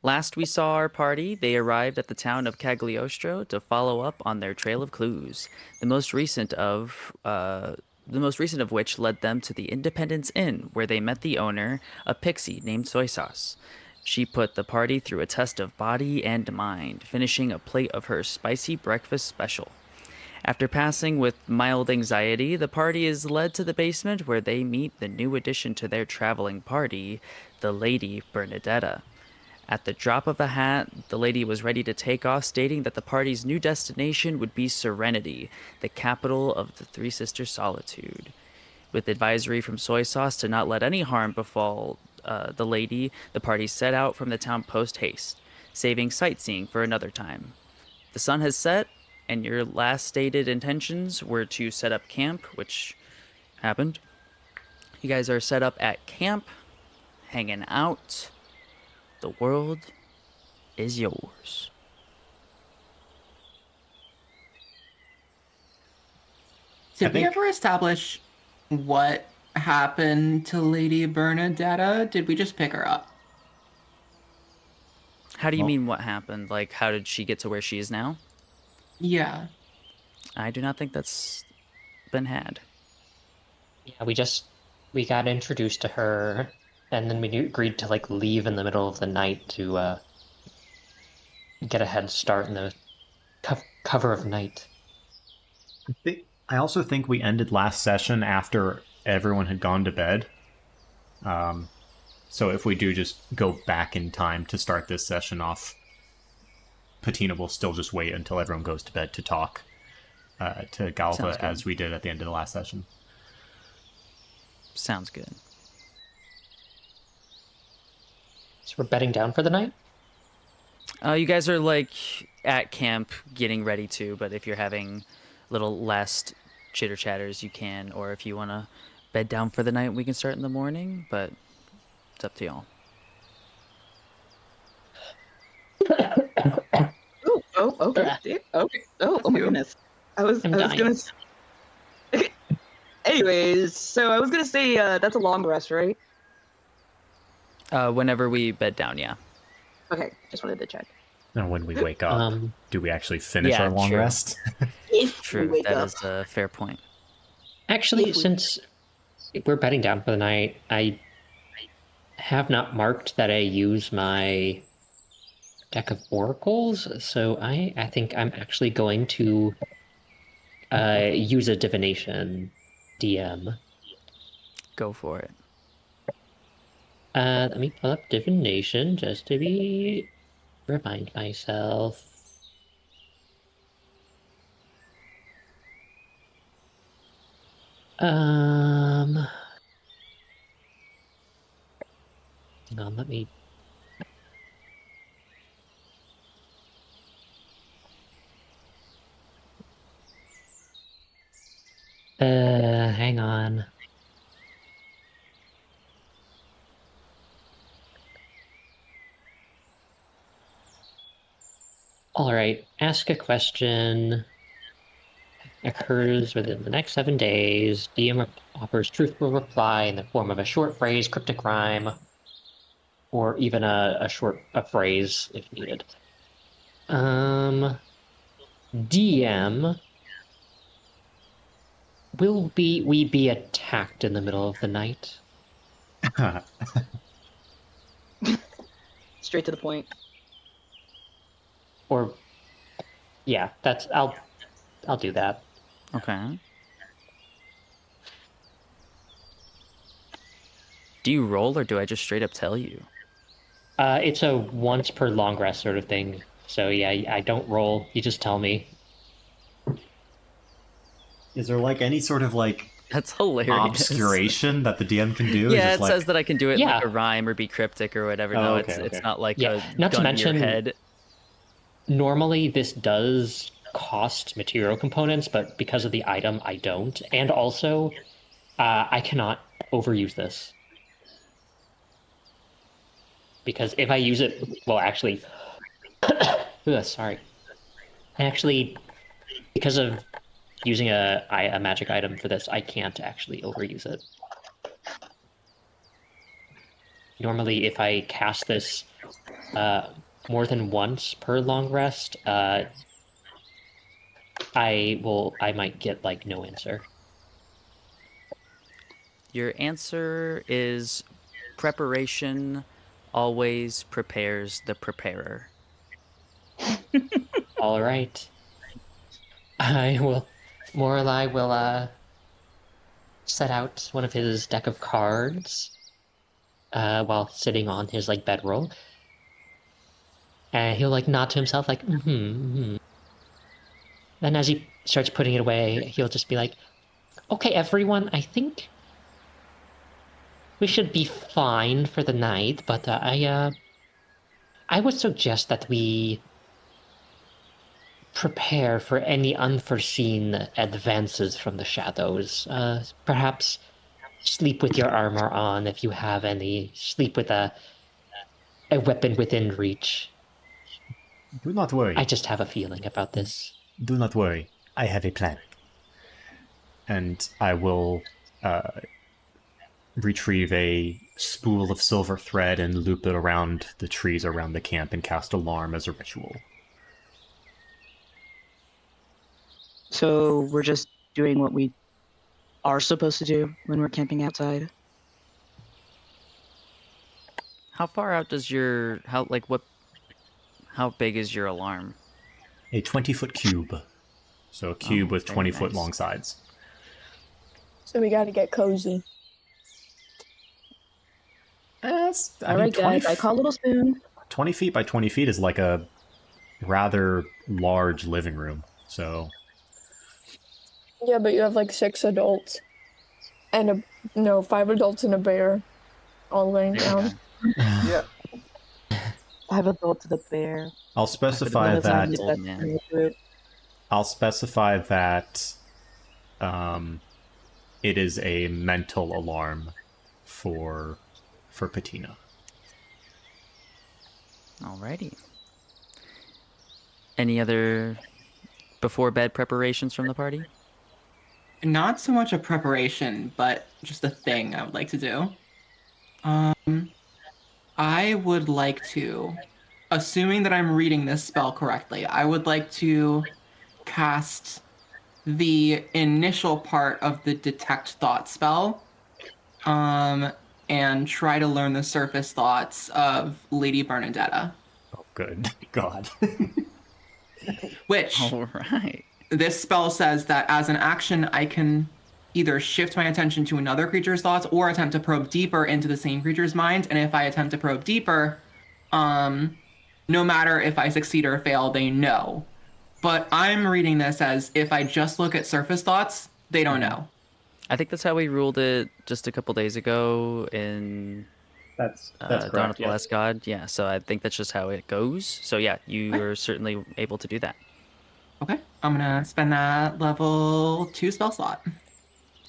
Last we saw our party, they arrived at the town of Cagliostro to follow up on their trail of clues. The most recent of the most recent of which led them to the Independence Inn, where they met the owner, a pixie named Soy Sauce. She put the party through a test of body and mind, finishing a plate of her spicy breakfast special. After passing with mild anxiety, the party is led to the basement where they meet the new addition to their traveling party, the Lady Bernadetta. At the drop of a hat, the lady was ready to take off, stating that the party's new destination would be Serenity, the capital of the Three Sisters Solitude. With advisory from Soy Sauce to not let any harm befall the lady, the party set out from the town post haste, saving sightseeing for another time. The sun has set, and your last stated intentions were to set up camp, which happened. You guys are set up at camp, hanging out. The world is yours. I Did we think ever establish what happened to Lady Bernadetta? Did we just pick her up? How do you well, mean what happened? Like, how did she get to where she is now? Yeah. I do not think that's been had. Yeah, we got introduced to her, and then we agreed to like leave in the middle of the night to get a head start in the cover of night. I also think we ended last session after everyone had gone to bed. So if we do just go back in time to start this session off, Patina will still just wait until everyone goes to bed to talk to Galva as we did at the end of the last session. Sounds good. So we're bedding down for the night? You guys are like at camp getting ready to, but if you're having little last chitter chatters, you can, or if you want to bed down for the night, we can start in the morning, but it's up to y'all. Okay. Okay. Oh my goodness. I was dying. gonna. Anyways, so I was gonna say that's a long rest, right? Whenever we bed down, yeah. Okay, just wanted to check. And when we wake up, do we actually finish yeah, our long true. rest? If we True, wake that up. is a fair point. Actually, since we're bedding down for the night, I have not marked that I use my deck of oracles, so I think I'm actually going to use a divination DM. Go for it. Let me pull up divination just to remind myself. Hang on, let me. Hang on. All right, ask a question. Occurs within the next 7 days. DM offers truthful reply in the form of a short phrase, cryptic rhyme, or even a phrase if needed. DM, will we be attacked in the middle of the night? Straight to the point. Or yeah, I'll do that. Okay. Do you roll or do I just straight up tell you? It's a once per long rest sort of thing. So yeah, I don't roll. You just tell me. Is there like any sort of like That's hilarious. obscuration that the DM can do? Yeah, Just it says that I can do it like a rhyme or be cryptic or whatever. Oh, No, okay, it's okay. not like Yeah, a not to gun mention- to your head. Normally, this does cost material components, but because of the item, I don't. And also, I cannot overuse this. Because if I use it, well, actually, sorry. Actually, because of using a magic item for this, I can't actually overuse it. normally if I cast this more than once per long rest, I might get like no answer. Your answer is preparation always prepares the preparer. All right. I will Morlai will set out one of his deck of cards while sitting on his like bedroll. And he'll like nod to himself like mm-hmm. Then as he starts putting it away, he'll just be like, "Okay, everyone, I think we should be fine for the night, but I would suggest that we prepare for any unforeseen advances from the shadows. Perhaps sleep with your armor on if you have any. Sleep with a weapon within reach. Do not I worry. just have a feeling about this." Do not worry. I have a plan. And I will retrieve a spool of silver thread and loop it around the trees around the camp and cast alarm as a ritual. So we're just doing what we are supposed to do when we're camping outside. How far out does how big is your alarm? A 20-foot cube. So a cube with very 20-foot nice. long sides. So we gotta get cozy. All right, guys. I call Little Spoon. 20 feet by 20 feet is like a rather large living room. So Yeah, but you have like 6 adults. And 5 adults and a bear. All laying down. Yeah. 5 adults to the bear. I'll specify That's that. an old man. I'll specify that it is a mental alarm for Patina. Alrighty. Any other before bed preparations from the party? Not so much a preparation, but just a thing I would like to do. I would like to, assuming that I'm reading this spell correctly, I would like to cast the initial part of the detect thought spell, and try to learn the surface thoughts of Lady Bernadetta. Oh, good God. Which All right. this spell says that as an action, I can either shift my attention to another creature's thoughts or attempt to probe deeper into the same creature's mind. And if I attempt to probe deeper, no matter if I succeed or fail, they know. But I'm reading this as if I just look at surface thoughts, they don't know. I think that's how we ruled it just a couple days ago in That's Dawn correct. of the Last God. Yeah, so I think that's just how it goes. So yeah, you are certainly able to do that. Okay, I'm gonna spend that level 2 spell slot.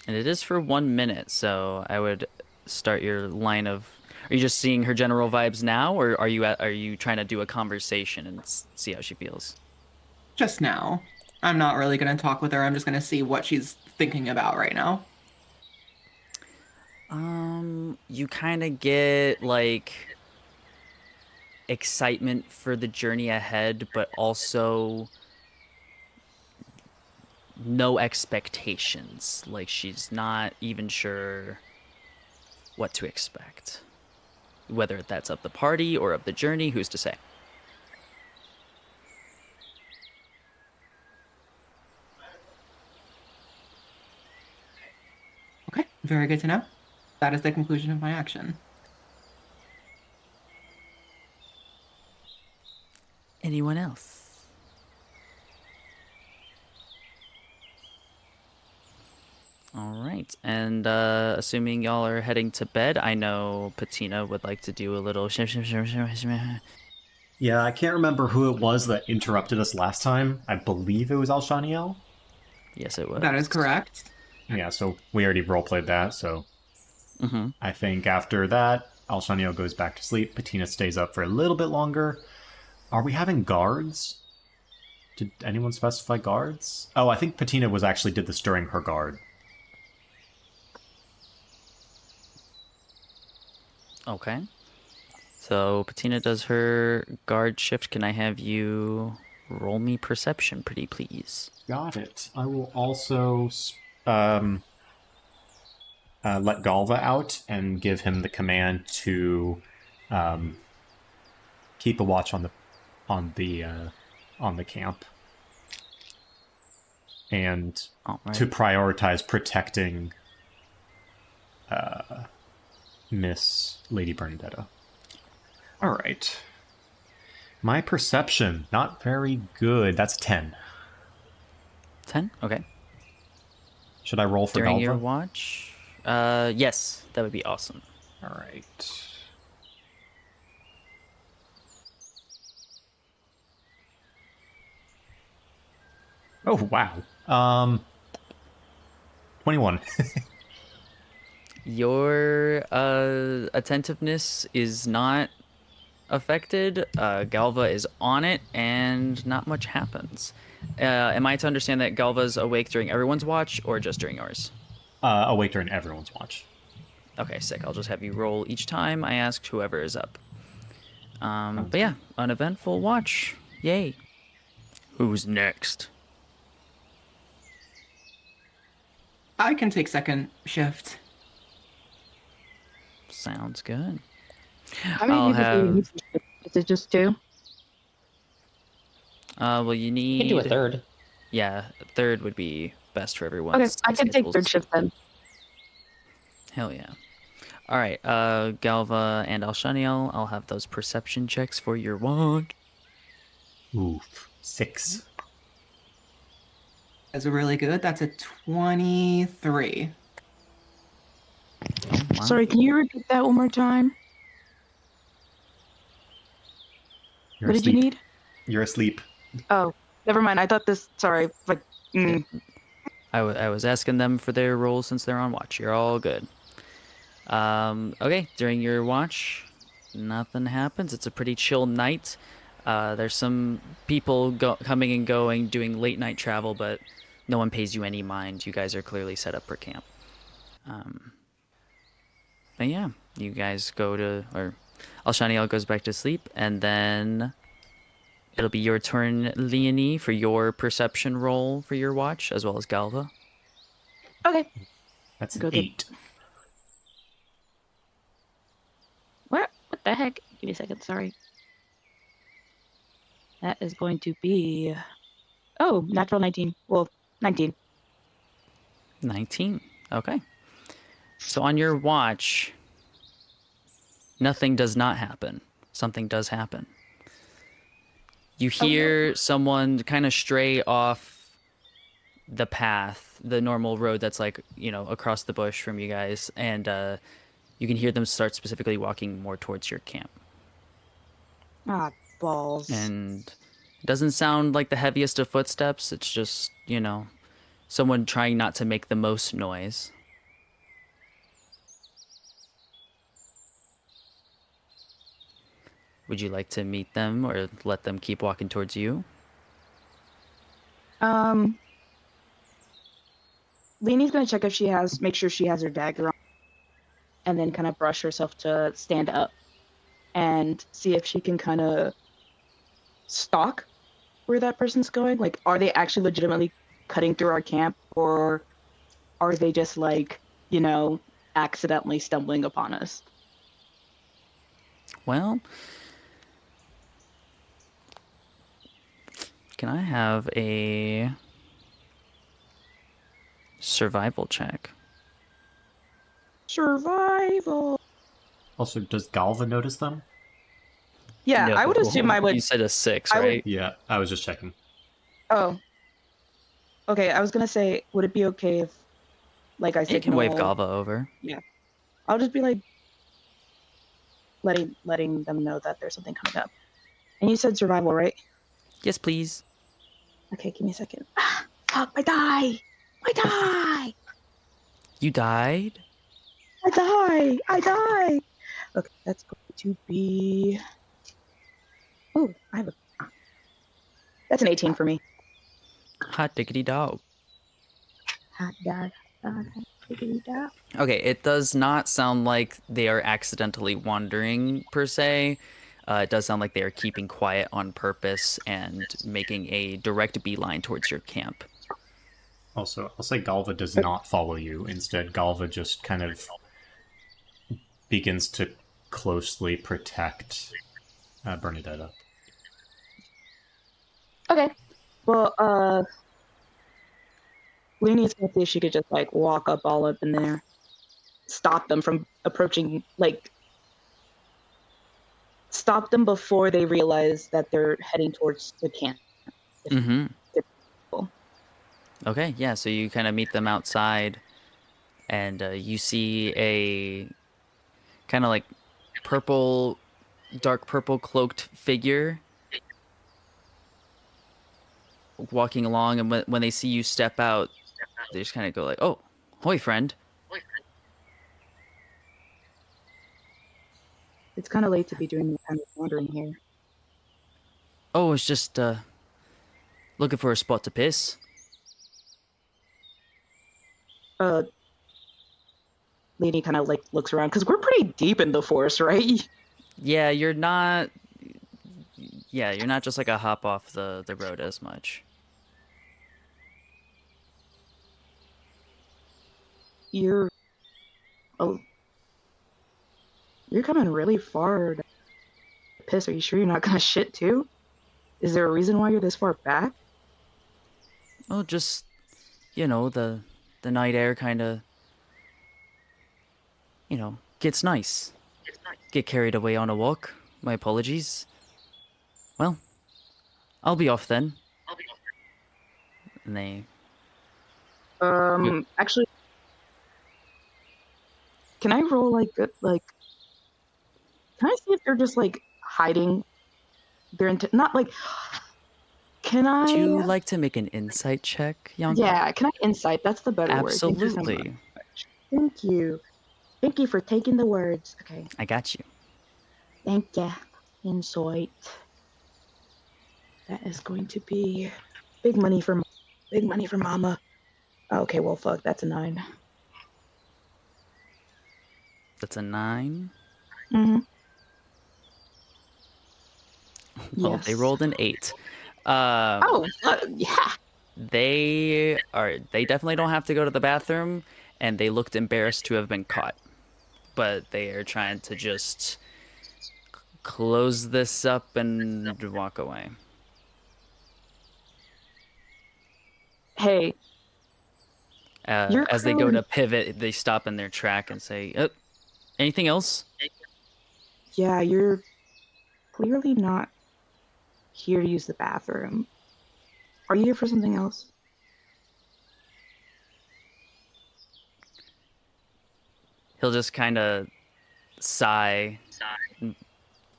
And it is for 1 minute, so I would start your line of. Are you just seeing her general vibes now, or are you trying to do a conversation and see how she feels? Just now. I'm not really gonna talk with her, I'm just gonna see what she's thinking about right now. You kind of get like excitement for the journey ahead, but also no expectations. Like she's not even sure what to expect. Whether that's of the party or of the journey, who's to say? Okay, very good to know. That is the conclusion of my action. Anyone else? All right, and assuming y'all are heading to bed, I know Patina would like to do a little. Yeah, I can't remember who it was that interrupted us last time. I believe it was Alshaniel. Yes, it was. That is correct. Yeah, so we already roleplayed that, so Mm-hmm. I think after that, Alshaniel goes back to sleep. Patina stays up for a little bit longer. Are we having guards? Did anyone specify guards? Oh, I think Patina did this during her guard. Okay. So Patina does her guard shift. Can I have you roll me perception, pretty please? Got it. I will also let Galva out and give him the command to keep a watch on the camp and All right. to prioritize protecting Miss Lady Bernadetta. All right. My perception, not very good. That's 10. 10? Okay. Should I roll for During Galva? your watch? Yes, that would be awesome. All right. Oh, wow. 21. Your attentiveness is not affected. Galva is on it, and not much happens. Am I to understand that Galva's awake during everyone's watch, or just during yours? Awake during everyone's watch. Okay, sick. I'll just have you roll each time I ask whoever is up. But yeah, uneventful watch. Yay. Who's next? I can take second shift. Sounds good. How many I'll people do you need? have. Is it just 2? Well, you You can do a need. third. Yeah, third would be best for everyone. Okay, I can take third shift then. Hell yeah. All right, Galva and Alshaniel, I'll have those perception checks for your wand. Oof. 6. That's a really good. That's a 23. Oh, wow. Sorry, can you repeat that one more time? You're What did you asleep. need? You're asleep. Oh, never mind. I thought this. Sorry, like. I was asking them for their roles since they're on watch. You're all good. Okay, during your watch, nothing happens. It's a pretty chill night. There's some people coming and going, doing late night travel, but no one pays you any mind. You guys are clearly set up for camp. But yeah, you guys or Alshaniel goes back to sleep, and then it'll be your turn, Leonie, for your perception roll for your watch, as well as Galva. Okay. That's an Go get- 8. What the heck? Give me a second. Sorry. That is going to be. Oh, natural 19. Well, 19. 19. Okay. So on your watch, nothing does not happen. Something does happen. You hear someone kind of stray off the path, the normal road that's like, across the bush from you guys, and you can hear them start specifically walking more towards your camp. Ah, balls. And it doesn't sound like the heaviest of footsteps. It's just, someone trying not to make the most noise. Would you like to meet them or let them keep walking towards you? Leanie's gonna check if make sure she has her dagger on, and then kind of brush herself to stand up, and see if she can kind of stalk where that person's going. Like, are they actually legitimately cutting through our camp, or are they just like, accidentally stumbling upon us? Well, can I have a survival check? Survival. Also, does Galva notice them? Yeah, No. I would assume I would. You said a 6, I would- right? Yeah, I was just checking. Oh. Okay, I was gonna say, would it be okay if, like, I You signal? can wave Galva over. I'll just be like, letting them know that there's something coming up. And you said survival, right? Yes, please. Okay, give me a second. Fuck, I die! I die! You died? I die! Okay, that's going to be. Oh, that's an 18 for me. Hot diggity dog. Hot dog. Okay, it does not sound like they are accidentally wandering per se. It does sound like they are keeping quiet on purpose and making a direct beeline towards your camp. Also, I'll say Galva does not follow you. Instead, Galva just kind of begins to closely protect Bernadetta. Okay. Well, Looney's gonna see if she could just like walk up all up in there, stop them from approaching, like stop them before they realize that they're heading towards the camp. Mm-hmm. If possible. Okay, yeah, so you kind of meet them outside, and you see a kind of like purple, dark purple cloaked figure walking along, and when they see you step out, they just kind of go like, "Oh, hoy, friend." It's kind of late to be doing that kind of wandering here. Oh, it's just looking for a spot to piss. Uh, Lady kind of like looks around because we're pretty deep in the forest, right? Yeah, you're not. Yeah, you're not just like a hop off the road as much. You're oh, you're coming really far to piss. Are you sure you're not gonna shit too? Is there a reason why you're this far back? Oh, just the night air kind of gets nice. Get carried away on a walk. My apologies. Well, I'll be off then. And they Actually, can I roll like? Can I see if they're just like hiding? They're not like. Can would you I? like to make an insight check, Yanko? Yeah, can I insight? That's the better word. Thank you so much. Absolutely. Thank you. Thank you for taking the words. Okay. I got you. Thank you. Insight. That is going to be big money for Mama. Okay, well, fuck. That's a 9. That's a 9. Mm-hmm. Well, they Yes. rolled an 8. Yeah. They definitely don't have to go to the bathroom, and they looked embarrassed to have been caught. But they are trying to just close this up and walk away. Hey, you're As they go clearly, to pivot, they stop in their track and say, anything else? yeah, you're clearly not here to use the bathroom. Are you here for something else? He'll just kind of sigh and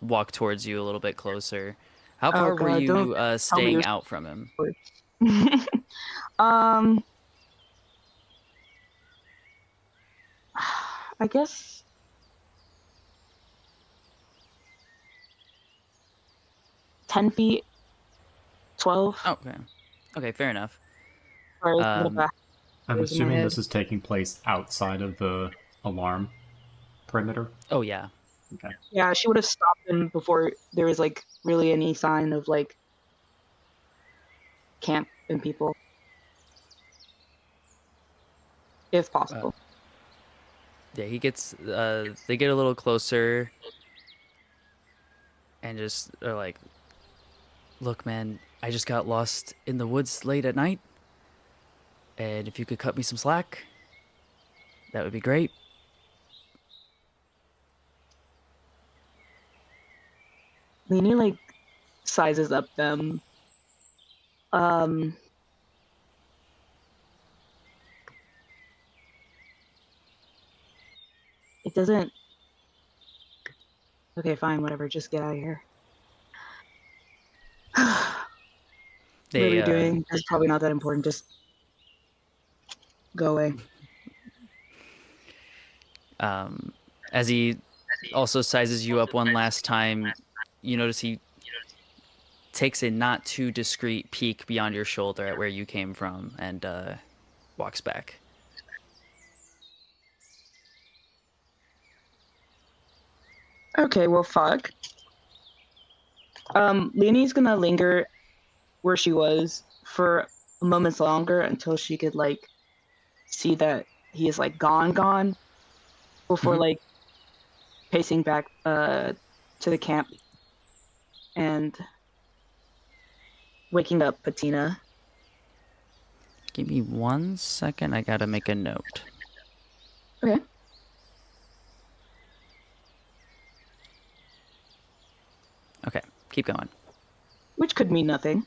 walk towards you a little bit closer. How Oh far were God, don't you tell me staying you're. out from him? um, I guess 10 feet, 12. Oh, okay. Okay, fair enough. Sorry, little Um, back I'm in my assuming head. this is taking place outside of the alarm perimeter. oh, yeah. Okay. Yeah, she would have stopped him before there was like really any sign of like camp and people, if Uh, possible. yeah, they get a little closer and just are like, look, man, I just got lost in the woods late at night. And if you could cut me some slack, that would be great. Lini like sizes up them. Um, it doesn't. Okay, fine, whatever. Just get out of here. What are They, we doing? It's probably not that important. Just go away. um, as he also sizes you up one last time, you notice he takes a not too discreet peek beyond your shoulder at where you came from and walks back. Okay, well, fuck. Leonie's gonna linger where she was for moments longer until she could like see that he is like gone before Mhm. like pacing back to the camp and waking up Patina. Give me 1 second. I gotta make a note. Okay. Okay, keep going. Which could mean nothing.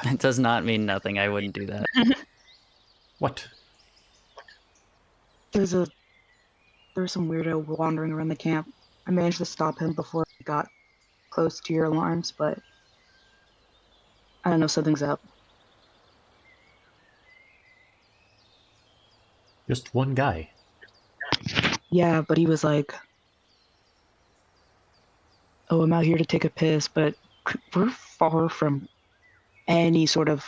It does not mean nothing. I wouldn't do that. What? There's some weirdo wandering around the camp. I managed to stop him before he got close to your alarms, but I don't know, something's up. Just one guy. Yeah, but he was like, "Oh, I'm out here to take a piss," but we're far from any sort of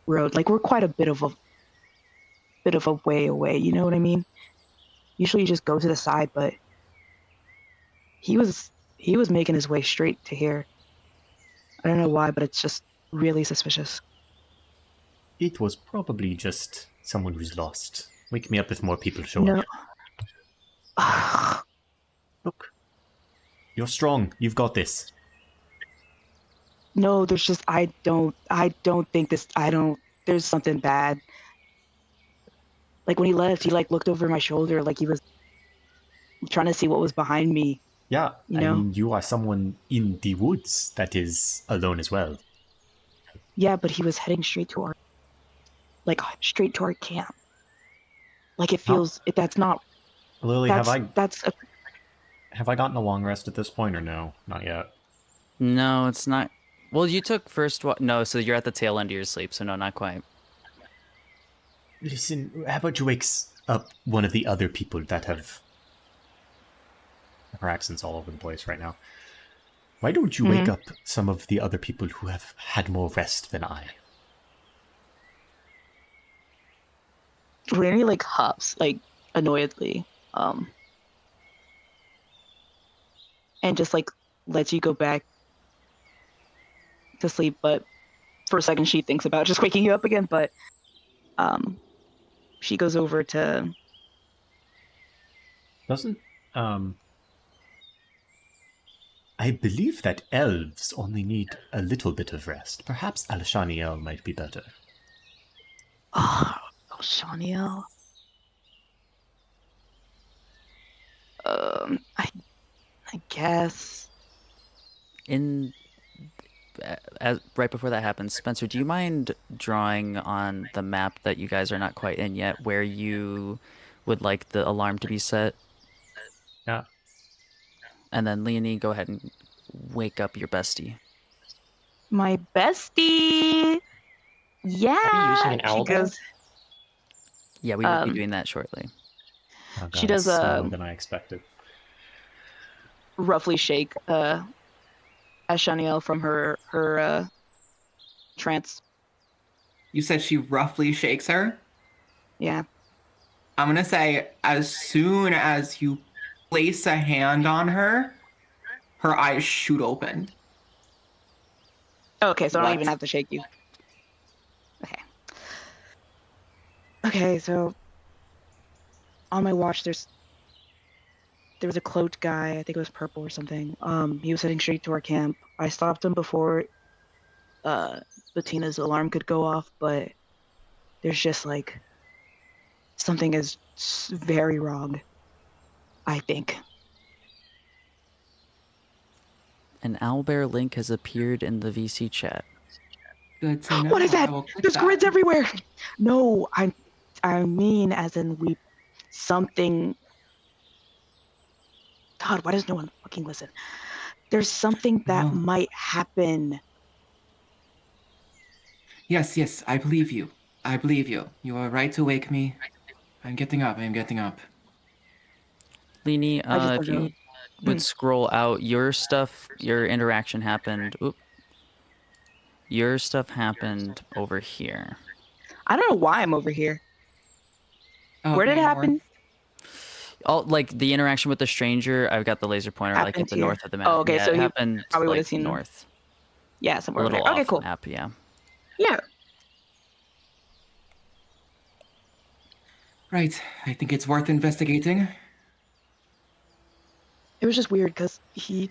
road. Like we're quite a bit of a way away. You know what I mean? Usually you just go to the side, but he was making his way straight to here. I don't know why, but it's just really suspicious. It was probably just someone who's lost. Wake me up if more people show No. up. Look. You're strong. You've got this. No, there's just I don't think this there's something bad. Like when he left, he like looked over my shoulder like he was trying to see what was behind me. Yeah, You I know? mean, you are someone in the woods that is alone as well. Yeah, but he was heading straight to our camp. Like it feels that's not Lily, that's have I gotten a long rest at this point or no? Not yet. No, it's not. Well, you took first. No, so you're at the tail end of your sleep. So no, not quite. Listen, how about you wake up one of the other people that have... Her accent's all over the place right now. Why don't you wake up some of the other people who have had more rest than I? Randy like hops like annoyedly, and just like lets you go back to sleep. But for a second, she thinks about just waking you up again. But she goes over to. Doesn't, I believe that elves only need a little bit of rest. Perhaps Alshaniel might be better. Oh, Shaniel. I guess. In right before that happens, Spencer, do you mind drawing on the map that you guys are not quite in yet, where you would like the alarm to be set? Yeah. And then Leonie, go ahead and wake up your bestie. My bestie. Yeah. Are you using an She owl bear? goes. Yeah, we will be doing that shortly. Oh god, She does it's slower than I expected. roughly shake Shaniel from her trance. You said she roughly shakes her? Yeah. I'm gonna say as soon as you place a hand on her, her eyes shoot open. Okay, so I don't What? even have to shake you. Okay. Okay, so on my watch there was a cloaked guy, I think it was purple or something. He was heading straight to our camp. I stopped him before Bettina's alarm could go off, but there's just like something is very wrong, I think. An owlbear link has appeared in the VC chat. Good to know. What is that? I will click There's that. grids everywhere. No, I mean as in something. God, why does no one fucking listen? There's something that No. might happen. Yes, I believe you. I believe you. You are right to wake me. I'm getting up. Leonie, I just if you would scroll out, your interaction happened. Oop. Your stuff happened over here. I don't know why I'm over here. Oh, Where did it going happen? like the interaction with the stranger, I've got the laser pointer like at Happened the here. north of the map. Oh, okay, Yeah, so it you happened probably would have like seen them. north, Yeah, a somewhere over little there. Okay, off cool. map. Yeah. Yeah. Right. I think it's worth investigating. It was just weird because he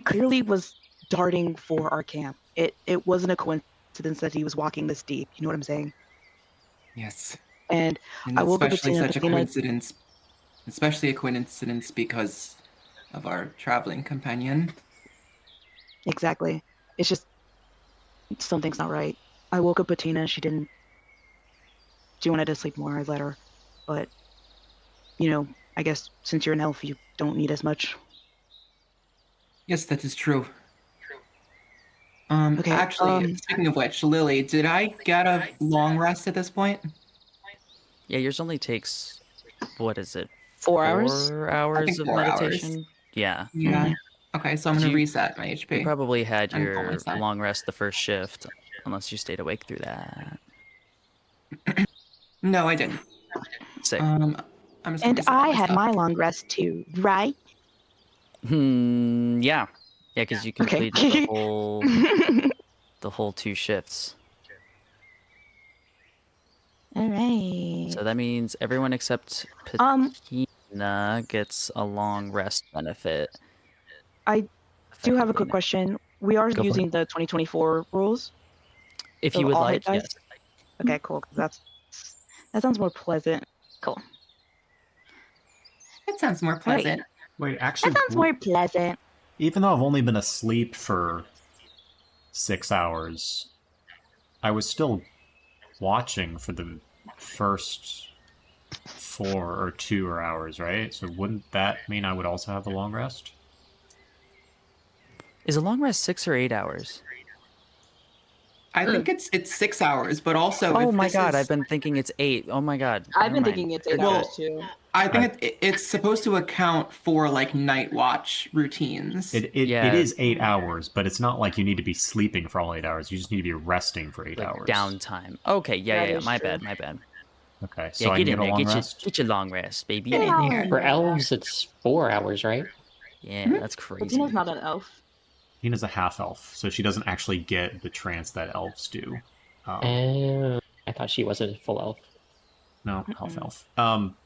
clearly was darting for our camp. It wasn't a coincidence that he was walking this deep. You know what I'm saying? Yes. And And I woke up especially Bettina. such a coincidence. Especially a coincidence because of our traveling companion. Exactly. It's just something's not right. I woke up Bettina. She wanted to sleep more. I let her, but I guess since you're an elf, you don't need as much. Yes, that is true. Okay. Actually, speaking of which, Lily, did I get a long rest at this point? Yeah, yours only takes, what is it? 4 hours. 4 hours think of 4 hours. meditation? Yeah. Yeah. Mhm. Okay, so I'm 'Cause gonna you reset my HP. you probably had And roll my your stat. long rest the first shift, unless you stayed awake through that. No, I didn't. Sick. I'm just gonna And reset I all my had stuff. my long rest too, right? Yeah. Yeah, because you Okay. completed the whole 2 shifts. All right. So that means everyone except Um, Patina gets a long rest benefit. I do have a Effectively quick now. question. We are Go for it. using the 2024 rules If you of would all hit like, dice. yes. Okay, cool. 'Cause that sounds more pleasant. Cool. That sounds more All right. pleasant. Wait, That actually, sounds more pleasant. even though I've only been asleep for 6 hours, I was still watching for the first 4 or 2 hours, right? So wouldn't that mean I would also have the long rest? Is a long rest 6 or 8 hours? I think it's 6 hours, but also Oh if my this god, I've is been thinking it's 8. Oh my god. I've Never been mind. thinking it's You're 8 good. hours too. I think it's supposed to account for like night watch routines. It Yeah. is 8 hours, but it's not like you need to be sleeping for all 8 hours. You just need to be resting for 8 Like hours. downtime. Okay, yeah, That yeah, yeah. is My true. bad, my bad. Okay, Yeah, so I get can in get a there. long Get your rest. get your long rest, baby. Get in here. For elves, it's 4 hours, right? Yeah, that's crazy. Bettina's not an elf. Tina's a half elf, so she doesn't actually get the trance that elves do. I thought she was a full elf. No, half elf.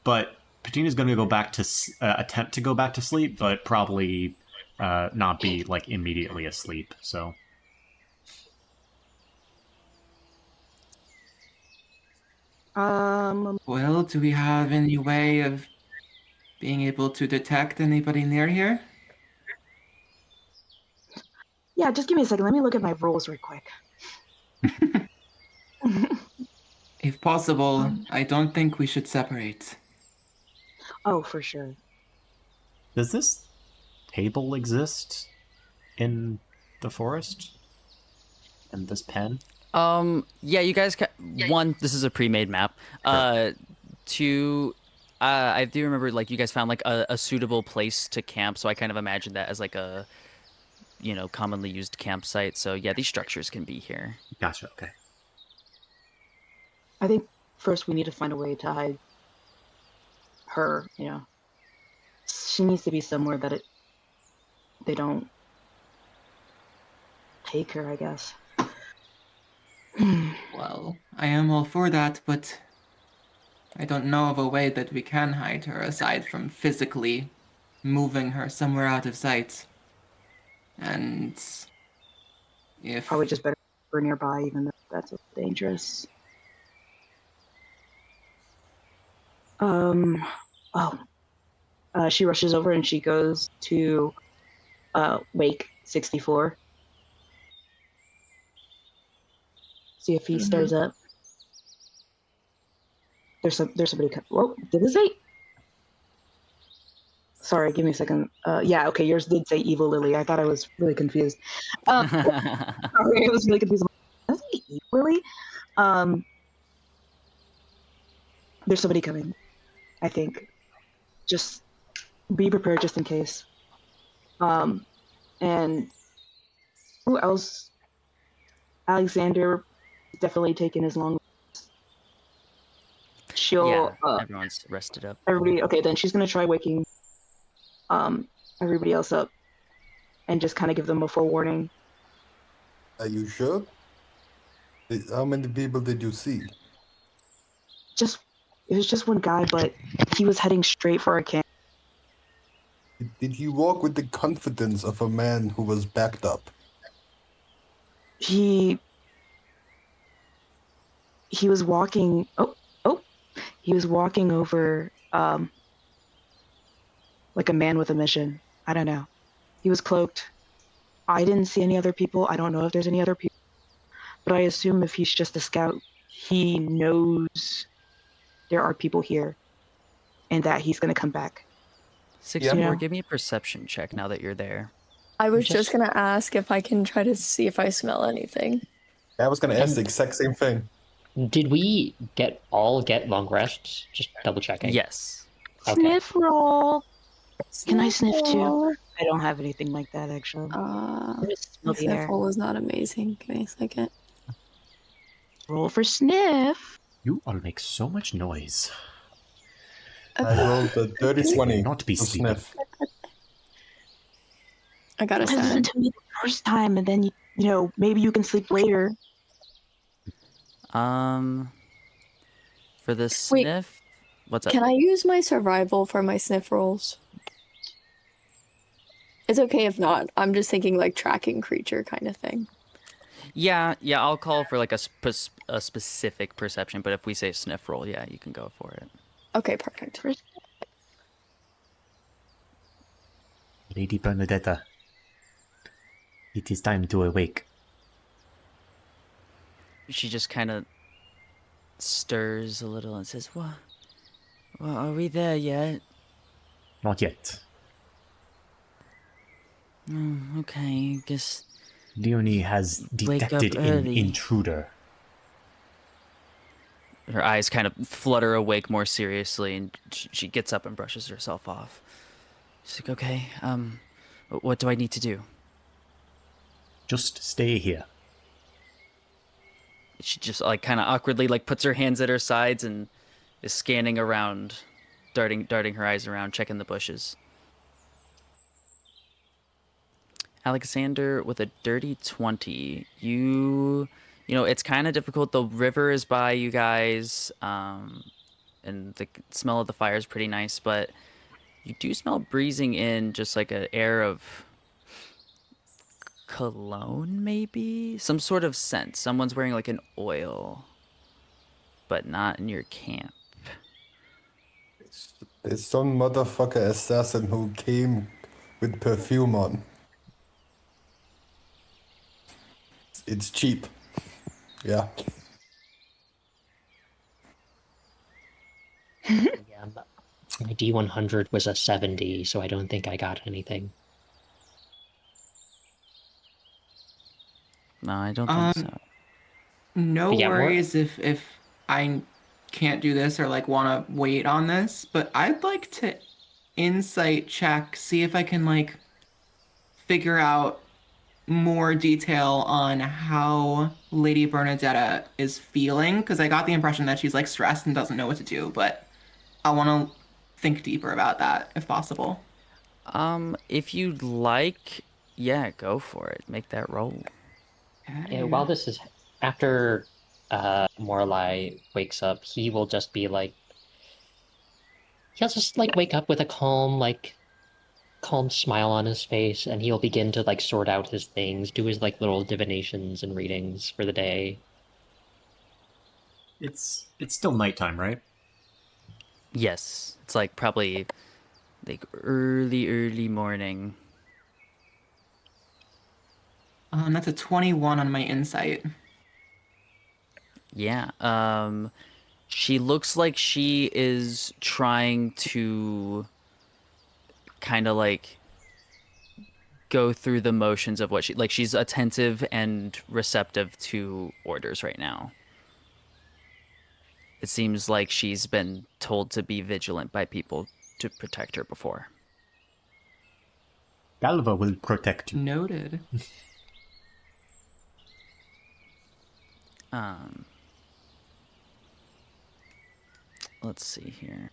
But Patina's going to go back to attempt to go back to sleep, but probably not be like immediately asleep. So Well, do we have any way of being able to detect anybody near here? Yeah, just give me a second. Let me look at my rules real quick. If possible, I don't think we should separate. Oh, for sure. does this table exist in the forest? In this pen? Yeah, you guys one, this is a pre-made map. Two, I do remember like you guys found like a suitable place to camp, so I kind of imagined that as like a commonly used campsite. So yeah, these structures can be here. Gotcha. Okay. I think first we need to find a way to hide her. She needs to be somewhere that they don't take her, I guess. Well, I am all for that, but I don't know of a way that we can hide her aside from physically moving her somewhere out of sight. And if Probably just better for nearby, even though that's dangerous. She rushes over and she goes to Wake 64. See if he stirs up. There's somebody. Whoa, did it say? Sorry, give me a second. Yeah, okay, yours did say Evil Lily. I thought I was really confused. Sorry, I was really confused. Does it say Evil Lily? There's somebody coming, I think. Just be prepared just in case. And who else? Alexander definitely taking his long. she'll everyone's rested up. everybody. Okay, then she's gonna try waking everybody else up, and just kind of give them a forewarning. Are you sure? How many people did you see? It was just one guy, but he was heading straight for our camp. Did he walk with the confidence of a man who was backed up? He was walking. He was walking over like a man with a mission. I don't know. He was cloaked. I didn't see any other people. I don't know if there's any other people, but I assume if he's just a scout, he knows there are people here and that he's going to come back. 64, Yeah. give me a perception check now that you're there. I was just gonna ask if I can try to see if I smell anything. I was gonna ask the exact same thing. Did we all get long rests? Just double checking. Yes. Okay. Sniff roll. Can I sniff too? I don't have anything like that, actually. Just smell My the air. sniffle was not amazing. Give me a second. Roll for sniff. You all make so much noise. I rolled a dirty 20 Not be to sleeping. sniff. I got a Listen 7. to me the first time, and then maybe you can sleep later. For the Wait, sniff, what's up? Can I use my survival for my sniff rolls? It's okay if not. I'm just thinking like tracking creature kind of thing. Yeah, I'll call for like a specific perception, but if we say sniff roll, yeah, you can go for it. Okay, perfect. Lady Bernadetta, it is time to awake. She just kind of stirs a little and says, "What? Well, are we there yet?" Not yet. Okay, I guess. Leonie has Wake up detected an early. intruder. Her eyes kind of flutter awake more seriously, and she gets up and brushes herself off. She's like, "Okay, what do I need to do?" Just stay here. She just like kind of awkwardly like puts her hands at her sides and is scanning around, darting her eyes around, checking the bushes. Alexander with a dirty 20. You know, it's kind of difficult. The river is by you guys, and the smell of the fire is pretty nice, but you do smell breezing in just like an air of cologne, maybe? Some sort of scent. Someone's wearing like an oil, but not in your camp. There's some motherfucker assassin who came with perfume on. It's cheap. Yeah. Yeah, my D100 was a 70, so I don't think I got anything. No, I don't think so. No Yeah, worries if I can't do this or like want to wait on this, but I'd like to insight check, see if I can like figure out more detail on how Lady Bernadetta is feeling, because I got the impression that she's like stressed and doesn't know what to do, but I want to think deeper about that if possible. If you'd like, yeah, go for it. Make that roll. Yeah, while this is after Morlai wakes up, he will just be like, he'll just like wake up with a calm smile on his face, and he'll begin to like sort out his things, do his like little divinations and readings for the day. It's still nighttime, right? Yes, it's like probably like early morning. That's a 21 on my insight. Yeah. She looks like she is trying to kind of like go through the motions of what she's attentive and receptive to orders right now. It seems like she's been told to be vigilant by people to protect her before. Galva will protect you. Noted. let's see here.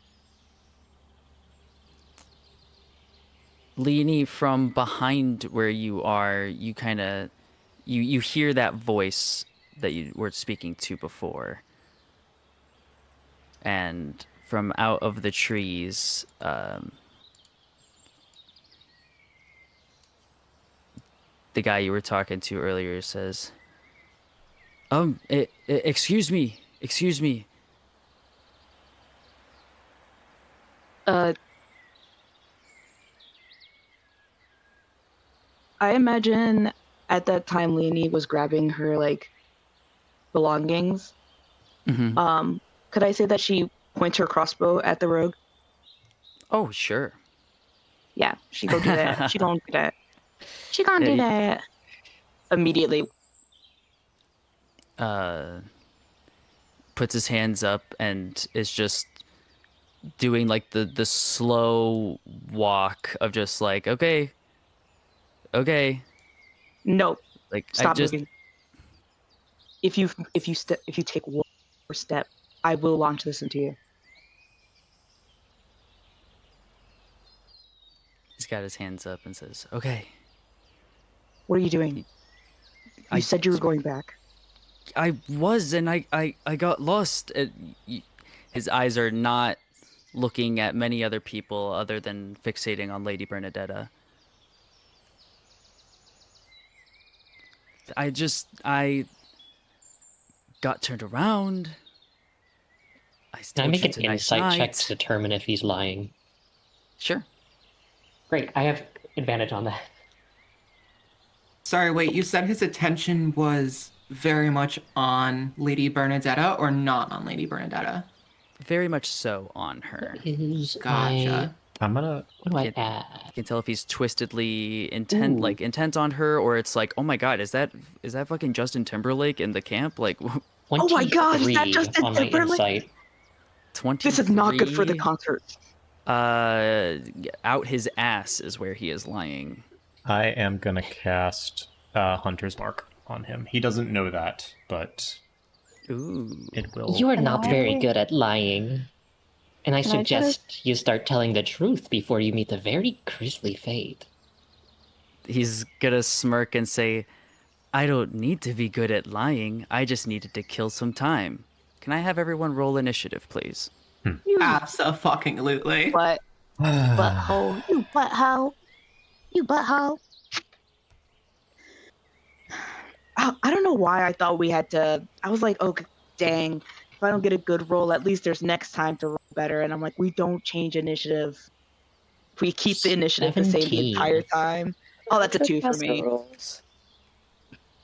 Leanie, from behind where you are, you kind of you hear that voice that you were speaking to before, and from out of the trees, the guy you were talking to earlier says, excuse me, excuse me. Uh, I imagine at that time Leonie was grabbing her like belongings. Mm-hmm. Could I say that she points her crossbow at the rogue? Oh, sure. Yeah, she go do that. She gonna do that. She gonna Yeah, do that immediately. puts his hands up and is just doing like the slow walk of just like, okay, okay, No, like I stop just moving. If you take one more step, I will launch this into you. he's got his hands up and says, okay. What are you doing? You I said you were going back. I was, and I got lost. His eyes are not looking at many other people other than fixating on Lady Bernadetta. I got turned around. I Can I told make you an to nice insight check to night. determine if he's lying? Sure. Great, I have advantage on that. Sorry, wait, you said his attention was very much on Lady Bernadetta or not on Lady Bernadetta? Very much so on her. Is Gotcha. I'm gonna. what do I Can't- add? You can tell if he's twistedly Ooh. intent on her, or it's like, oh my god, is that fucking Justin Timberlake in the camp? Like, Oh my god, is that 23 Justin on my Timberlake? insight. 23. This is not good for the concert. Out his ass is where he is lying. I am gonna cast Hunter's Mark on him. He doesn't know that, but Ooh. it will. You are Can not I- very good at lying. And I Can I try to- suggest you start telling the truth before you meet a very grisly fate. He's gonna smirk and say, I don't need to be good at lying. I just needed to kill some time. Can I have everyone roll initiative, please? You Abso-fucking-lutely. butt butthole. You butthole. You butthole. I don't know why I thought we had to. I was like, oh dang, if I don't get a good roll, at least there's next time to roll better. And I'm like, we don't change initiative. We keep the initiative the same the 17. entire time. Oh, that's a 2 for Trespasser me. rules.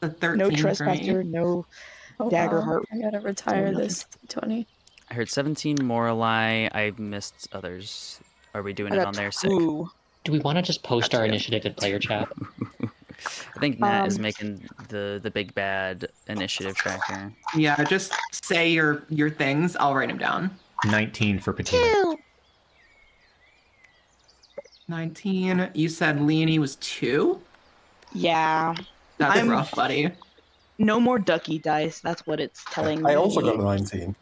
The 13 No for me. trespasser, no Oh, dagger wow. heart. I gotta retire nothing. this 20. I heard 17 Morali. I missed others. Are we doing I it got on there? Sick. 2. Do we want to just post our Gotcha. initiative in player chat? I think Nat is Um, making the big bad initiative tracker. Yeah, just say your things. I'll write them down. 19 for Patina. 2. 19. You said Leonie was 2? Yeah. That's I'm- rough, buddy. No more ducky dice. That's what it's telling me. I also got a 19.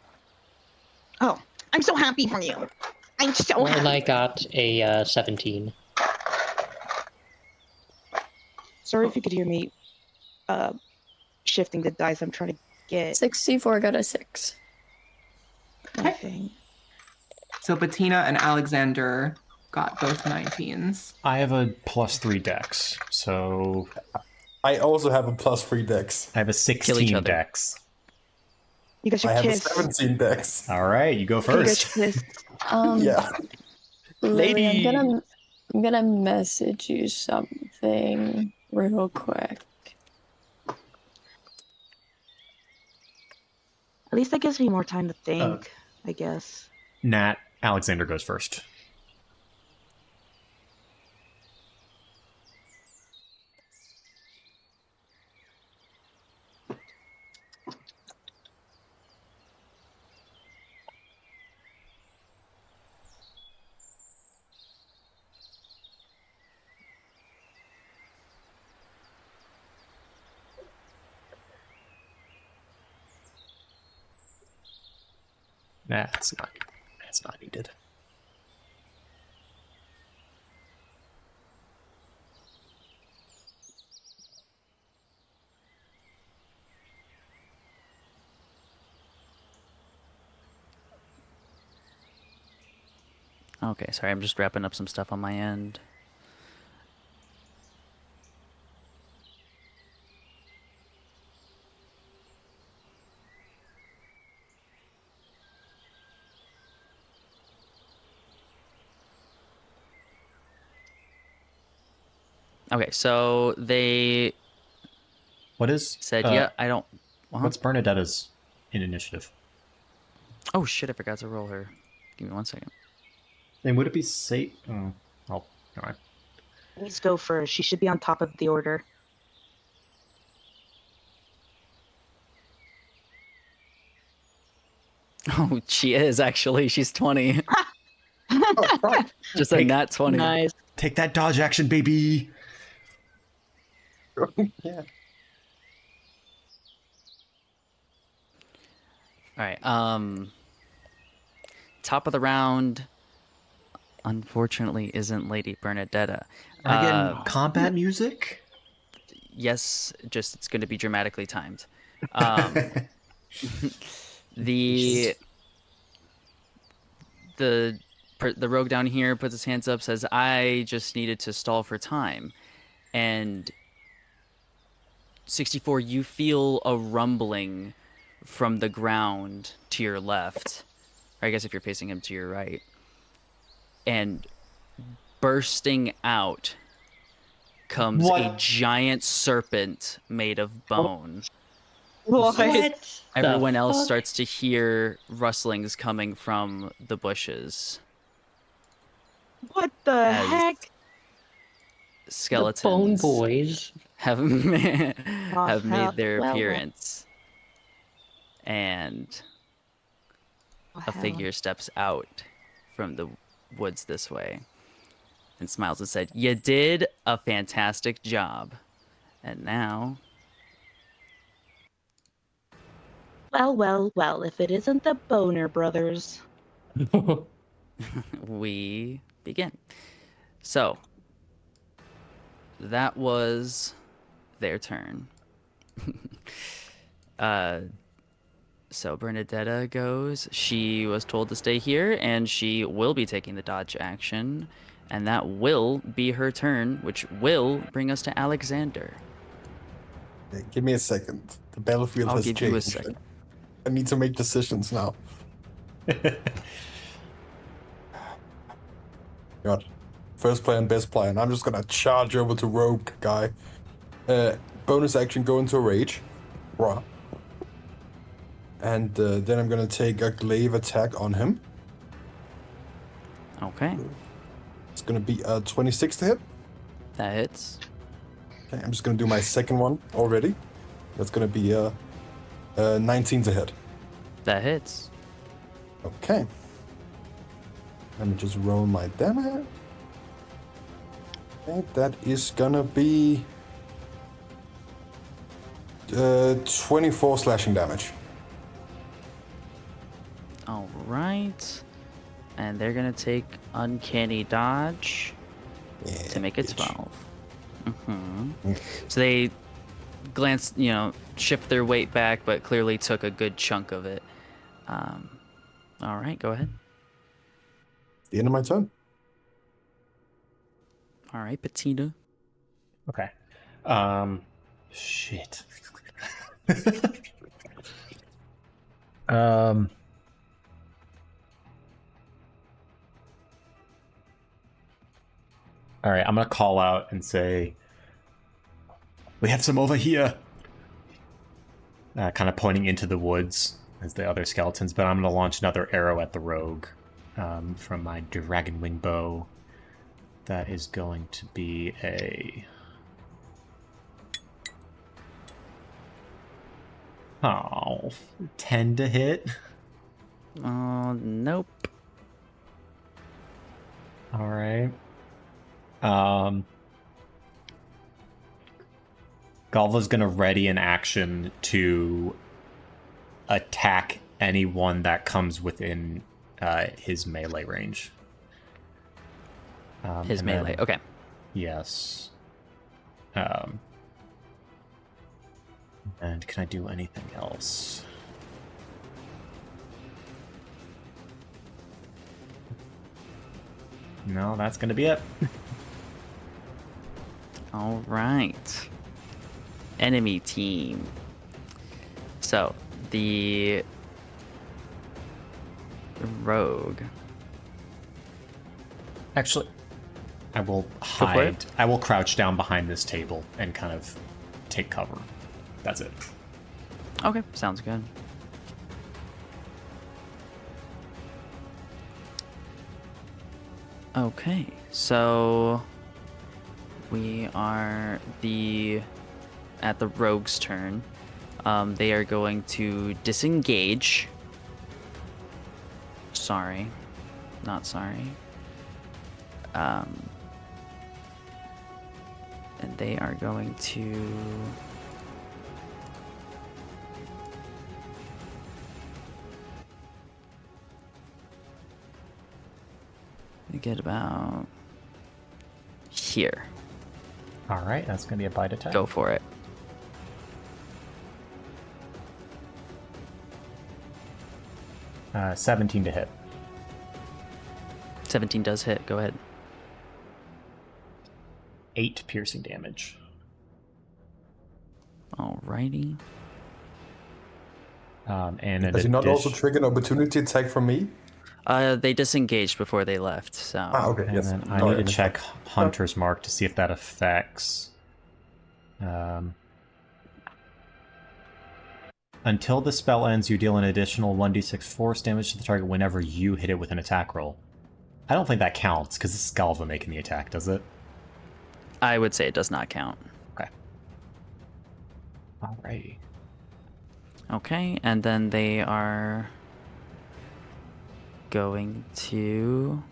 Oh, I'm so happy for you. I'm so Well, happy. I got a 17. Sorry if you could hear me shifting the dice. I'm trying to get 64 got a 6. anything. So Bettina and Alexander got both 19s. I have a +3 dex, so I also have a +3 dex. I have a Kill each 16 other. dex. You guys I should have kiss. a 17 dex. All right, you go You guys first. should kiss. Yeah. Lily, Lady. I'm gonna message you something real quick. At least that gives me more time to think, I guess. Nat, Alexander goes first. That's not good. That's not needed. Okay, sorry, I'm just wrapping up some stuff on my end. Okay, so they What is said, yeah, I don't... what's Bernadetta's in initiative? Oh, shit, I forgot to roll her. Give me 1 second. And would it be safe? Oh, all right. Please go first. She should be on top of the order. Oh, she is, actually. She's 20. Oh, right. Just a nat 20. Nice. Take that dodge action, baby. Yeah. All right. Top of the round, unfortunately, isn't Lady Bernadetta. Are I getting combat music? Yes, just it's going to be dramatically timed. The rogue down here puts his hands up, says, "I just needed to stall for time," and 64, you feel a rumbling from the ground to your left. Or I guess if you're facing him, to your right. And bursting out comes a giant serpent made of bone. What? Everyone else starts to hear rustlings coming from the bushes. What the As heck? Skeletons The Bone Boys. have have made their well. appearance. And a figure steps out from the woods this way and smiles and said, "You did a fantastic job. And now..." Well, if it isn't the Boner Brothers. we begin. So, that was their turn. So Bernadetta goes. She was told to stay here, and she will be taking the dodge action, and that will be her turn, which will bring us to Alexander. Okay, give me a second. The battlefield I'll has give changed. you a second. I need to make decisions now. God. First plan, best plan. I'm just gonna charge over to Rogue guy. Bonus action, go into a rage. Raw. And then I'm gonna take a glaive attack on him. Okay, It's gonna be a 26 to hit. that hits. Okay, I'm just gonna do my second one already. That's gonna be a 19 to hit. That hits. Okay. Let me just roll my damage. Okay, that is gonna be 24 slashing damage. All right. And they're going to take Uncanny Dodge Yeah, to make it bitch. 12. So they glance, shift their weight back, but clearly took a good chunk of it. All right, go ahead. The end of my turn. All right, Patina. Okay. Shit. All right, I'm gonna call out and say, "We have some over here." Kind of pointing into the woods as the other skeletons, but I'm gonna launch another arrow at the rogue from my dragon wing bow. That is going to be a 10 to hit. Nope. All right. Galva's gonna ready an action to attack anyone that comes within his melee range. His and melee. then- Okay. Yes. And can I do anything else? No, that's gonna be it. All right. Enemy team. So, the rogue. Actually, I will for hide. it. I will crouch down behind this table and kind of take cover. That's it. Okay, sounds good. Okay, so we are at the rogue's turn. They are going to disengage. Sorry, not sorry. And they are going to get about here. All right, that's gonna be a bite attack. Go for it. Uh, 17 to hit. 17 does hit. Go ahead. 8 piercing damage. Alrighty. And Has he not also triggered an opportunity attack from me? They disengaged before they left, so. Okay, And yes. then I Sorry, need to missed check that. Hunter's Mark to see if that affects. Until the spell ends, you deal an additional 1d6 force damage to the target whenever you hit it with an attack roll. I don't think that counts, because it's Galva making the attack, does it? I would say it does not count. Okay. Alrighty. Okay, and then they are going to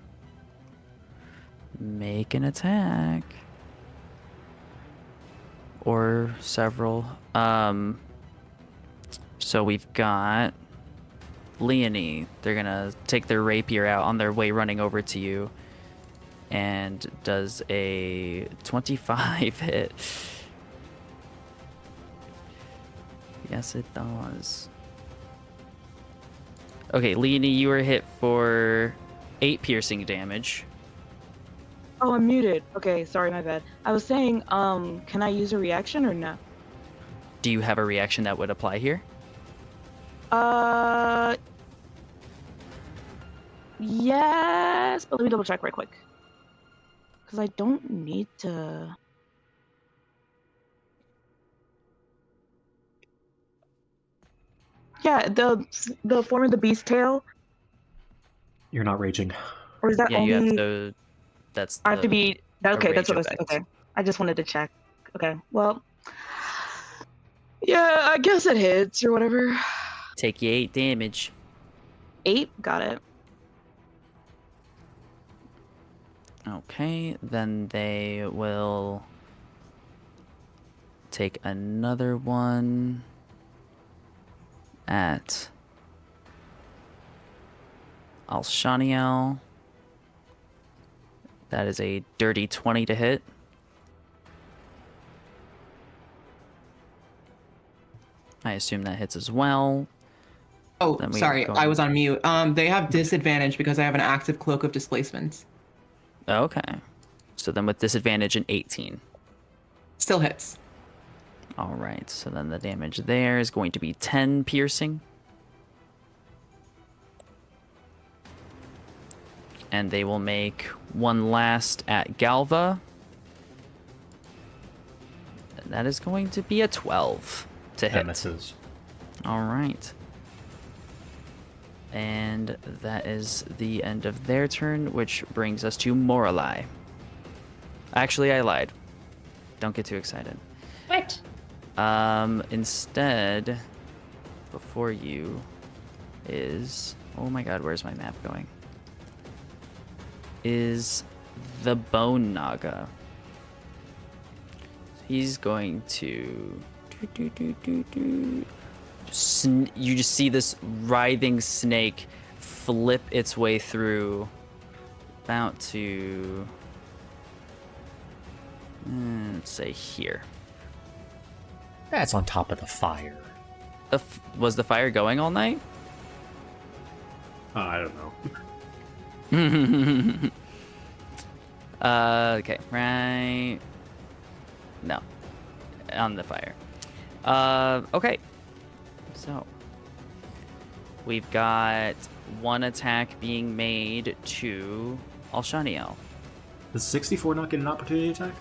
make an attack. Or several. So we've got Leonie. They're gonna take their rapier out on their way running over to you. And does a 25 hit. Yes, it does. Okay, Leonie, you were hit for 8 piercing damage. Oh, I'm muted. Okay, sorry, my bad. I was saying, can I use a reaction or no? Do you have a reaction that would apply here? Yes, but let me double check right quick. Because I don't need to. Yeah, the form of the beast tail, You're not raging. or is that Yeah, only? you have to. That's. I have to be. Okay, that's rage what I was. effect. Okay, I just wanted to check. Okay, well, yeah, I guess it hits or whatever. Take you 8 damage. 8, got it. Okay, then they will take another one at Alshaniel. That is a dirty 20 to hit. I assume that hits as well. Oh, Then we sorry, go- I was on mute. They have disadvantage because I have an active cloak of displacement. Okay. So then with disadvantage an 18. Still hits. All right, so then the damage there is going to be 10 piercing. And they will make one last at Galva. And that is going to be a 12 to That hit. misses. All right. And that is the end of their turn, which brings us to Moralai. Actually, I lied. Don't get too excited. What? Instead, before you is... Oh my god, where's my map going? Is the Bone Naga. He's going to... You just see this writhing snake flip its way through. About to... let's say here. That's on top of the fire. Was the fire going all night? I don't know. Okay, right. No, on the fire. Okay. So we've got one attack being made to Alshaniel. Does 64 not get an opportunity attack?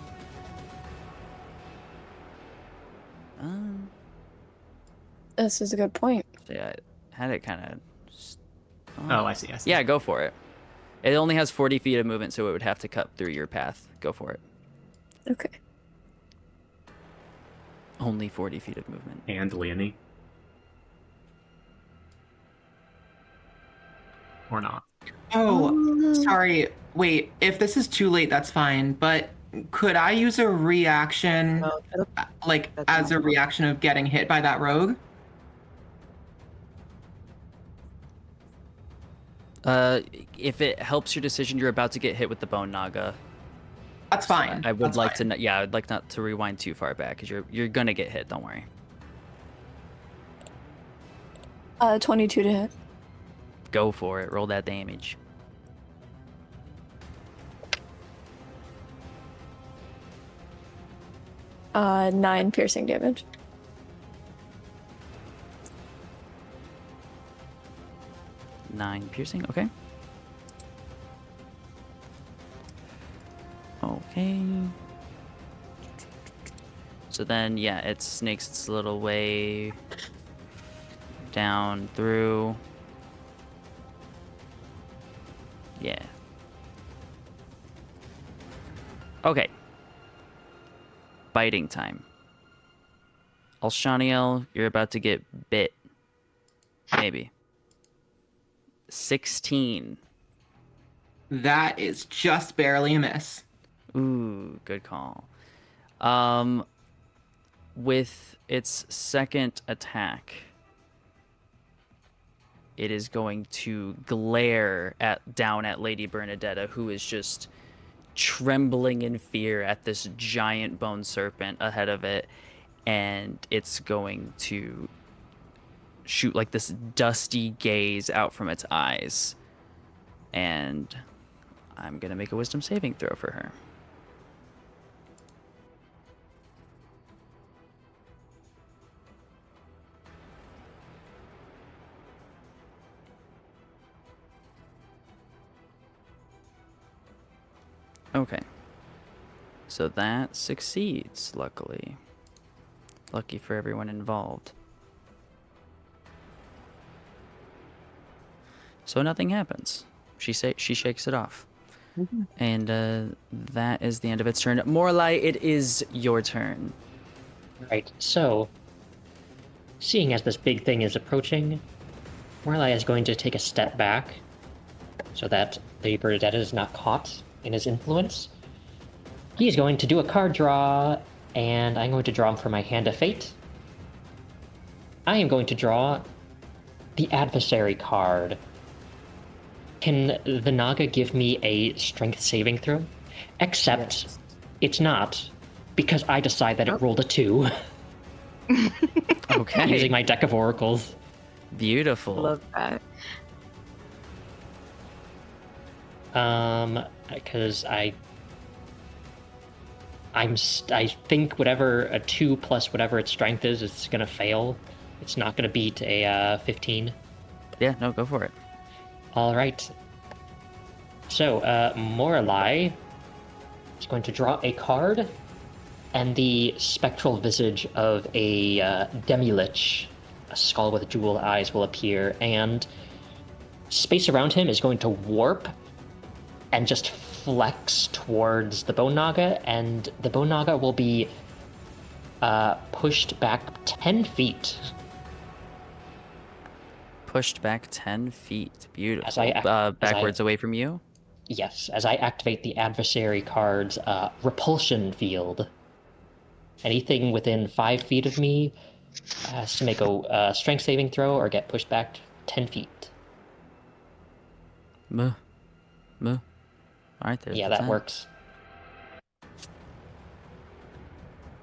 This is a good point. Yeah, I had it kind of. Oh, I see. Yeah, go for it. It only has 40 feet of movement, so it would have to cut through your path. Go for it. Okay. Only 40 feet of movement. And Leonie. Or not. Oh, sorry. Wait, if this is too late, that's fine. But could I use a reaction, like, as a reaction of getting hit by that rogue? If it helps your decision, you're about to get hit with the bone naga. That's fine. I would That's like fine. to. Yeah, I'd like not to rewind too far back because you're gonna get hit. Don't worry. 22 to hit. Go for it. Roll that damage. Uh, 9 piercing damage. Nine piercing. Okay. Okay. So then, yeah, it snakes its little way down through. Yeah. Okay. Biting time. Alshaniel, you're about to get bit. Maybe. 16. That is just barely a miss. Ooh, good call. With its second attack, it is going to glare down at Lady Bernadetta, who is just trembling in fear at this giant bone serpent ahead of it, and it's going to shoot like this dusty gaze out from its eyes. And I'm gonna make a wisdom saving throw for her. Okay. So that succeeds, luckily. Lucky for everyone involved. So nothing happens. She shakes it off. Mm-hmm. And that is the end of its turn. Morlai, it is your turn. Right, so, seeing as this big thing is approaching, Morlai is going to take a step back so that the Bernadetta is not caught in his influence. He is going to do a card draw, and I'm going to draw him for my Hand of Fate. I am going to draw the Adversary card. Can the Naga give me a Strength saving throw? Except Yes. it's not, because I decide that it rolled a 2 Okay. using my deck of oracles. Beautiful. Love that. Because I think whatever a 2 plus whatever its strength is, it's gonna fail. It's not gonna beat a 15. Yeah, no, go for it. All right. So, Morlai is going to draw a card, and the spectral visage of a demi-lich, a skull with jewel eyes, will appear, and space around him is going to warp and just flex towards the Bone Naga, and the Bone Naga will be pushed back 10 feet. Pushed back 10 feet. Beautiful. As I Backwards away from you? Yes, as I activate the Adversary card's repulsion field. Anything within 5 feet of me has to make a strength saving throw or get pushed back 10 feet. Muh. Muh. All right, there's Yeah, the that 10. works.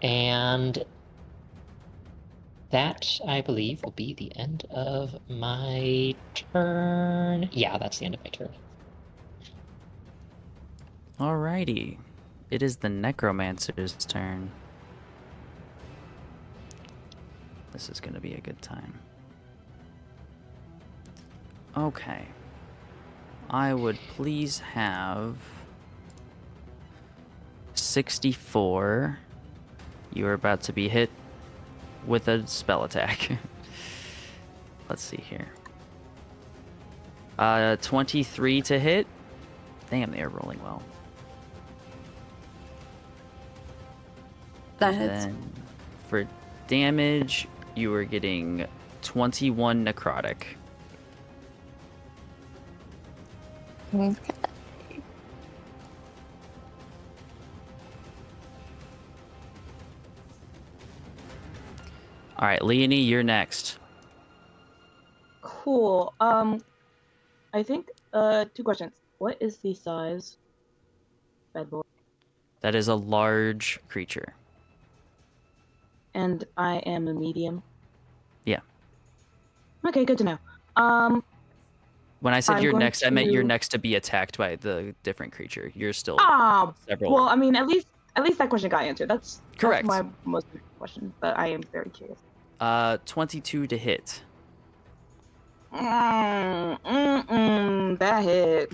And that, I believe, will be the end of my turn. Yeah, that's the end of my turn. Alrighty. It is the Necromancer's turn. This is going to be a good time. Okay. I would please have 64. You are about to be hit with a spell attack. Let's see here. 23 to hit. Damn, they are rolling well. That hits. Then for damage, you are getting 21 necrotic. Okay. All right, Leonie, you're next. Cool. I think 2 questions. What is the size? Bad boy. That is a large creature. And I am a medium. Yeah. Okay, good to know. When I said I'm you're going next, I meant you're to- next to be attacked by the different creature. You're still several. Well, I mean, at least that question got answered. That's Correct. my most important question, but I am very curious. 22 to hit. That hit.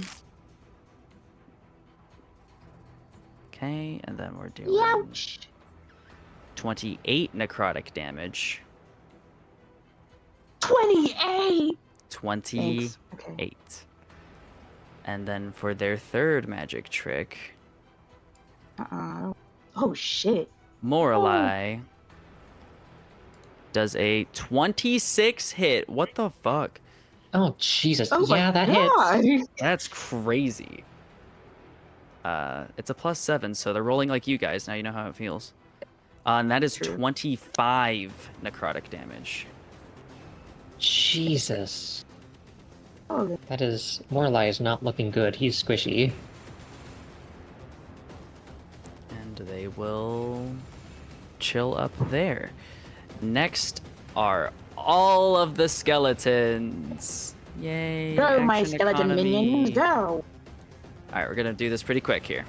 Okay, and then we're doing Youch. 28 necrotic damage. 28. 28. Thanks. Okay. And then for their third magic trick, Oh shit. Morelai does a 26 hit. What the fuck? Oh, Jesus. Oh my yeah, that God. hits. That's crazy. It's a +7, so they're rolling like you guys. Now you know how it feels. And that is True. 25 necrotic damage. Jesus. Oh, That is... Morlai is not looking good. He's squishy. And they will chill up there. Next are all of the skeletons. Yay. go, my action skeleton economy. minions, go. Alright, we're gonna do this pretty quick here.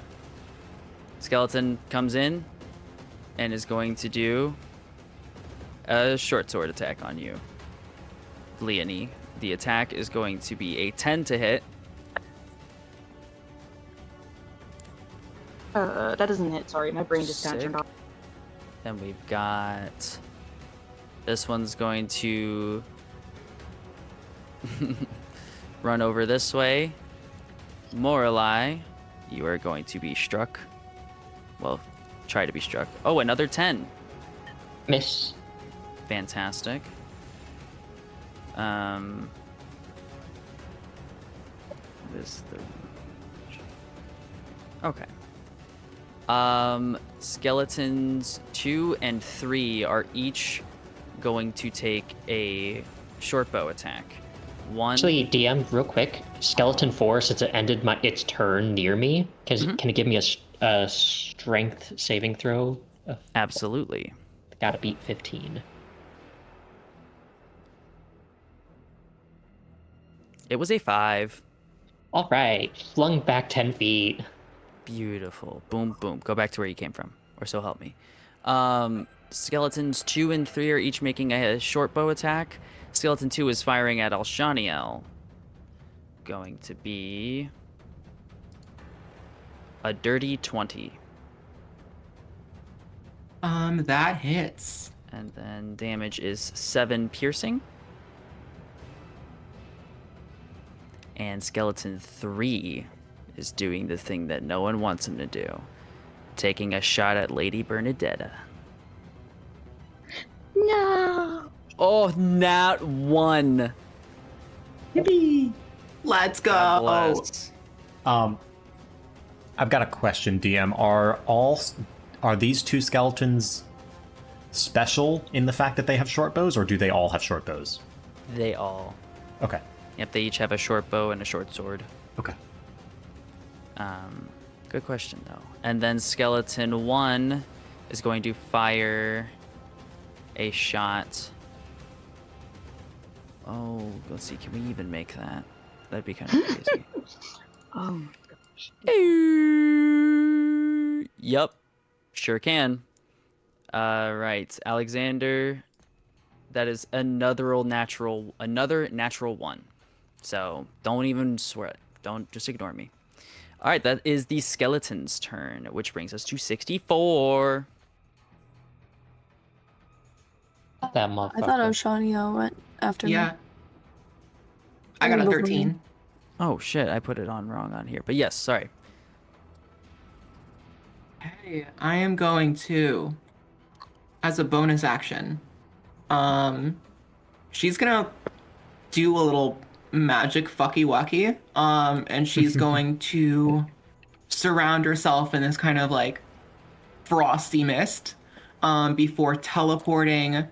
Skeleton comes in and is going to do a short sword attack on you, Leonie. The attack is going to be a 10 to hit. That doesn't hit. Sorry, my brain just kind of Sick. turned off. Then we've got... This one's going to run over this way. Morelai, you are going to be struck. Well, try to be struck. Oh, another 10. Miss. Fantastic. This the okay. Skeletons 2 and 3 are each going to take a short bow attack. One. Actually, DM, real quick. Skeleton 4, since it ended its turn near me, can it give me a strength saving throw? Absolutely. Gotta beat 15. It was a 5. All right, flung back 10 feet. Beautiful. Boom, boom. Go back to where you came from, or so help me. Skeletons 2 and 3 are each making a short bow attack. Skeleton 2 is firing at Alshaniel. Going to be a dirty 20. That hits. And then damage is 7 piercing. And Skeleton 3 is doing the thing that no one wants him to do. Taking a shot at Lady Bernadetta. No. Oh, nat 1. Let's go. God bless. I've got a question, DM. Are these 2 skeletons special in the fact that they have short bows, or do they all have short bows? They all. Okay. Yep, they each have a short bow and a short sword. Okay. Good question though. And then skeleton 1 is going to fire a shot. Oh, let's see. Can we even make that? That'd be kind of crazy. Oh my gosh. Yup, sure can. Right, Alexander. That is another natural 1. So don't even swear it. Don't just ignore me. All right, that is the skeleton's turn, which brings us to 64. That motherfucker. I thought Oshania went after me. Yeah. I got a 13. Oh shit, I put it on wrong on here. But yes, sorry. Hey, I am going to, as a bonus action, she's gonna do a little magic fucky wucky, and she's going to surround herself in this kind of like frosty mist, before teleporting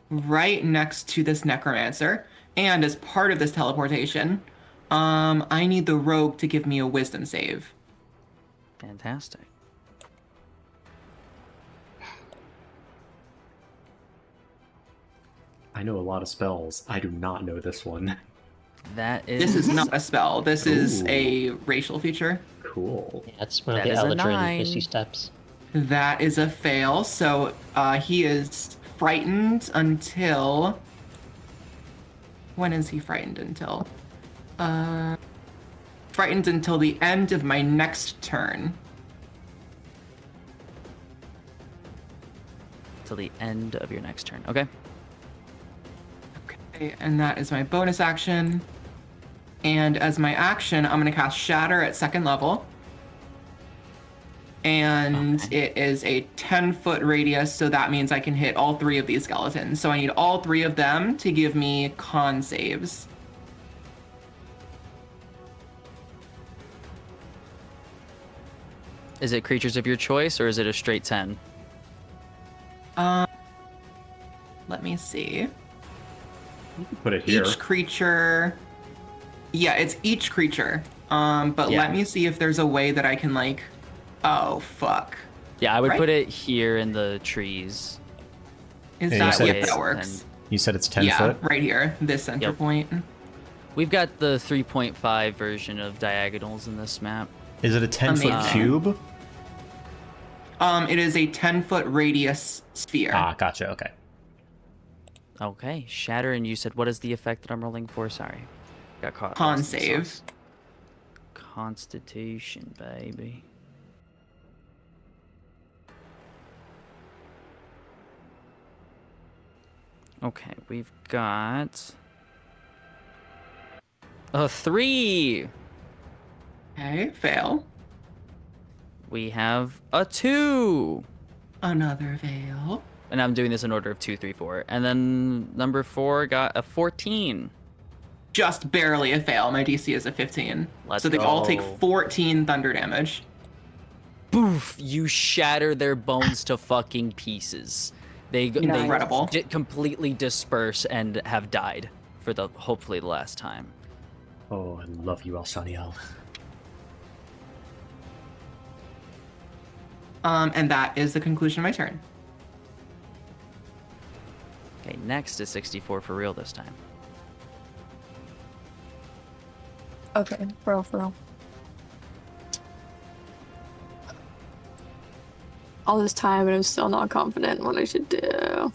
right next to this necromancer. And as part of this teleportation, I need the rogue to give me a wisdom save. Fantastic. I know a lot of spells. I do not know this one. That is. This is not a spell. This is Ooh. a racial feature. Cool. Yeah, it's one of That the is a Eldrin 9. Misty Steps. That is a fail. So he is frightened until. When is he frightened until? Frightened until the end of my next turn. Till the end of your next turn. Okay. Okay, and that is my bonus action. And as my action, I'm going to cast Shatter at 2nd level. And it is a 10-foot radius, so that means I can hit all 3 of these skeletons. So I need all 3 of them to give me con saves. Is it creatures of your choice or is it a straight 10? Let me see. You can put it here. Each creature. Yeah, it's each creature. But Yeah. let me see if there's a way that I can like. Oh fuck. Yeah, I would Right? put it here in the trees. Is And you that said yep, it's that works? You said it's 10 Yeah, foot? right here, this center Yep. point. We've got the 3.5 version of diagonals in this map. Is it a 10-foot Amazing. cube? It is a 10-foot radius sphere. Ah, gotcha. Okay. Okay, Shatter, and you said what is the effect that I'm rolling for? Sorry. Got caught. Con lost in the save. sauce. Constitution, baby. Okay, we've got a 3. Okay, fail. We have a 2. Another fail. And I'm doing this in order of 2, 3, 4. And then number 4 got a 14. Just barely a fail. My DC is a 15. Let's so they all take go. 14 thunder damage. Boof! You shatter their bones to fucking pieces. They Incredible. completely disperse and have died for the hopefully the last time. Oh, I love you, Alshaniel. And that is the conclusion of my turn. Okay, next is 64 for real this time. Okay, for real. All this time and I'm still not confident in what I should do.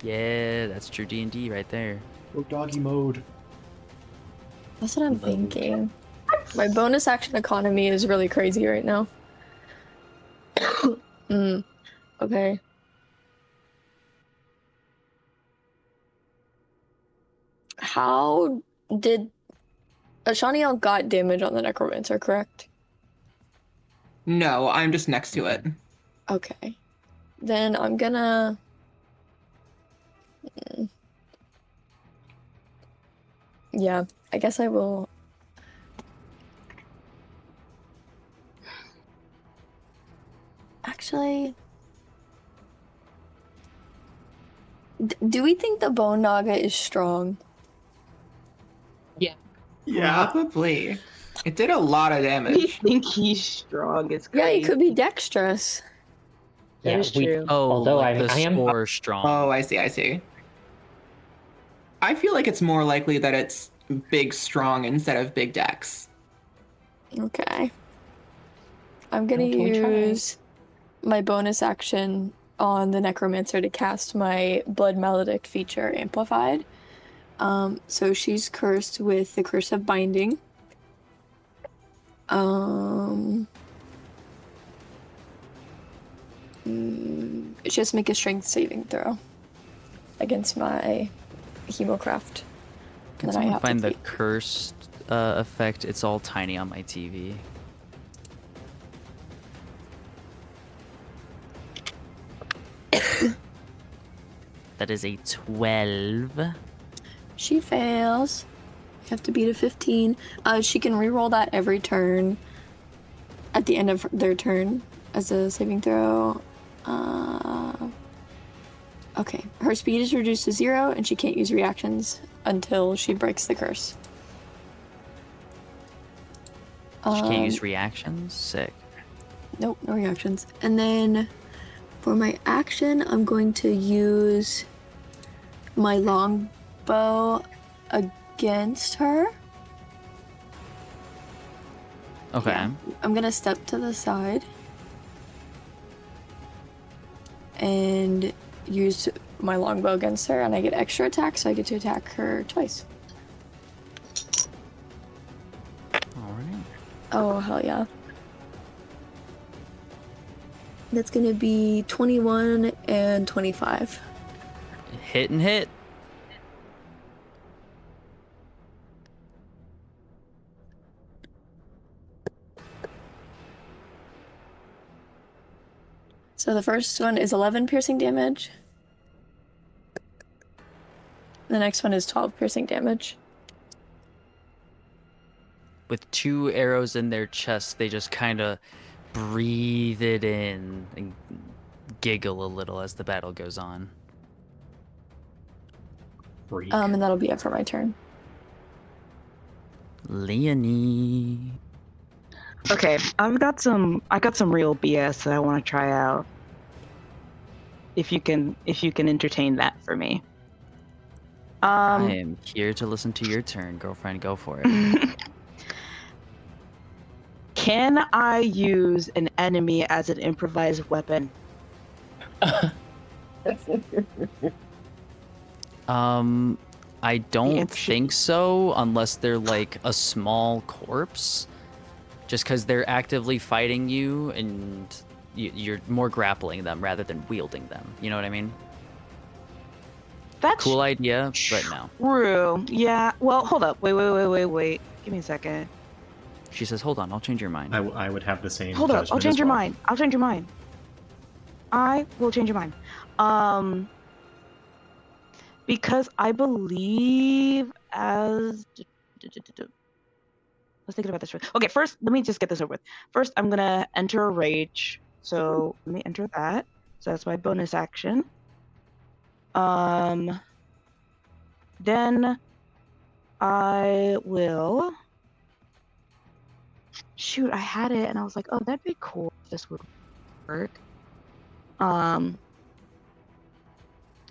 Yeah, that's true D&D right there. Oh, doggy mode. That's what I'm thinking. My bonus action economy is really crazy right now. Okay. How did Ashaniel got damage on the necromancer, correct? No, I'm just next to it. Okay. Then I'm gonna yeah, I guess I will. Actually, do we think the bone naga is strong? Probably. It did a lot of We damage. think he's strong. It's Yeah, crazy. he could be dexterous. That Yeah, is true. Oh, although like I the am spore strong. Oh, I see. I feel like it's more likely that it's big strong instead of big dex. Okay. I'm gonna Can we try? use my bonus action on the necromancer to cast my blood maledict feature amplified. So she's cursed with the curse of binding. Just make a strength saving throw against my hemocraft. Can Then I someone have to find the take- cursed effect? It's all tiny on my TV. That is a 12. She fails. You have to beat a 15. She can reroll that every turn at the end of their turn as a saving throw. Okay. Her speed is reduced to 0 and she can't use reactions until she breaks the curse. She can't use reactions? Sick. Nope, no reactions. And then for my action, I'm going to use my longbow against her. Okay. Yeah. I'm gonna step to the side and use my longbow against her, and I get extra attack, so I get to attack her twice. Alright. Oh, hell yeah. That's gonna be 21 and 25. Hit and hit. So the first one is 11 piercing damage. The next one is 12 piercing damage. With 2 arrows in their chest, they just kind of breathe it in and giggle a little as the battle goes on. Freak. And that'll be it for my turn. Leonie. Okay, I got some real BS that I want to try out. If you can entertain that for me. I am here to listen to your turn, girlfriend. Go for it. Can I use an enemy as an improvised weapon? I don't answer- think so, unless they're like a small corpse. Just because they're actively fighting you, and you're more grappling them rather than wielding them. You know what I mean? That's Cool idea, but no. true. Yeah. Well, hold up. Wait. Give me a second. She says, "Hold on, I'll change your mind." I would have the same. Hold up. I'll judgment change as your well. mind. I'll change your mind. I will change your mind. Because I believe as let's think about this. Okay, first let me just get this over with. First, I'm gonna enter a rage. So let me enter that. So that's my bonus action. Then I will. Shoot, I had it, and I was like, "Oh, that'd be cool if this would work."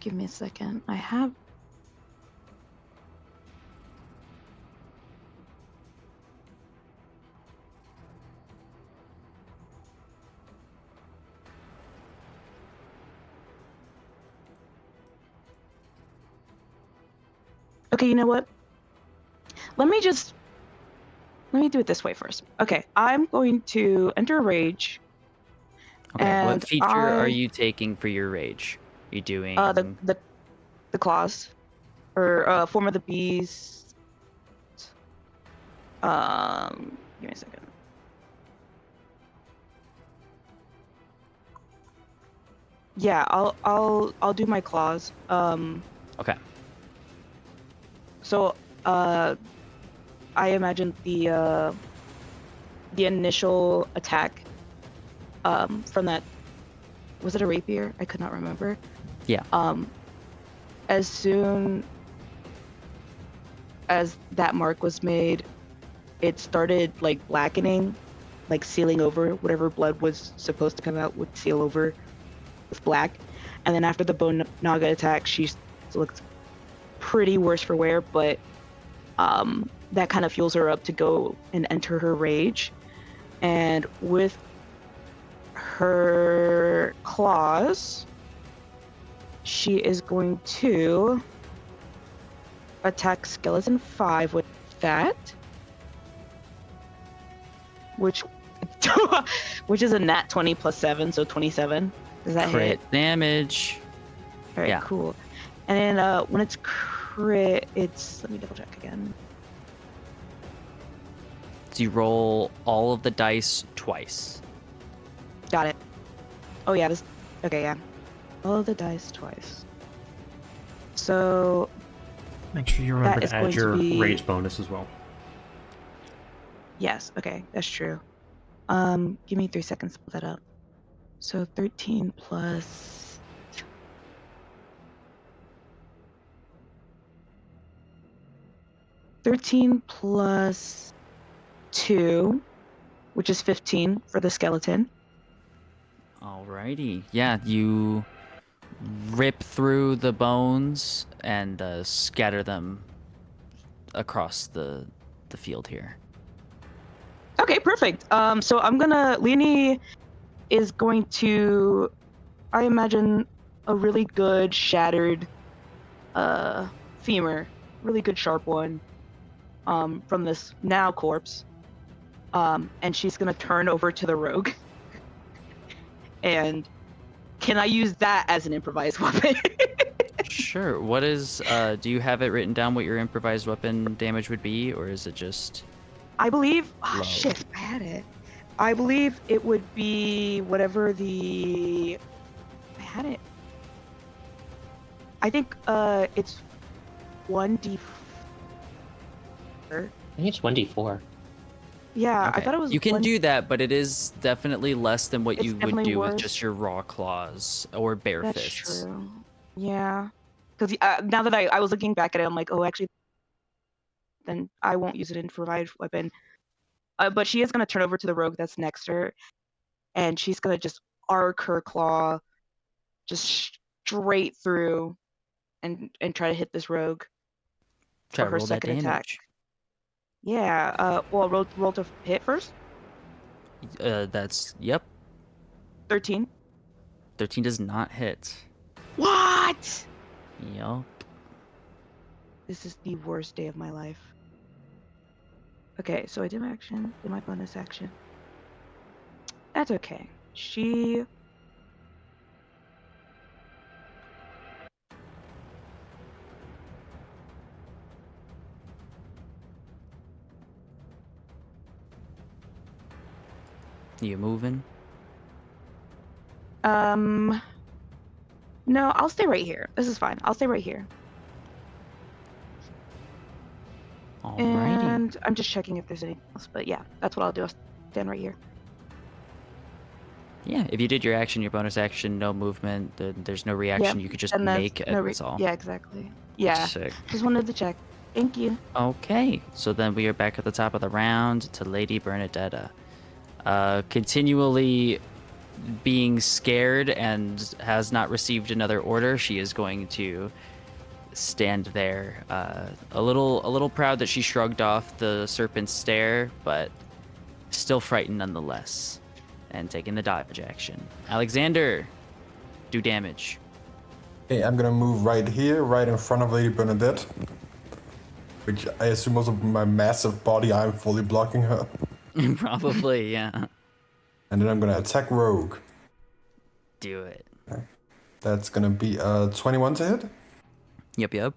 Give me a second. I have. Okay, you know what? Let me do it this way first. Okay, I'm going to enter rage. Okay, and what feature are I- you taking for your rage? Are you doing The claws, or form of the beast. Give me a second. Yeah, I'll do my claws. Okay. So, I imagine the initial attack, from that, was it a rapier? I could not remember. Yeah. As soon as that mark was made, it started like blackening, like sealing over. Whatever blood was supposed to come out would seal over with black. And then after the bone naga attack, she looked pretty worse for wear, but that kind of fuels her up to go and enter her rage. And with her claws, she is going to attack Skeleton 5 with that, which is a nat 20 plus 7, so 27. Does that Crit hit? damage. All right, Yeah. cool. And then when it's crit, it's, let me double check again. So you roll all of the dice twice. Got it. Oh yeah, this, okay, yeah. All of the dice twice. So Make sure you remember That is to add going to your be- rage bonus as well. yes, okay, that's true. Give me 3 seconds to pull that up. So 13 plus 13 plus 2, which is 15 for the skeleton. Alrighty. Yeah, you rip through the bones and scatter them across the field here. Okay, perfect. So I'm gonna, Leonie is going to, I imagine, a really good shattered femur, really good sharp one, from this now corpse. And she's gonna turn over to the rogue. And can I use that as an improvised weapon? Sure. What is, do you have it written down what your improvised weapon damage would be, or is it just... I believe, Low. shit, I had it. I believe it would be whatever I had it. I think it's 1d4. I think it's 1d4. Yeah, Okay. I thought it was. You can one- do that, but it is definitely less than what It's you would definitely do with worse. just your raw claws or bare That's fists. true. Yeah, because now that I was looking back at it, I'm like, oh, actually, then I won't use it in improvised weapon. But she is gonna turn over to the rogue that's next to her, and she's gonna just arc her claw, just straight through, and try to hit this rogue Try for to her roll that second attack. damage. Yeah. Well, roll to hit first. That's, yep. 13. 13 does not hit. What? Yup. This is the worst day of my life. Okay, so I did my action, did my bonus action. That's okay. She... You moving? No, I'll stay right here. This is fine. I'll stay right here. Alrighty. And I'm just checking if there's anything else, but yeah, that's what I'll do. I'll stand right here. Yeah, if you did your action, your bonus action, no movement, there's no reaction, you could just And that's make it, no that's all. Yeah, exactly. Yeah, Sick. just wanted to check. Thank you. Okay, so then we are back at the top of the round to Lady Bernadetta. Continually being scared and has not received another order, she is going to stand there, a little proud that she shrugged off the serpent's stare, but still frightened nonetheless, and taking the dodge action. Alexander, do damage. Okay, I'm gonna move right here, right in front of Lady Bernadette. Which I assume also my massive body, I'm fully blocking her. Probably, yeah. And then I'm gonna attack Rogue. Do it. That's gonna be 21 to hit. Yep.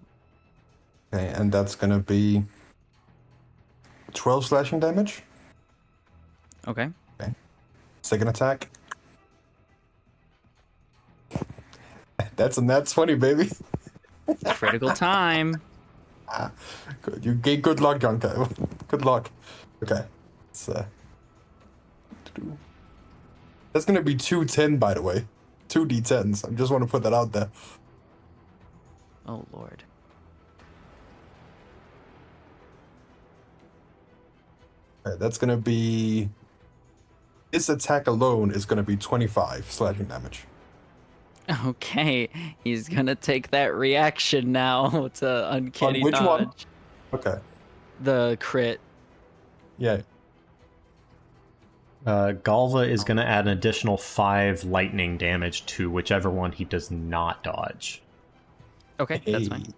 Okay, and that's gonna be 12 slashing damage. Okay. Second attack. That's a nat 20, baby. Critical time. Good. You get good luck, Yonka. Good luck. Okay. So that's gonna be 210, by the way. 2d10s. I just want to put that out there. Oh, Lord. Okay, that's gonna be. This attack alone is gonna be 25 slashing damage. Okay, he's gonna take that reaction now to uncanny On which one? dodge. Okay. The crit. Yeah. Galva is going to add an additional 5 lightning damage to whichever one he does not dodge Okay, that's fine. Hey.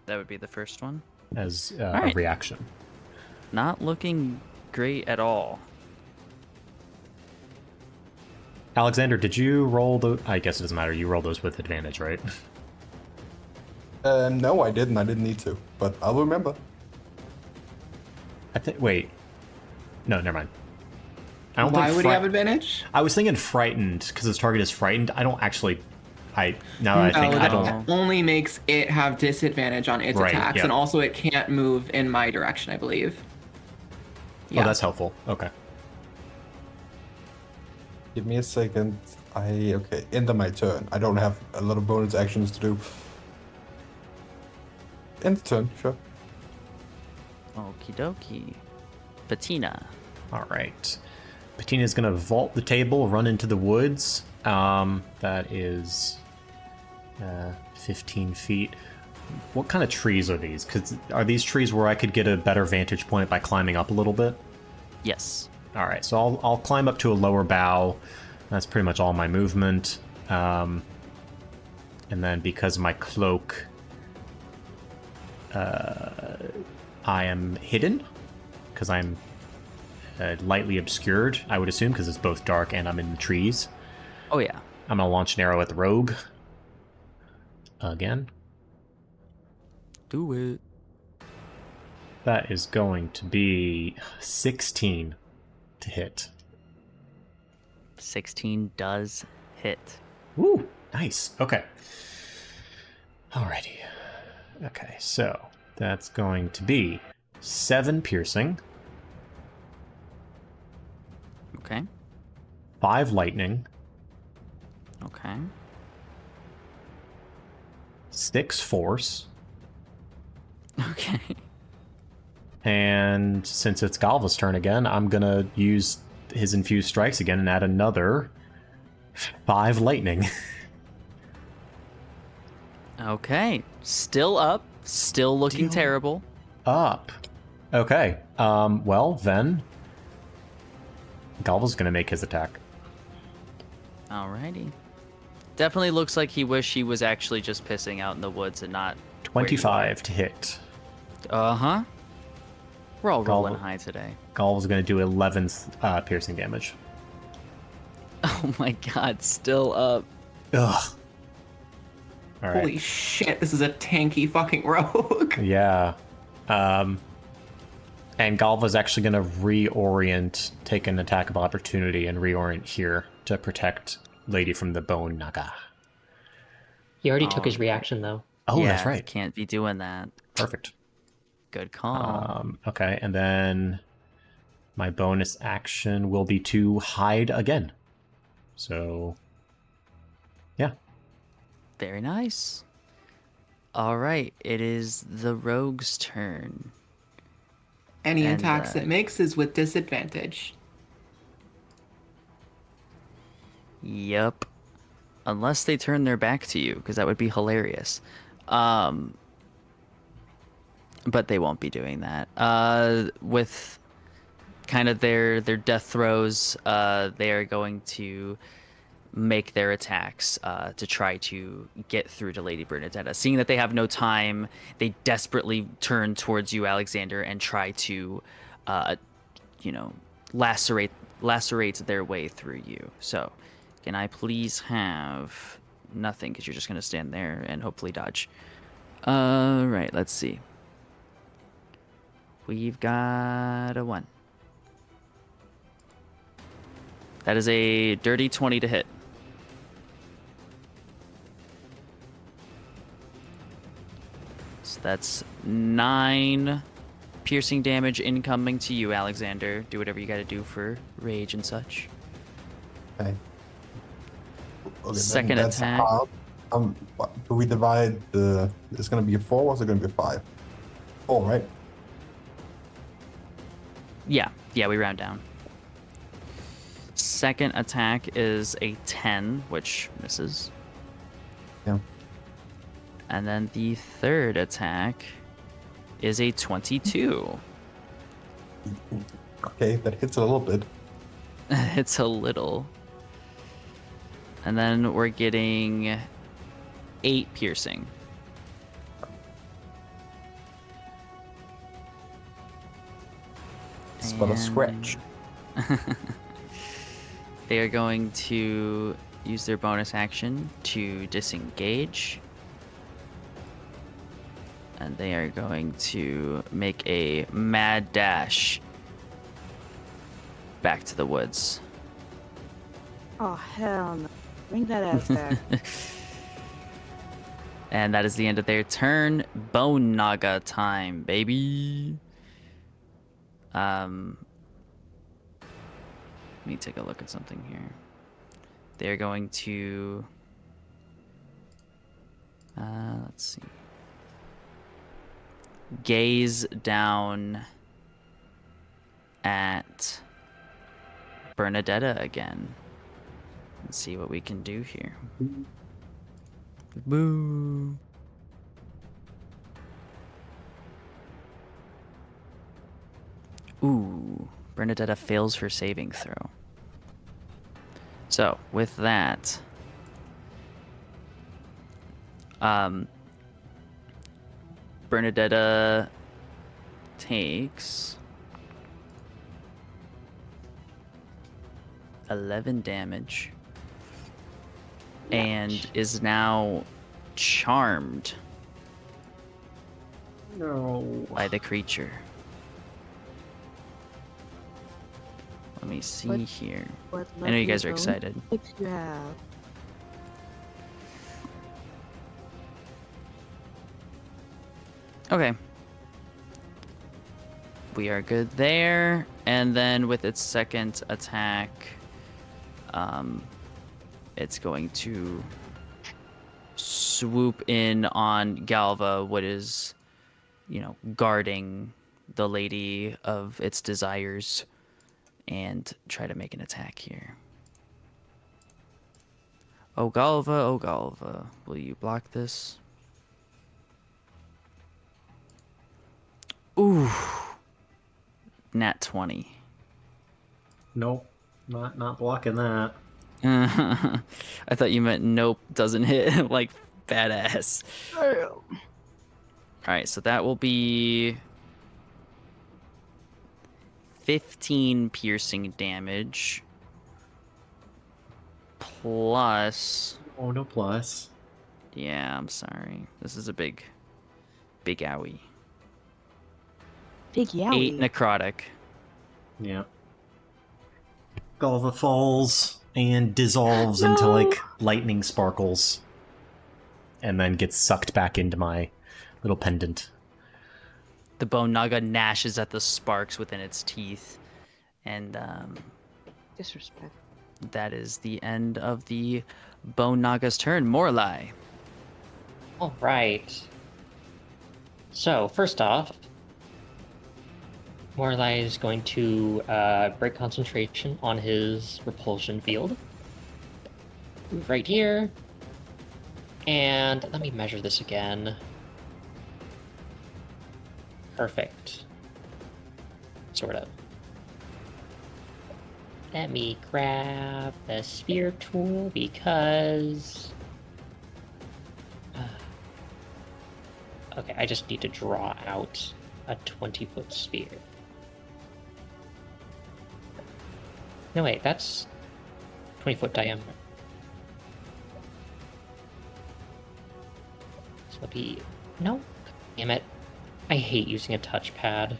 That would be the first one. as All a right. reaction. Not looking great at all. Alexander, did you roll the? I guess it doesn't matter. You roll those with advantage, right? No, I didn't. I didn't need to, but I'll remember. I think. Wait. No, never mind. I don't Why think would he have advantage? I was thinking frightened because his target is frightened. I don't actually. Now that I think No, I that don't. only makes it have disadvantage on its Right, attacks, yeah. and also it can't move in my direction, I believe. Oh, that's helpful. Okay. Give me a second. Okay, end of my turn. I don't have a lot of bonus actions to do. End the turn, sure. Okie dokie. Patina. All right. Patina's gonna vault the table, run into the woods. That is 15 feet. What kind of trees are these? Are these trees where I could get a better vantage point by climbing up a little bit? Yes. All right, so I'll climb up to a lower bough. That's pretty much all my movement. And then because of my cloak, I am hidden because I'm lightly obscured, I would assume, because it's both dark and I'm in the trees. Oh yeah. I'm gonna launch an arrow at the rogue. Again. Do it. That is going to be 16 to hit. 16 does hit. Woo! Nice. Okay. Alrighty. Okay, so that's going to be 7 piercing, Okay. 5 lightning, Okay. 6 force, Okay. and since it's Galva's turn again, I'm gonna use his infused strikes again and add another 5 lightning. Okay. Still up. Still looking Deal. terrible. Up. Okay. Well then, Galva's gonna make his attack. Alrighty. Definitely looks like he wished he was actually just pissing out in the woods and not. 25 to hit. Uh-huh. We're all rolling Galva. high today. Galva's gonna do 11 piercing damage. Oh my god, still up. Ugh. All right. Holy shit, this is a tanky fucking rogue. Yeah. And Galva's actually going to reorient, take an attack of opportunity, and reorient here to protect Lady from the bone naga. He already took his reaction, though. Oh, Yeah, that's right. Can't be doing that. Perfect. Good call. Okay, and then my bonus action will be to hide again. So, yeah. Very nice. Alright, it is the rogue's turn. Any And, attacks it makes is with disadvantage. Yep. Unless they turn their back to you, because that would be hilarious. But they won't be doing that. With kind of their death throws, they are going to make their attacks to try to get through to Lady Bernadetta. Seeing that they have no time, they desperately turn towards you, Alexander, and try to, lacerate their way through you. So, can I please have nothing, because you're just going to stand there and hopefully dodge. Right, let's see. We've got a 1. That is a dirty 20 to hit. So that's 9 piercing damage incoming to you, Alexander. Do whatever you gotta do for rage and such. Okay. Second that's attack. hard. Do we divide the? It's gonna be a 4, or is it gonna be a 5? 4, right? Yeah, we round down. Second attack is a 10, which misses. Yeah. And then the third attack is a 22. Okay, that hits a little bit. It's a little. And then we're getting 8 piercing. It's but a scratch. They are going to use their bonus action to disengage. And they are going to make a mad dash back to the woods. Oh, hell no. Bring that ass back. And that is the end of their turn. Bone Naga time, baby. Let me take a look at something here. They're going to... let's see. Gaze down at Bernadetta again. Let's see what we can do here. Boo. Ooh, Bernadetta fails her saving throw. So, with that, Bernadetta takes 11 damage and is now charmed by the creature. Let me see What- here. What I know you guys are lovely bone excited. sticks you have. Okay. We are good there. And then with its second attack, it's going to swoop in on Galva, what is, guarding the lady of its desires, and try to make an attack here. Oh Galva, will you block this? Ooh. Nat 20. Nope, not blocking that. I thought you meant nope, doesn't hit. Like, badass. Alright, so that will be 15 piercing damage. Plus... Oh, no plus. Yeah, I'm sorry. This is a big owie. Big yowie. 8 necrotic. Yeah. Galva falls and dissolves into, like, lightning sparkles. And then gets sucked back into my little pendant. The Bone Naga gnashes at the sparks within its teeth. And, Disrespect. that is the end of the Bone Naga's turn. Morlai. All right. So, first off, Morlai is going to break concentration on his repulsion field. Move right here. And let me measure this again. Perfect. Sort of. Let me grab the spear tool because... okay, I just need to draw out a 20-foot sphere. No, wait, that's 20-foot diameter. So it'll be... No, damn it. I hate using a touchpad.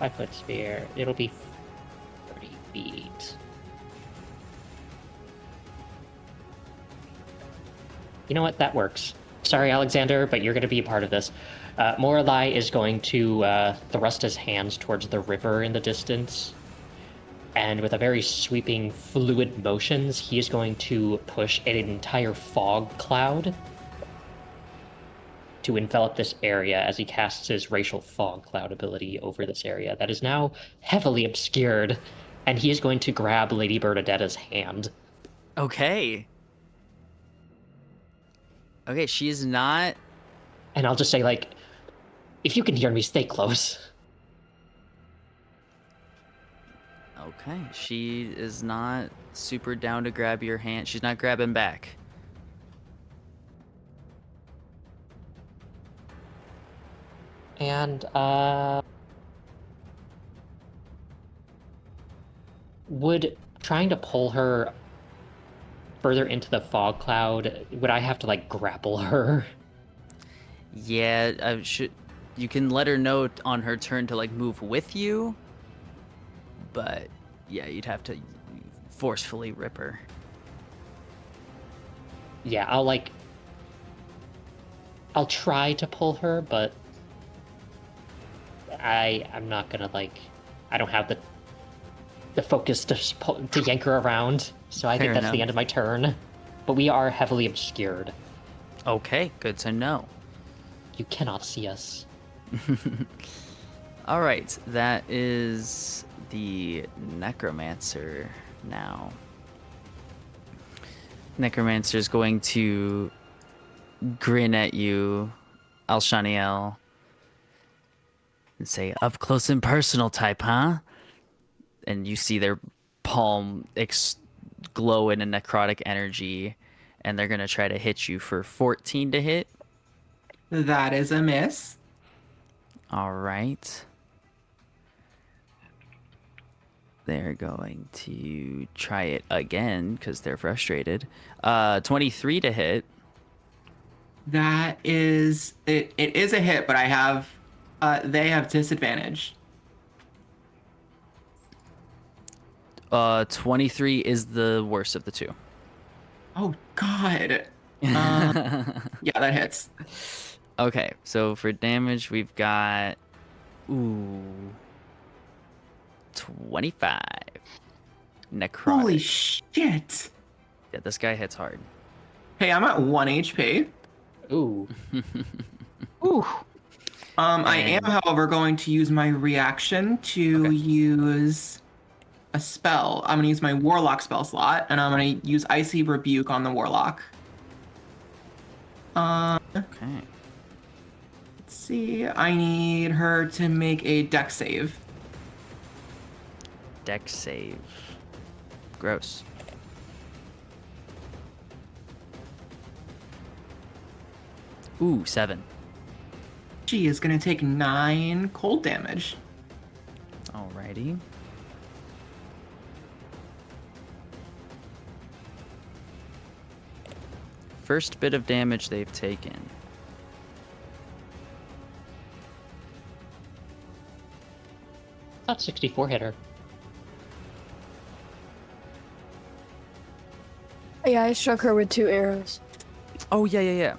Five-foot sphere. It'll be 30 feet. You know what? That works. Sorry, Alexander, but you're going to be a part of this. Morlai is going to thrust his hands towards the river in the distance. And with a very sweeping, fluid motions, he is going to push an entire fog cloud to envelop this area as he casts his racial fog cloud ability over this area that is now heavily obscured, and he is going to grab Lady Bernadetta's hand. Okay. Okay, she is not. And I'll just say, like, if you can hear me, stay close. Okay, she is not super down to grab your hand. She's not grabbing back. And, would trying to pull her further into the fog cloud, would I have to, like, grapple her? Yeah, you can let her know on her turn to like move with you, but yeah, you'd have to forcefully rip her. Yeah, I'll try to pull her, but I'm not gonna, like, I don't have the focus to yank her around, so I Fair think that's enough. the end of my turn. But we are heavily obscured. Okay, good to know. You cannot see us. All right, that is the Necromancer now. Necromancer is going to grin at you, Alshaniel, and say, "Up close and personal type, huh?" And you see their palm glow in a necrotic energy, and they're going to try to hit you for 14 to hit. That is a miss. All right. They're going to try it again because they're frustrated. 23 to hit. That is it. It is a hit, but I have. They have disadvantage. 23 is the worst of the two. Oh God. Yeah, that hits. Okay, so for damage, we've got 25 necrotic. Holy shit. Yeah, this guy hits hard. Hey, I'm at 1 HP. Ooh. Ooh. I am, however, going to use my reaction to use a spell. I'm going to use my Warlock spell slot, and I'm going to use Icy Rebuke on the Warlock. Okay. Let's see. I need her to make a dex save. Dex save. Gross. Ooh, 7. She is going to take 9 cold damage. Alrighty. First bit of damage they've taken. That's 64 hitter. Yeah, I struck her with 2 arrows. Oh, yeah.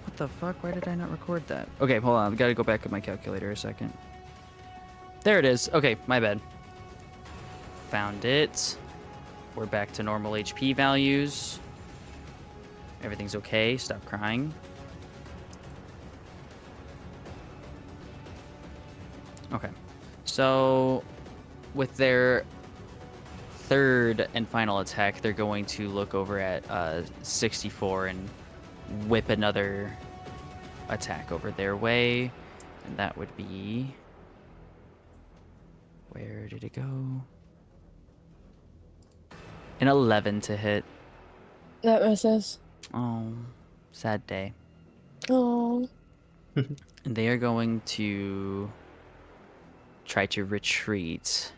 What the fuck? Why did I not record that? Okay, hold on. I've got to go back to my calculator a second. There it is. Okay, my bad. Found it. We're back to normal HP values. Everything's okay. Stop crying. Okay. So, with their third and final attack, they're going to look over at 64 and whip another attack over their way. And that would be... Where did it go? An 11 to hit. That misses. Oh, sad day. Oh. And they are going to try to retreat.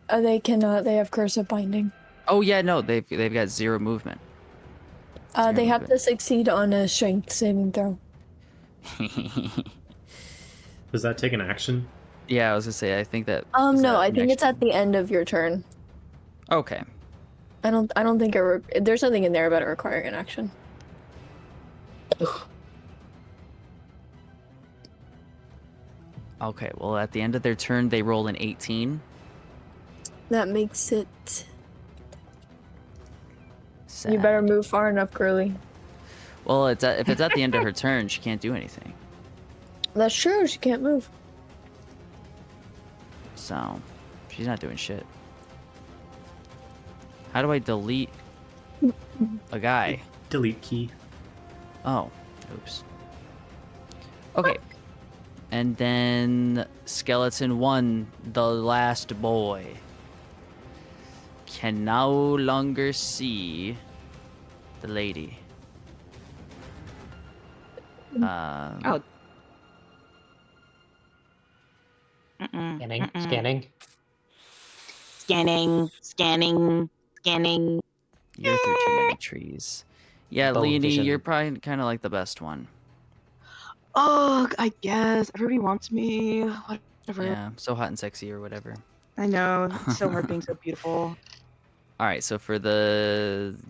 They cannot. They have curse of binding. Oh yeah, no, they've got 0 movement. They have to succeed on a strength saving throw. Does that take an action? Yeah, I was gonna say, I think that. No, I think it's at the end of your turn. Okay. I don't think there's nothing in there about it requiring an action. Okay, well, at the end of their turn, they roll an 18. That makes it. Sad. You better move far enough, Curly. Well, if it's at the end of her turn, she can't do anything. That's true. She can't move. So, she's not doing shit. How do I delete a guy? Delete key. Oh, oops. Okay. And then Skeleton 1, the last boy, can no longer see the lady. Oh. Scanning, Mm-mm. scanning. Scanning. You're through too many trees. Yeah, Bone Leonie, vision. you're probably kind of like the best one. Oh, I guess everybody wants me. Whatever. Yeah, so hot and sexy or whatever. I know. Summer being so beautiful. All right, so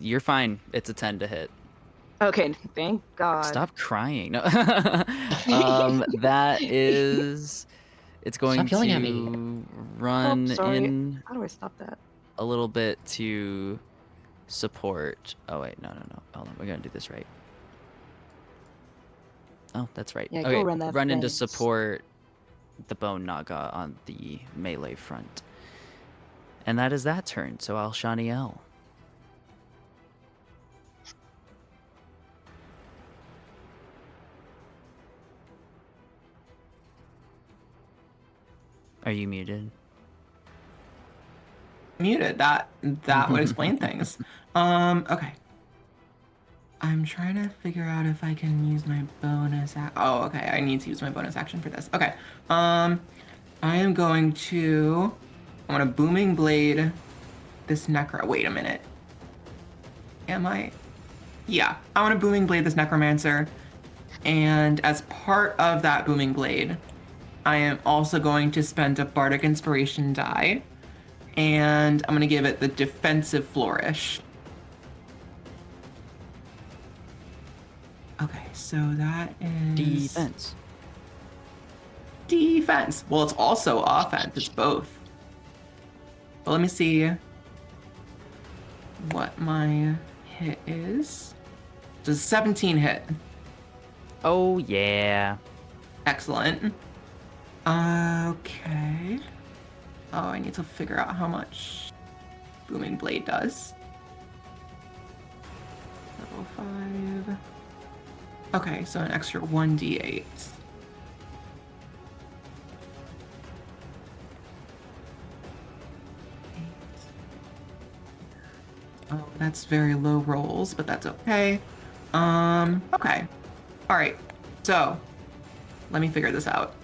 you're fine. It's a 10 to hit. Okay, thank God. Stop crying. No. It's going Stop yelling at me. to run sorry. in How do I stop that? a little bit to support. Oh wait, no. Hold on, we're gonna do this right. Oh, that's right. Yeah, go Okay, run that in to fence. support the Bone Naga on the melee front. And that is that turn, so Alshaniel. Are you muted? Muted. That would explain things. Okay. I'm trying to figure out if I can use my bonus oh, okay. I need to use my bonus action for this. Okay. I am going to booming blade this necro. Wait a minute. Am I? Yeah. I want to booming blade this necromancer. And as part of that booming blade, I am also going to spend a bardic inspiration die. And I'm going to give it the defensive flourish. Okay, so that is... Defense. Well, it's also offense. It's both. But let me see what my hit is. Does 17 hit? Oh, yeah. Excellent. Okay. Oh, I need to figure out how much Booming Blade does. Level 5. Okay, so an extra 1d8. Oh, that's very low rolls, but that's okay. Okay. All right. So, let me figure this out.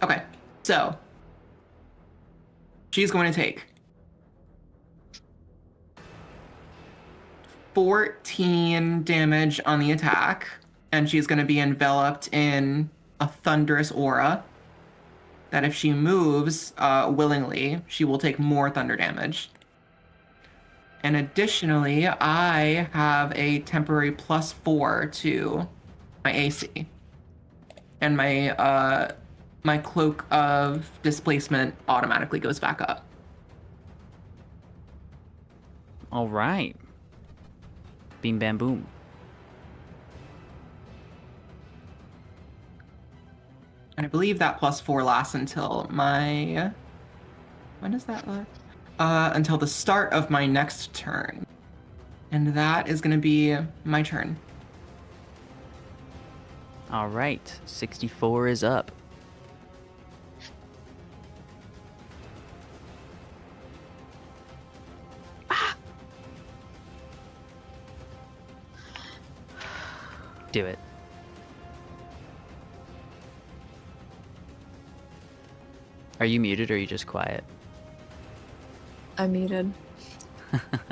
Okay. So, she's going to take 14 damage on the attack, and she's going to be enveloped in a thunderous aura that if she moves willingly, she will take more thunder damage. And additionally, I have a temporary +4 to my AC. And my cloak of displacement automatically goes back up. All right. Beam bam boom. And I believe that +4 lasts until my... When does that last? Until the start of my next turn. And that is going to be my turn. All right. 64 is up. Do it. Are you muted or are you just quiet? I'm muted.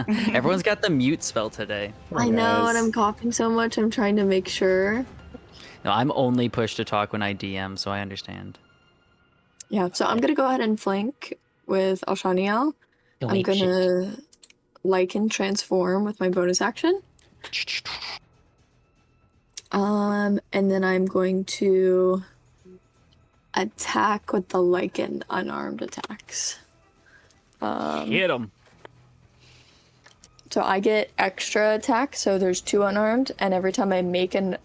Everyone's got the mute spell today. I know, and I'm coughing so much. I'm trying to make sure. No, I'm only pushed to talk when I DM, so I understand. Yeah, so I'm gonna go ahead and flank with Alshaniel. I'm Delete shit. gonna Lycan transform with my bonus action. And then I'm going to attack with the Lycan unarmed attacks. Hit him. So I get extra attack, so there's 2 unarmed, and every time I make an...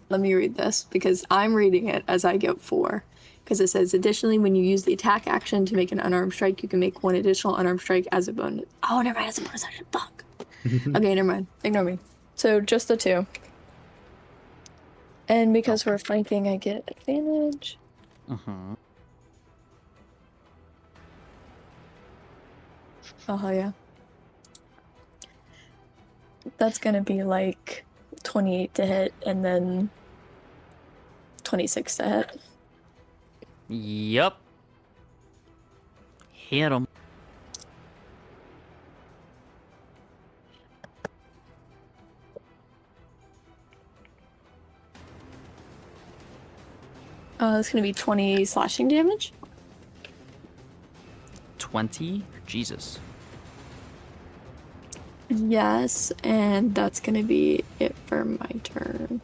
Let me read this, because I'm reading it as I get 4. Because it says, additionally, when you use the attack action to make an unarmed strike, you can make 1 additional unarmed strike as a bonus. Oh, never mind, as a bonus action. Fuck. Okay, never mind. Ignore me. So just the 2. And because we're flanking, I get advantage. Mm-hmm. Oh, yeah. That's gonna be like 28 to hit, and then 26 to hit. Yup. Hit him. That's gonna be 20 slashing damage. 20? Jesus. Yes, and that's gonna be it for my turn.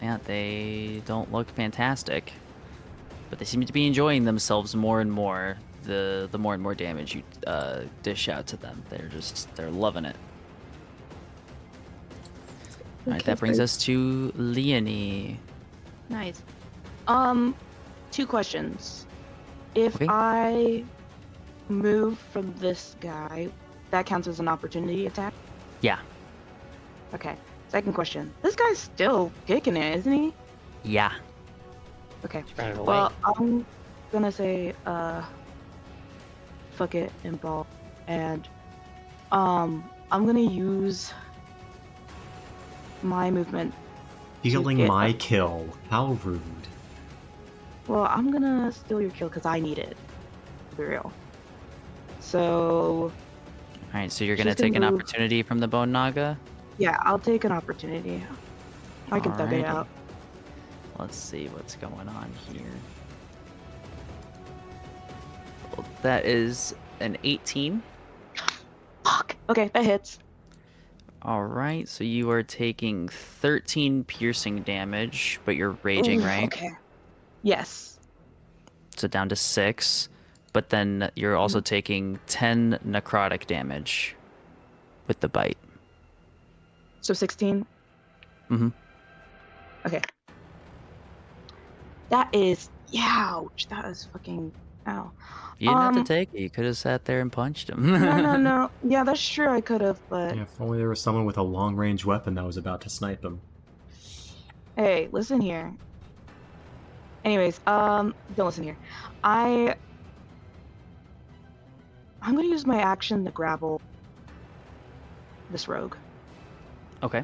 Yeah, they don't look fantastic. But they seem to be enjoying themselves more and more. The more and more damage you dish out to them. They're loving it. Alright, Okay, that brings great. us to Leonie. Nice. 2 questions. If Okay. I move from this guy, that counts as an opportunity attack? Yeah. Okay. Second question. This guy's still kicking it, isn't he? Yeah. Okay. Running away. Well, I'm gonna say, fuck it and ball. And, I'm gonna use my movement. Stealing get my up. kill. How rude. Well, I'm gonna steal your kill because I need it. To be real. So, Alright, so you're She's gonna gonna take an move. opportunity from the Bone Naga? yeah, I'll take an opportunity. I can thug it Alrighty. out. Let's see what's going on here. Well, that is an 18. Fuck. Okay, that hits. Alright, so you are taking 13 piercing damage, but you're raging, Ooh, right? Okay. Yes. So down to 6. But then you're also taking 10 necrotic damage with the bite. So 16. Mm-hmm. Okay. That is. Ouch. That is fucking. Ow. You didn't have to Um, take it. You could have sat there and punched him. No. Yeah, that's true. I could have, but Yeah, if only there was someone with a long-range weapon that was about to snipe him. hey, listen here. Anyways, don't listen here. I'm gonna use my action to grapple this rogue. Okay.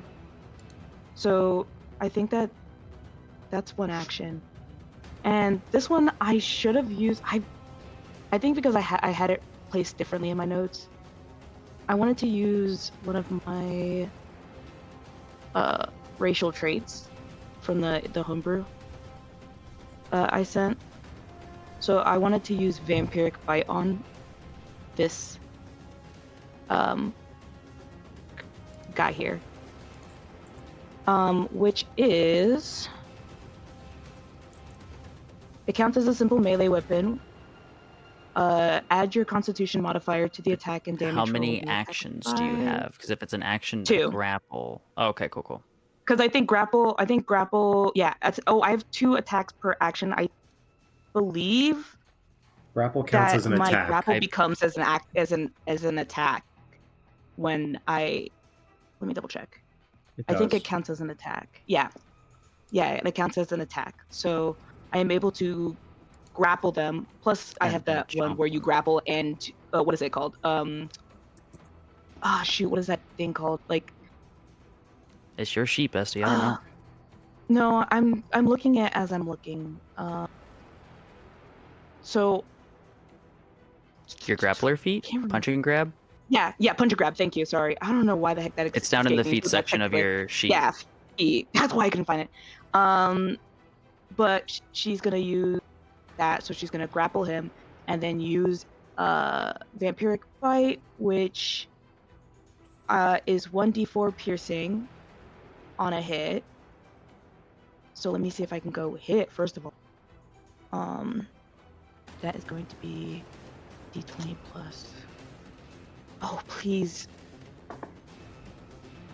So I think that's one action, and this one I should have used. I think because I had it placed differently in my notes. I wanted to use one of my racial traits from the homebrew I sent. So I wanted to use vampiric bite on this guy here. Which is... It counts as a simple melee weapon. Add your constitution modifier to the attack and damage How roll many of the attack actions do you side. have? Because if it's an action to 2. grapple... Oh, okay, cool. Because I think grapple, yeah. I have 2 attacks per action. I believe Grapple counts that as an my attack. grapple becomes as an attack when I... Let me double check. I think it counts as an attack. Yeah, it counts as an attack. So I am able to grapple them. Plus, I And have then that one jump. where you grapple and what is it called? Shoot, what is that thing called? Like, It's your sheep, Esty. I don't know. no, I'm looking at as I'm looking. So Your grappler feat? Can't remember. Punch and grab? yeah, punch and grab. Thank you. Sorry, I don't know why the heck that It's down in the escaped me, feet but that's section of technically- your sheet. Yeah, feet. That's why I couldn't find it. But she's gonna use that, so she's gonna grapple him and then use vampiric bite, which is 1d4 piercing on a hit. So let me see if I can go hit first of all. That is going to be d20 plus. Oh please.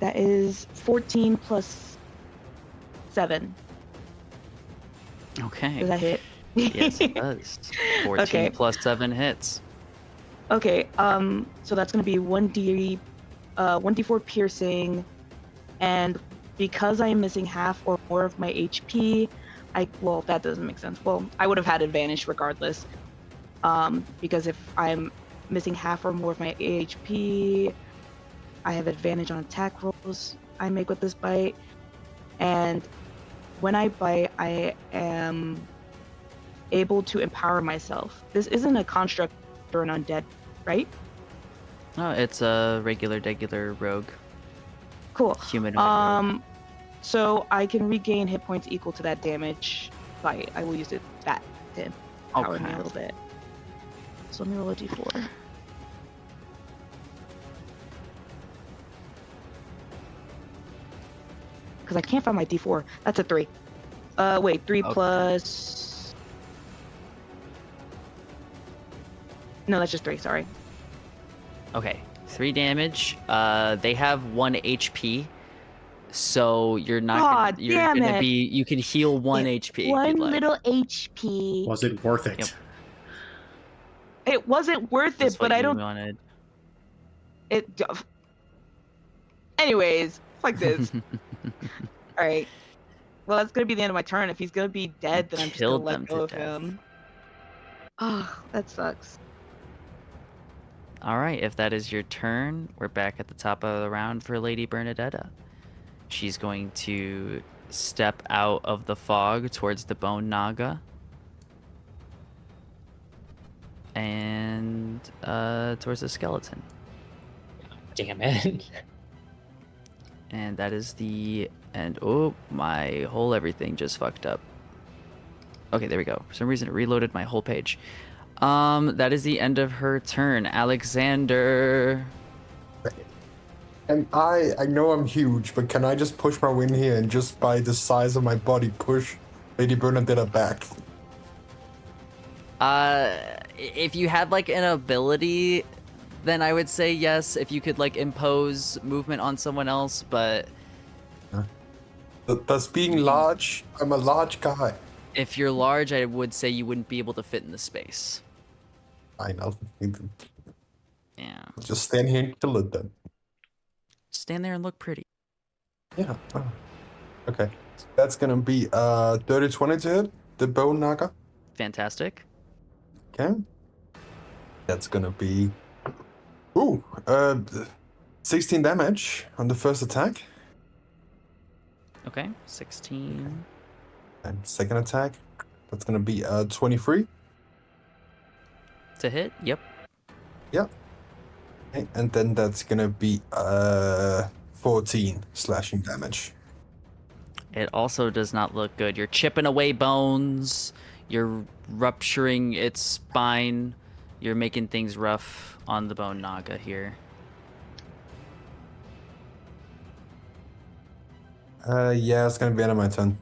That is 14 plus 7. Okay. Does that hit? Yes, it does. 14 Okay. plus 7 hits. Okay. So that's gonna be 1d4 piercing, and because I am missing half or more of my HP, well, that doesn't make sense. Well, I would have had advantage regardless. Because if I'm missing half or more of my HP, I have advantage on attack rolls I make with this bite. And when I bite, I am able to empower myself. This isn't a construct or an undead, right? Oh, it's a regular rogue. Cool. Humanoid rogue. So I can regain hit points equal to that damage bite. I will use that to empower me a little bit. So let me roll a d4. Because I can't find my d4. That's a 3. Wait, 3 plus... No, that's just 3, sorry. Okay, 3 damage. They have 1 HP, so you're not. You're damn gonna it. be. You can heal 1 HP. One if you'd like. little HP. Was it worth it? Yep. It wasn't worth That's it, but what I you don't. wanted. It. Anyways, fuck this. All right. Well, that's gonna be the end of my turn. If he's gonna be dead, then I'm just gonna Killed let them go to of death. him. Oh, that sucks. All right, if that is your turn, we're back at the top of the round for Lady Bernadetta. She's going to step out of the fog towards the Bone Naga. And towards the skeleton. Damn it. And that is the end. Oh, my whole everything just fucked up. Okay, there we go. For some reason, it reloaded my whole page. That is the end of her turn. Alexander. And I know I'm huge, but can I just push my way in here and just by the size of my body push Lady Bernadetta back? If you had like an ability, then I would say yes. If you could like impose movement on someone else, but Does being large? I'm a large guy. if you're large, I would say you wouldn't be able to fit in the space. I know. Yeah. Just stand here and kill it then. Stand there and look pretty. Yeah. Oh. Okay. That's gonna be 30-20 to hit the Bone Naga. Fantastic. Okay. That's gonna be 16 damage on the first attack. Okay, 16 And second attack, that's gonna be 23. to hit. Yep. Yep. Okay, and then that's gonna be 14 slashing damage. It also does not look good. You're chipping away bones. You're rupturing its spine. You're making things rough on the Bone Naga here. Yeah, it's gonna be end of my turn.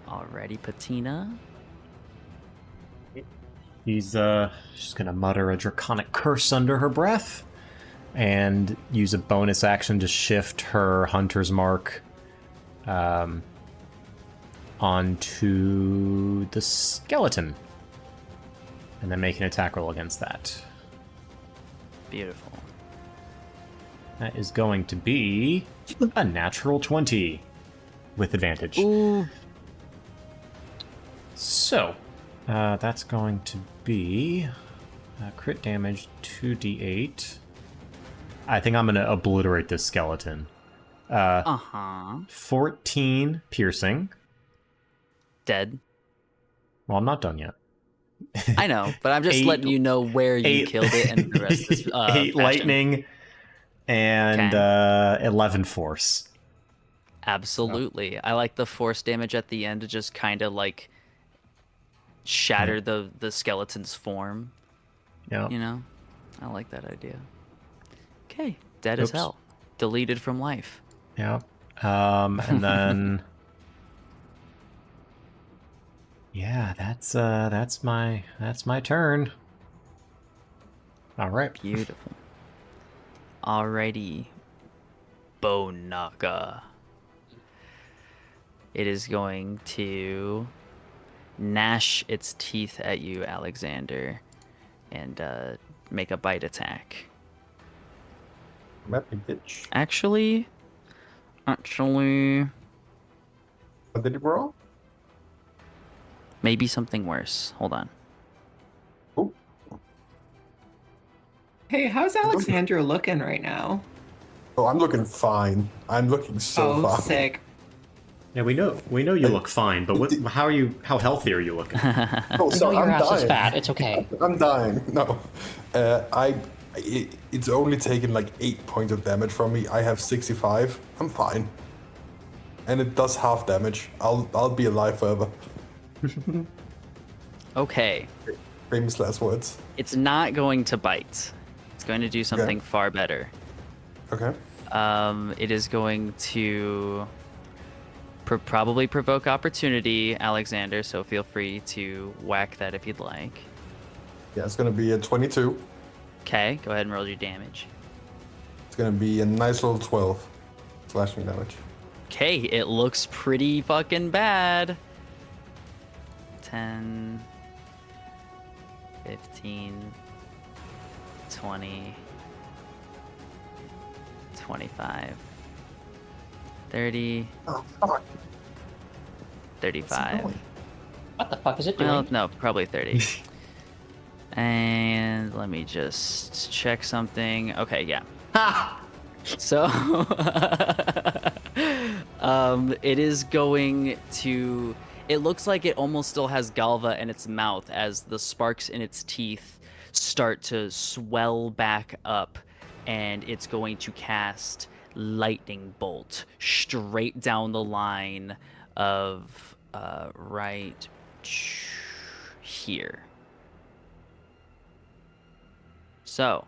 Alrighty, Patina. He's just gonna mutter a draconic curse under her breath and use a bonus action to shift her hunter's mark onto the skeleton. And then make an attack roll against that. Beautiful. That is going to be a natural 20 with advantage. Ooh. So, that's going to be crit damage 2d8. I think I'm going to obliterate this skeleton. 14 piercing. Dead. Well, I'm not done yet. I know, but I'm just 8 letting you know where you killed it and the rest is 8 fashion. lightning and 11 force. Absolutely. I like the force damage at the end to just kind of like shatter the skeleton's form. Yeah. You know? I like that idea. Okay. Dead as hell. Deleted from life. Yeah. And then yeah, that's my turn. All right. Beautiful. Alrighty. Bone Naga. It is going to gnash its teeth at you, Alexander, and make a bite attack. Map me, bitch. Actually, What did it roll? maybe something worse. Hold on. Oh, Hey, how's Alexandra looking right now? oh, I'm looking fine. I'm looking so fine. Sick. Yeah, we know you look fine, but how healthy are you looking? Oh, We so know your I'm ass is dying. fat. It's okay. I'm dying. No, it's only taken like 8 points of damage from me. I have 65. I'm fine, and it does half damage. I'll be alive forever. Okay. Famous last words. It's not going to bite. It's going to do something far better. Okay. It is going to probably provoke opportunity, Alexander, so feel free to whack that if you'd like. Yeah, it's gonna be a 22. Okay, go ahead and roll your damage. It's gonna be a nice little 12 slashing damage. Okay, it looks pretty fucking bad. 10, 15, 20, 25, 30, Oh fuck! 35. What the fuck is it doing? Well, no, probably 30. And let me just check something. Okay, yeah. So, it is going to. It looks like it almost still has Galva in its mouth as the sparks in its teeth start to swell back up, and it's going to cast Lightning Bolt straight down the line of right here. So,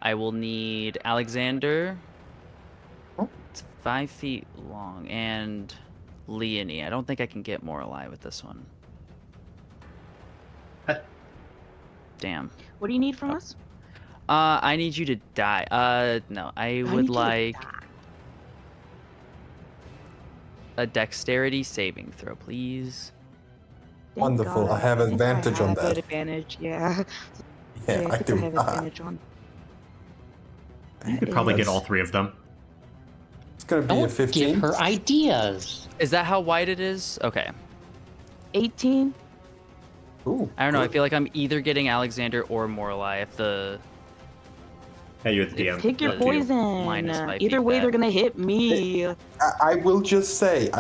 I will need Alexander. It's 5 feet long, and Leonie. I don't think I can get more alive with this one. Damn. What do you need from us? I need you to die. No, I I would need you to like die. a dexterity saving throw, please. Thank Wonderful, God, I have think advantage on have that. Advantage, yeah. Yeah, I think do. I have advantage on. You could probably get all 3 of them. It's gonna be a Don't 15. give her ideas. Is that how wide it is? Okay. 18. Ooh, I don't know. I good. feel like I'm either getting Alexander or Morlai if the Hey, you're the DM. Pick your the poison. line is 5 Either feet way, back. they're gonna hit me. I will just say,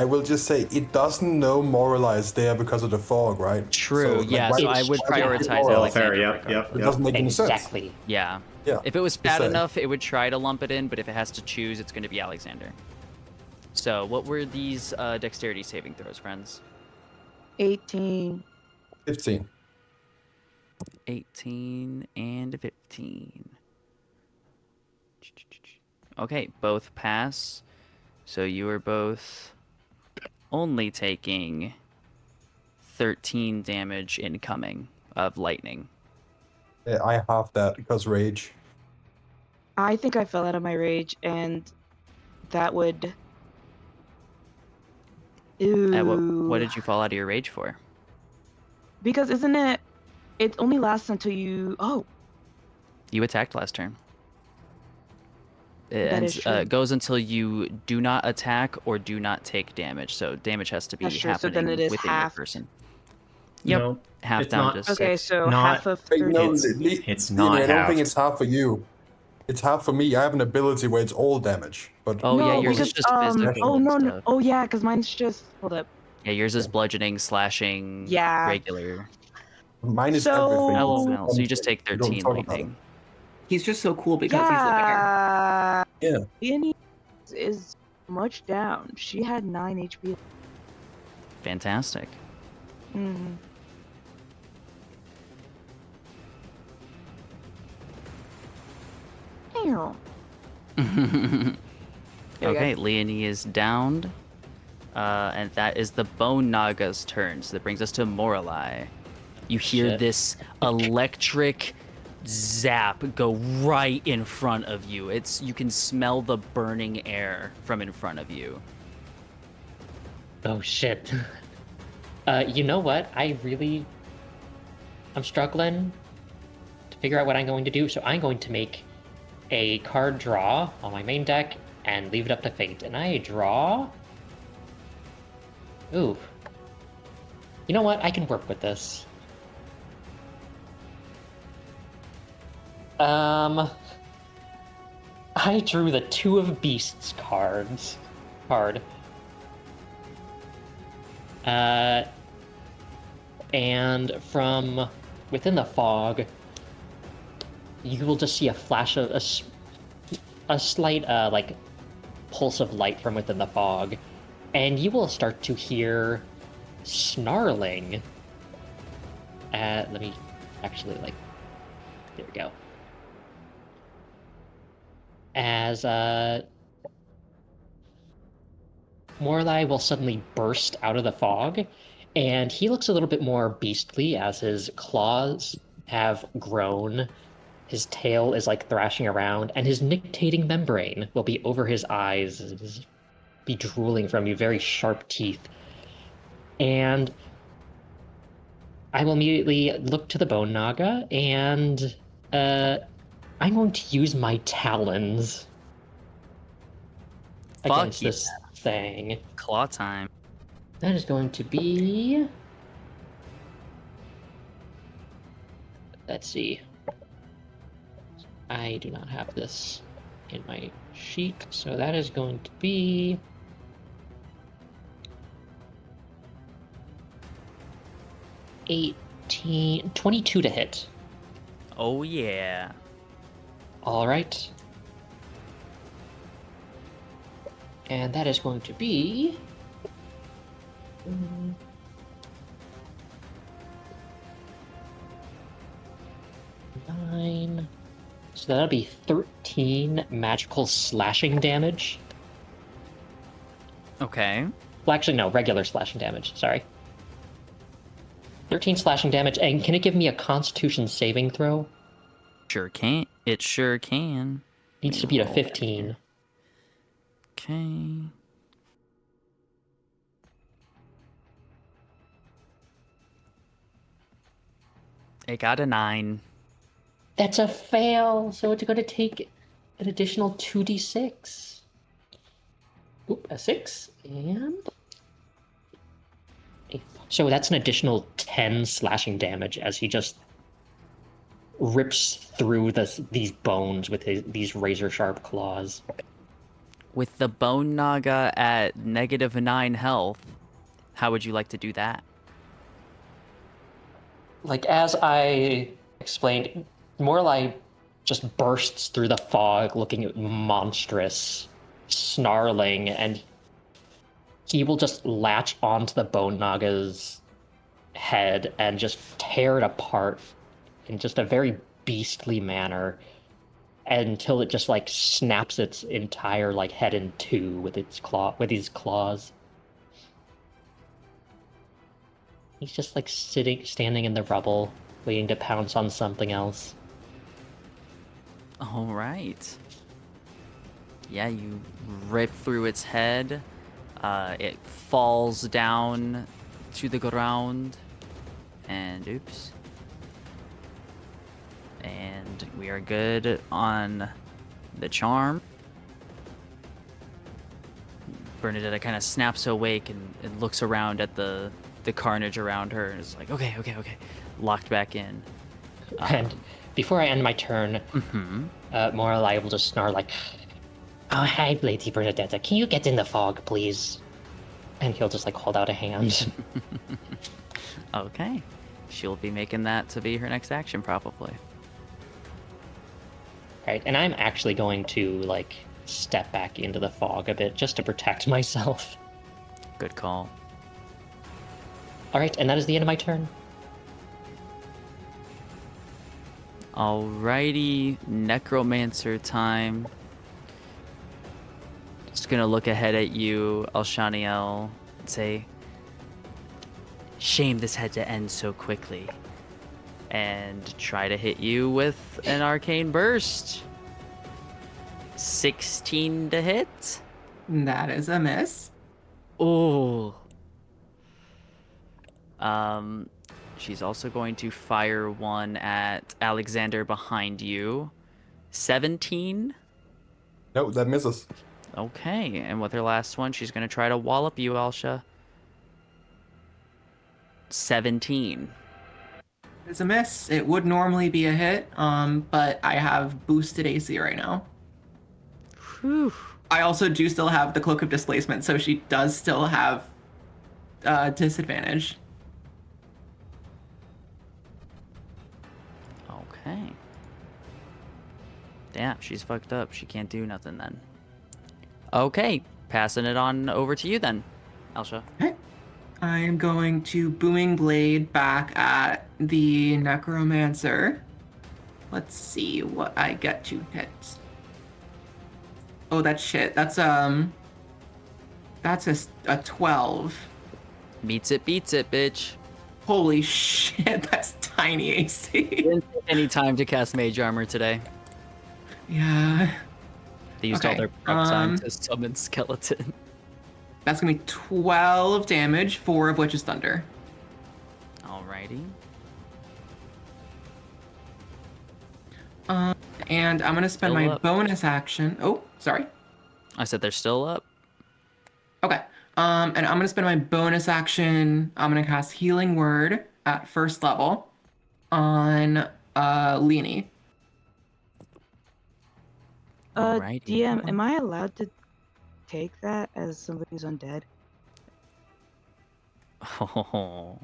it doesn't know Moralize there because of the fog, right? True. Yeah. why So would- I would why would it prioritize Moralize? Alexander. Fair, yep, regardless. It doesn't make any sense. Exactly. Yeah. Yeah. If it was just fat saying. enough, it would try to lump it in, but if it has to choose, it's going to be Alexander. So, what were these dexterity saving throws, friends? 18. 15. 18 and 15. Okay, both pass. So you are both only taking 13 damage incoming of lightning. Yeah, I have that because rage. I think I fell out of my rage, and that would. Ooh. And what did you fall out of your rage for? Because isn't it? It only lasts until you. Oh, You attacked last turn. It That is ends, true. goes until you do not attack or do not take damage. So damage has to be That's true, so happening then it is within your halved. person. Yep. No, Half it's down not. to okay. 6. So Not- half of Wait, 30. no, It's Leonie, not I don't think halved. it's half for you. It's half for me. I have an ability where it's all damage, but Oh, yeah, no, yours because is just physical. oh and no, no, stuff. oh yeah, because mine's just hold up. Yeah, yours is bludgeoning, slashing, Yeah. regular. mine is So- everything. LOL. So you just take We don't 13 talk about lightning. He's just so cool because he's a bear. Yeah. Yeah. Leonie is much down. She had 9 HP. Fantastic. Mm. Ew. we Okay, Leonie is downed. And that is the Bone Naga's turn. So that brings us to Morlai. You hear Shit. this electric zap go right in front of you. You can smell the burning air from in front of you. Oh shit. You know what? I'm struggling to figure out what I'm going to do, so I'm going to make a card draw on my main deck and leave it up to fate. And I draw. Ooh. You know what? I can work with this. I drew the Two of Beasts card. And from within the fog, you will just see a flash of a slight like pulse of light from within the fog, and you will start to hear snarling. Let me actually there we go. As Morlai will suddenly burst out of the fog, and he looks a little bit more beastly as his claws have grown. His tail is thrashing around, and his nictating membrane will be over his eyes, be drooling from you, very sharp teeth. And I will immediately look to the Bone Naga, and I'm going to use my talons against yeah. this thing. Claw time. That is going to be... Let's see. I do not have this in my sheet, so that is going to be... 22 to hit. Oh yeah. All right. And that is going to be... 9. So that'll be 13 magical slashing damage. Okay. Well, actually, no, regular slashing damage. Sorry. 13 slashing damage, and can it give me a Constitution saving throw? Sure can. It sure can. Needs to beat a 15. Okay. It got a 9. That's a fail, so it's going to take an additional 2d6. Oop, a 6, and... So that's an additional 10 slashing damage as he just rips through these bones with these razor-sharp claws. With the Bone Naga at -9 health, how would you like to do that? As I explained, Morlai just bursts through the fog looking monstrous, snarling, and he will just latch onto the Bone Naga's head and just tear it apart in just a very beastly manner until it just snaps its entire head in two with his claws. He's just standing in the rubble, waiting to pounce on something else. All right. Yeah, you rip through its head. It falls down to the ground. And oops. And we are good on the charm. Bernadetta kind of snaps awake and looks around at the carnage around her and is like, okay. Locked back in. And before I end my turn, Morlai will just snarl "Oh, hi, Lady Bernadetta. Can you get in the fog, please?" And he'll just hold out a hand. Okay. She'll be making that to be her next action, probably. Right, and I'm actually going to step back into the fog a bit just to protect myself. Good call. All right, and that is the end of my turn. Alrighty, Necromancer time. Just gonna look ahead at you, Alshaniel, and say, "Shame this had to end so quickly. and try to hit you with an arcane burst. 16 to hit. That is a miss. Oh. She's also going to fire one at Alexander behind you. 17. No, that misses. Okay, and with her last one, she's going to try to wallop you, Alsha. 17. It's a miss. It would normally be a hit, but I have boosted AC right now. Whew. I also do still have the Cloak of Displacement, so she does still have disadvantage. Okay. Damn, she's fucked up. She can't do nothing then. Okay, passing it on over to you then, Alsha. Okay. I am going to Booming Blade back at the Necromancer. Let's see what I get to hit. Oh, that's shit. That's a 12. Meets it, beats it, bitch. Holy shit, that's tiny AC. Didn't take any time to cast Mage Armor today. Yeah. They used all their prep time to summon Skeleton. That's gonna be 12 damage, 4 of which is thunder. Alrighty. And I'm gonna spend Still my up. bonus action. Oh, sorry. I said they're still up. Okay. And I'm gonna spend my bonus action. I'm gonna cast Healing Word at first level on Leanie. Alrighty. DM, am I allowed to take that as somebody who's undead? Oh.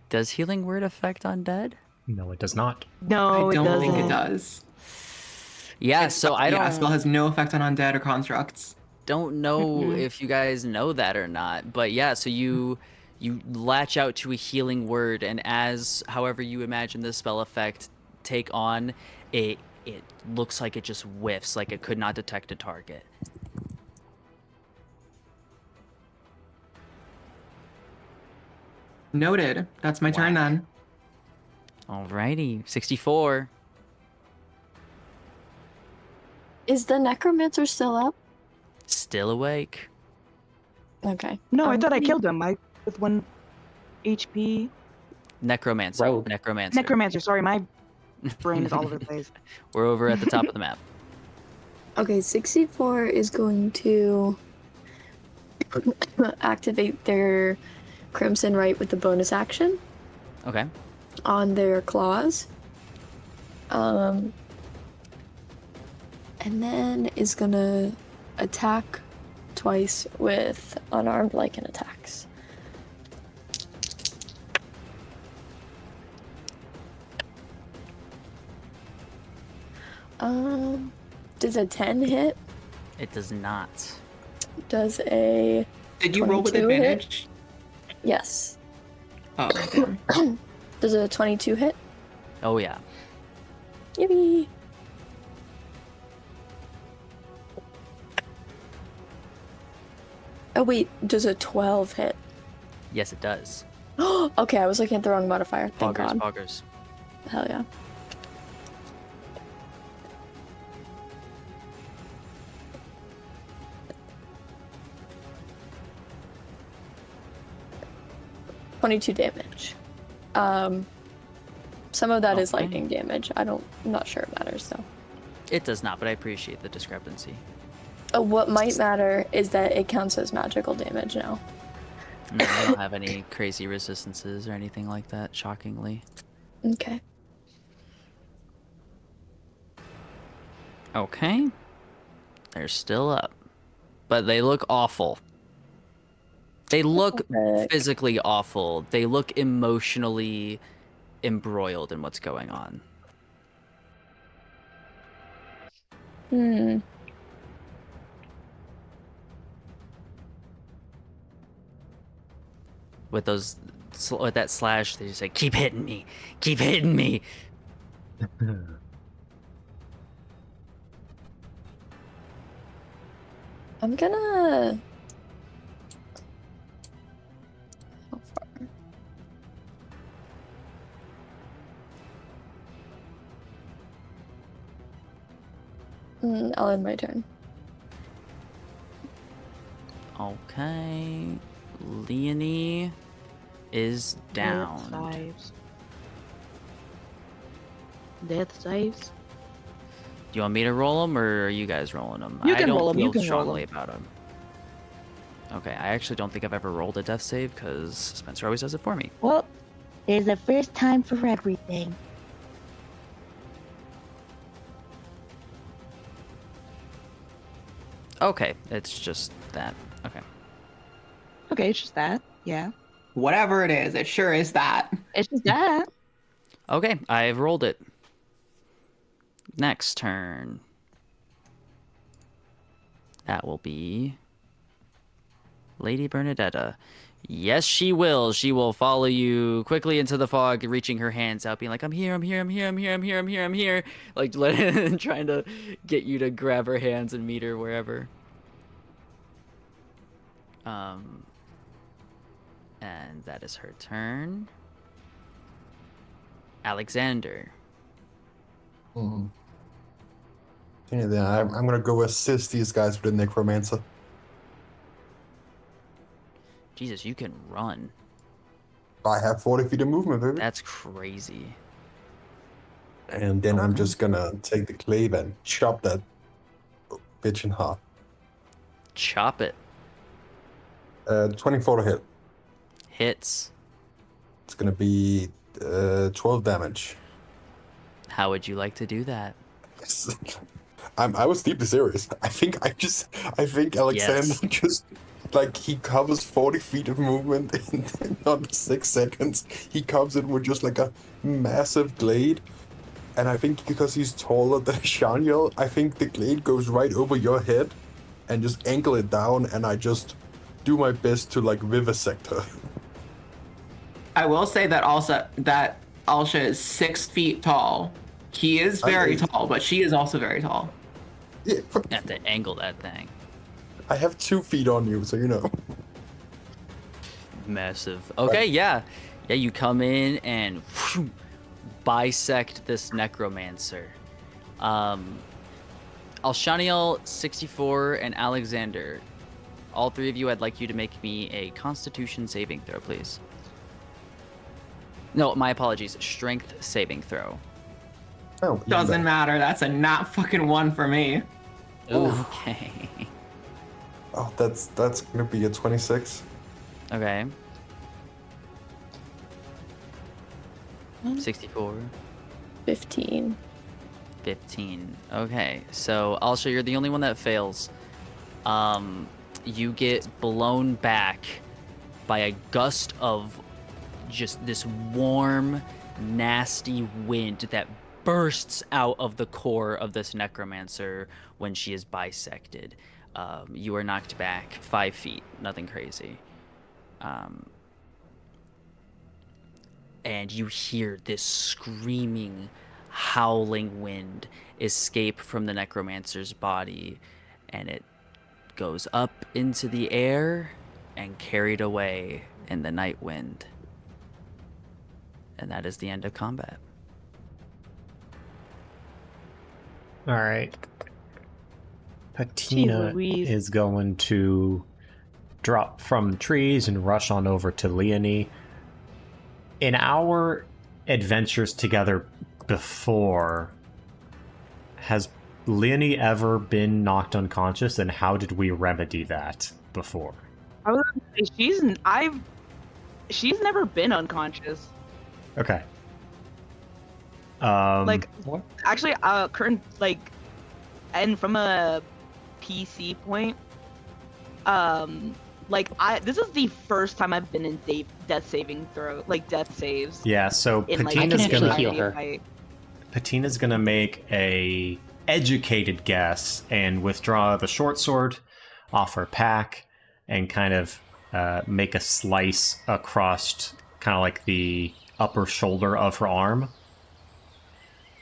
Does Healing Word affect undead? No, it does not. No, I don't it doesn't. think it does. Yeah, so I Yeah, spell don't has no effect on undead or constructs. know if you guys know that or not. But yeah, so you latch out to a Healing Word, and as however you imagine the spell effect take on, it looks like it just whiffs, like it could not detect a target. Noted. That's my turn Whack. then. Alrighty, 64. Is the necromancer still up? Still awake. Okay. No, I I'm thought I gonna- killed him. With 1 HP. Necromancer. Rogue. Necromancer. Necromancer. Sorry, my brain is all over the place. We're over at the top of the map. Okay, 64 is going to activate their Crimson Right with the bonus action Okay. on their claws. And then is gonna attack twice with unarmed lichen attacks. Does a 10 hit? It does not. Does a Did you roll with 22 hit? advantage? Yes. Oh, damn. Does a 22 hit? Oh yeah. Yippee! Oh wait, does a 12 hit? Yes, it does. Okay, I was looking at the wrong modifier. Thank Poggers, God. poggers. Hell yeah. .22 damage. Some of that is Okay. lightning damage. I'm not sure it matters though. It does not, but I appreciate the discrepancy. What might matter is that it counts as magical damage now. No, I don't have any crazy resistances or anything like that, shockingly. Okay. Okay. They're still up. But they look awful. They look Heck. physically awful. They look emotionally embroiled in what's going on. Hmm. With that slash, they just say, "Keep hitting me, keep hitting me." I'm gonna. How far? I'll end my turn. Okay. Leonie is down. Death saves. Death saves. Do you want me to roll them, or are you guys rolling them? You I can don't roll 'em, you feel can roll strongly 'em. about them. Okay, I actually don't think I've ever rolled a death save because Spencer always does it for me. Well, there's a first time for everything. Okay, it's just that. Okay. Okay, it's just that. Yeah. Whatever it is, it sure is that. It's just that. Okay, I've rolled it. Next turn. That will be Lady Bernadetta. Yes, she will. She will follow you quickly into the fog, reaching her hands out, being like, I'm here, I'm here, I'm here, I'm here, I'm here, I'm here, I'm here. Like, trying to get you to grab her hands and meet her wherever. And that is her turn. Alexander. Mm-hmm. Yeah, I'm gonna go assist these guys with the necromancer. Jesus, you can run. I have 40 feet of movement, baby. That's crazy. And then I'm just gonna take the clave and chop that bitch in half. Chop it. 24 to hit. Hits. It's gonna be 12 damage. How would you like to do that? I was deeply serious. I think Alexander Yes. just like he covers 40 feet of movement in under 6 seconds. He comes in with just like a massive glade. And I think because he's taller than Shaniel, I think the glade goes right over your head and just ankle it down, and I just do my best to like vivisect her. I will say that also that Alsha is 6 feet tall. He is very tall, but she is also very tall. Yeah, You have to angle that thing. I have 2 feet on you, so you know. Massive. Okay, yeah. Yeah, you come in and whew, bisect this necromancer. Alshaniel, 64, and Alexander. All three of you, I'd like you to make me a Constitution saving throw, please. No, my apologies. Strength saving throw. Oh, Doesn't matter. That's a not fucking 1 for me. Okay. Oh, that's gonna be a 26. Okay. 64. 15. 15. Okay, so Alsha, you're the only one that fails. You get blown back by a gust of just this warm, nasty wind that bursts out of the core of this necromancer when she is bisected. You are knocked back 5 feet, nothing crazy. And you hear this screaming, howling wind escape from the necromancer's body, and it goes up into the air and carried away in the night wind. And that is the end of combat. All right. Patina Louise. is going to drop from the trees and rush on over to Leonie. In our adventures together before, has Leonie ever been knocked unconscious, and how did we remedy that before? I was gonna say she's never been unconscious. Okay. Like, what? actually, current, like, and from a PC point, like, this is the first time I've been in death saves. Yeah, so In, like, Patina's I can gonna actually heal her. Patina's gonna make a educated guess and withdraw the short sword off her pack and kind of make a slice across kind of like the upper shoulder of her arm.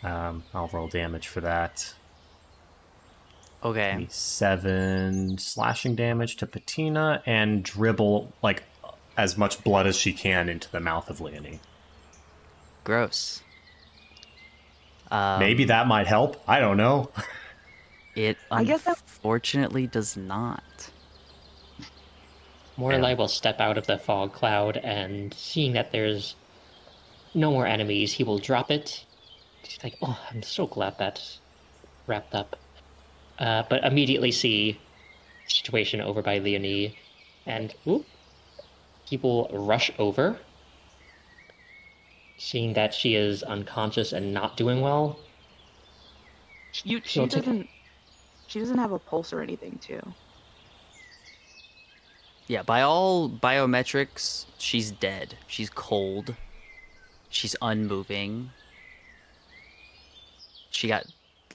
I'll roll damage for that. Okay. 7 slashing damage to Patina and dribble like as much blood as she can into the mouth of Leonie. Gross. Maybe that might help. I don't know. It I guess that unfortunately does not. Morlai will step out of the fog cloud, and seeing that there's no more enemies, he will drop it. He's like, oh, I'm so glad that's wrapped up. But immediately see the situation over by Leonie, and he will rush over, seeing that she is unconscious and not doing well. she He'll take doesn't have a pulse or anything too. Yeah, by all biometrics, she's dead. She's cold. She's unmoving. She got,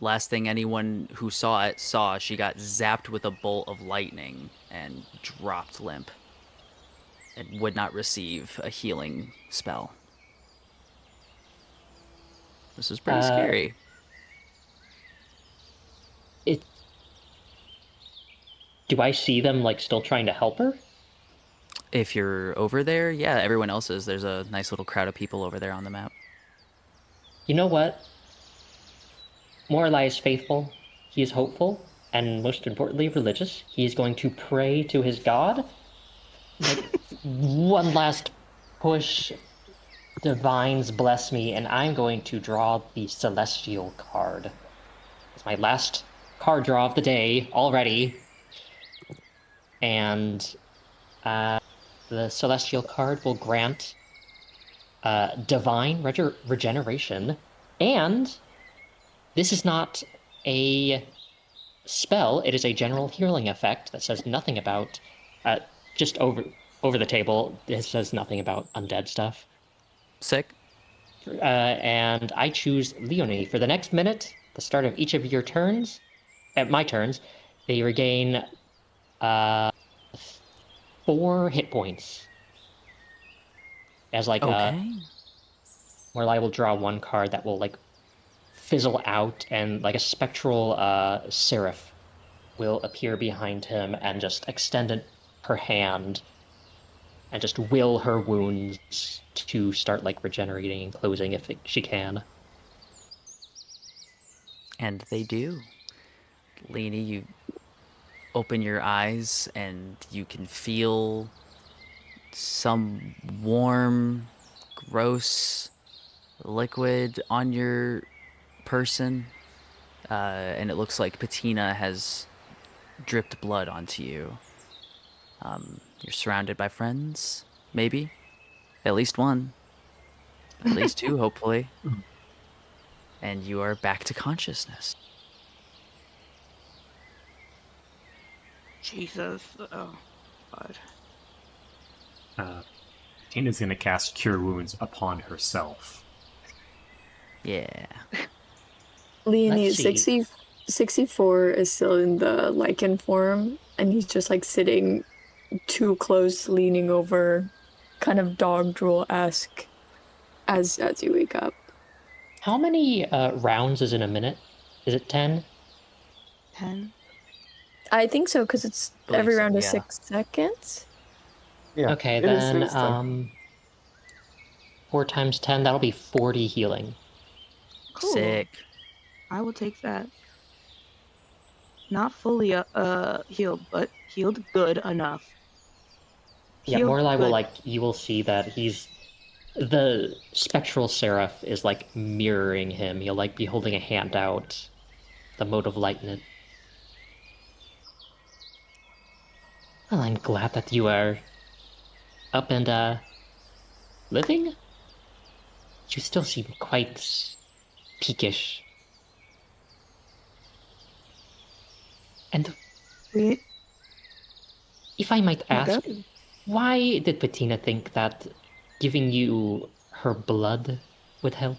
last thing anyone who saw it saw, she got zapped with a bolt of lightning and dropped limp and would not receive a healing spell. This is pretty scary. it. Do I see them like still trying to help her? If you're over there, yeah, everyone else is. There's a nice little crowd of people over there on the map. You know what? Morlai is faithful, he is hopeful, and most importantly, religious. He is going to pray to his god. Like, one last push. Divines bless me, and I'm going to draw the Celestial card. It's my last card draw of the day already. And the Celestial card will grant Divine Regeneration, and this is not a spell, it is a general healing effect that says nothing about just over the table. It says nothing about undead stuff. Sick. And I choose Leonie. For the next minute, the start of each of your turns, at my turns, they regain 4 hit points. As like Okay. where I will draw one card that will like fizzle out, and like a spectral seraph will appear behind him and just extend her hand and just will her wounds to start like regenerating and closing if she can. And they do. Leanie, you open your eyes and you can feel some warm, gross liquid on your person. And it looks like Patina has dripped blood onto you. You're surrounded by friends, maybe. At least one. At least 2, hopefully. And you are back to consciousness. Jesus. Oh, God. Tina's going to cast Cure Wounds upon herself. Yeah. Leonie, Let's see. 64 is still in the lichen form, and he's just like sitting too close, leaning over, kind of dog drool-esque as you wake up. How many rounds is in a minute? Is it 10? 10. I think so, because it's Believe every so, round is yeah. 6 seconds. Yeah. Okay, it is then interesting. 4 times 10, that'll be 40 healing. Cool. Sick. I will take that. Not fully healed, but healed good enough. Yeah, Healed Morlai will good. like, you will see that the spectral seraph is like mirroring him. He'll like be holding a hand out, the mode of light in it. Well, I'm glad that you are up and living. You still seem quite peakish. And We if I might ask, go. why did Bettina think that giving you her blood would help?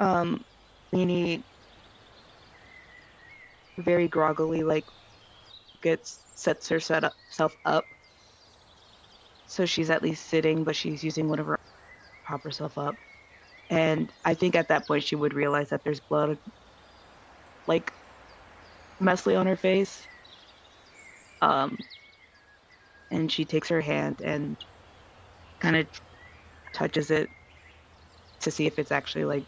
Leanie very groggily sets herself up. So she's at least sitting, but she's using one of her prop herself up. And I think at that point she would realize that there's blood like messily on her face. And she takes her hand and kind of touches it to see if it's actually like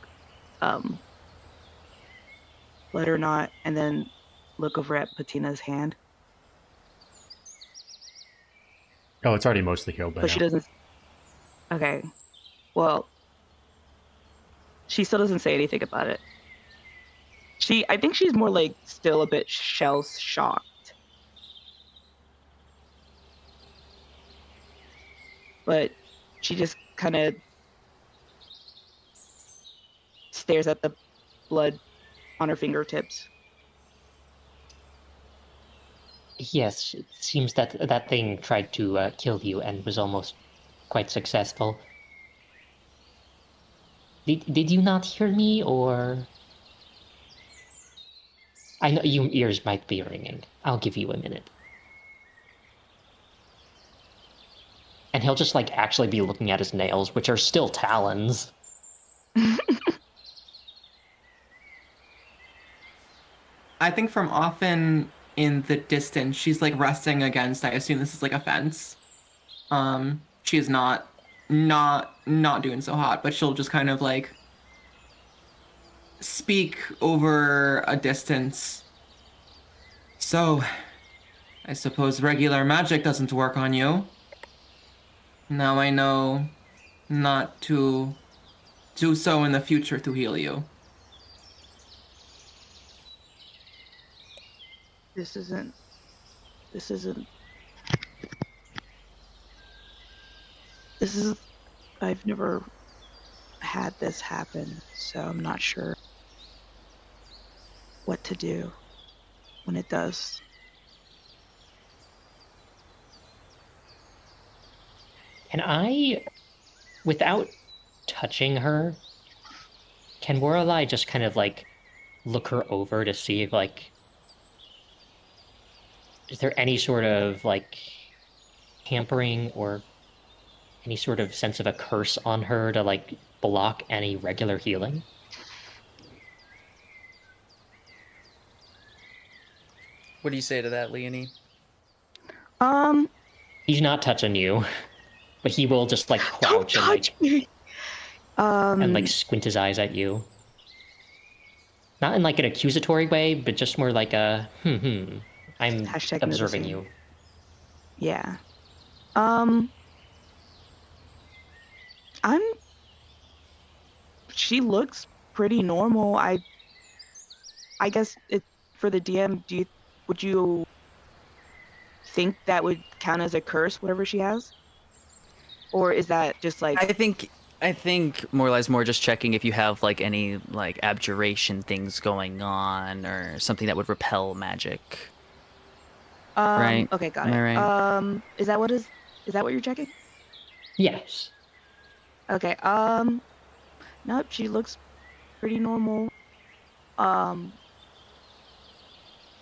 um, blood or not, and then look over at Patina's hand. Oh, it's already mostly healed by But now. she doesn't. Okay. Well, she still doesn't say anything about it. I think she's more like still a bit shell shocked. But she just kind of stares at the blood on her fingertips. Yes, it seems that that thing tried to kill you and was almost quite successful. Did you not hear me, or... I know your ears might be ringing. I'll give you a minute. And he'll just, like, actually be looking at his nails, which are still talons. I think from often in the distance, she's like resting against, I assume this is like a fence. She is not doing so hot, but she'll just kind of like speak over a distance. So, I suppose regular magic doesn't work on you. Now I know not to do so in the future to heal you. This isn't. This is. I've never had this happen, so I'm not sure what to do when it does. Can I, without touching her, can Lorelei just kind of, like, look her over to see if, like, is there any sort of, like, hampering or any sort of sense of a curse on her to, like, block any regular healing? What do you say to that, Leonie? He's not touching you, but he will just, like, Don't crouch and, like, touch me. and, like, squint his eyes at you. Not in, like, an accusatory way, but just more like a, I'm Hashtag observing noticing. you. Yeah. She looks pretty normal. I guess for the DM, would you think that would count as a curse, whatever she has? Or is that just like... I think Morlai's more just checking if you have like any like abjuration things going on or something that would repel magic. Right? Okay, got Am it. I right? Is that what you're checking? Yes. Okay, nope, she looks pretty normal.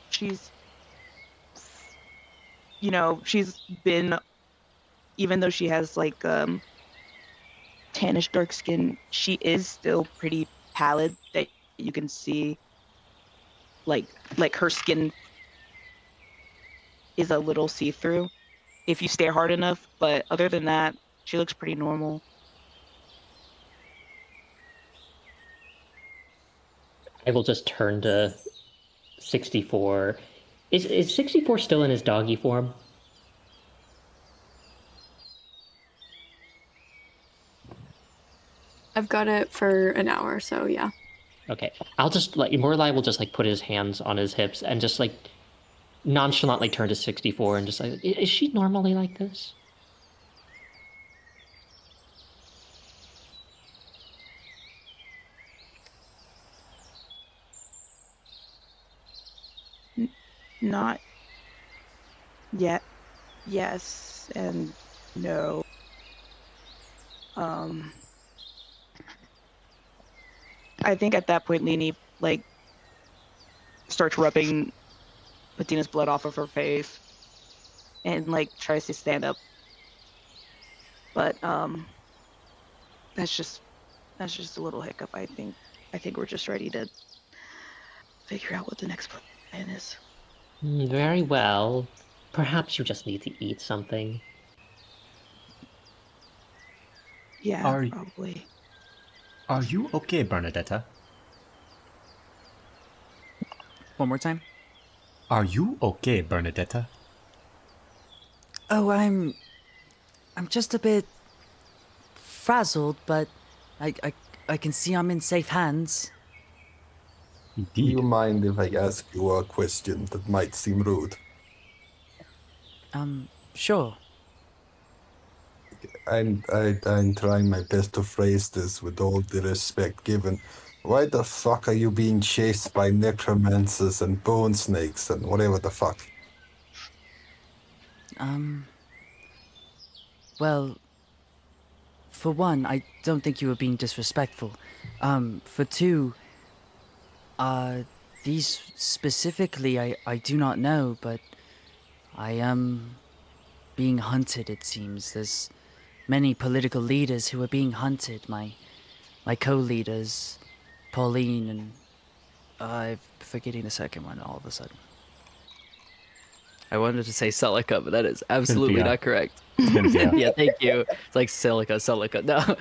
She's, she's been, even though she has like tannish dark skin, she is still pretty pallid, that you can see like her skin is a little see-through if you stare hard enough, but other than that, she looks pretty normal. I will just turn to 64. Is 64 still in his doggy form? I've got it for an hour, so yeah. Okay. I'll just, like, Morlai will just, like, put his hands on his hips and just, like, nonchalantly turn to 64 and just like, is she normally like this? Not yet. Yes and no. I think at that point, Lini like starts rubbing Patina's blood off of her face and like tries to stand up, but that's just a little hiccup. I think we're just ready to figure out what the next plan is. Very well. Perhaps you just need to eat something. Yeah, probably. Are you okay, Bernadetta? One more time. Are you okay, Bernadetta? Oh, I'm just a bit frazzled, but I, I, I can see I'm in safe hands. Do Indeed. you mind if I ask you a question that might seem rude? Sure. I'm trying my best to phrase this with all the respect given. Why the fuck are you being chased by necromancers and bone snakes and whatever the fuck? Well, for one, I don't think you were being disrespectful. For two, these specifically, I do not know, but I am being hunted, it seems. There's many political leaders who are being hunted. My co-leaders, Pauline and I'm forgetting the second one all of a sudden. I wanted to say Celica, but that is absolutely Cynthia. not correct. Cynthia. Yeah, thank you. It's like Celica. No,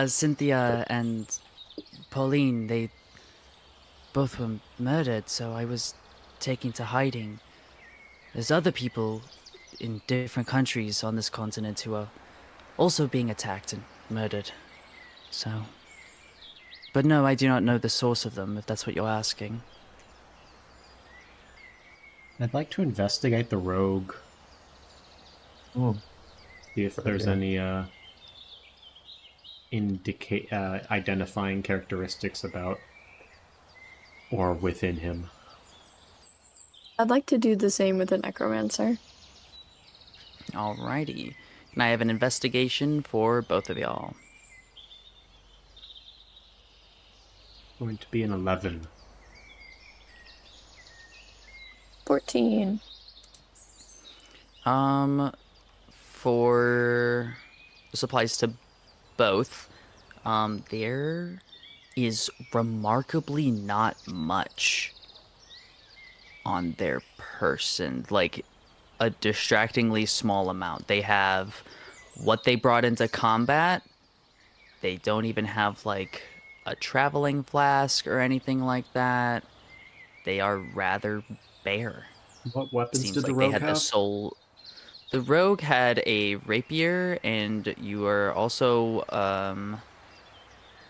Cynthia and Pauline, they both were murdered, so I was taken to hiding. There's other people in different countries on this continent who are also being attacked and murdered. So. But no, I do not know the source of them, if that's what you're asking. I'd like to investigate the rogue. Hmm. See if there's Okay. any identifying characteristics about or within him. I'd like to do the same with the necromancer. Alrighty. Can I have an investigation for both of y'all? Going to be an 11. 14. For this applies to both. There is remarkably not much on their person. Like a distractingly small amount. They have what they brought into combat. They don't even have like a traveling flask or anything like that. They are rather bare. What weapons Seems did the like they rogue had the have? soul. The rogue had a rapier, and you are also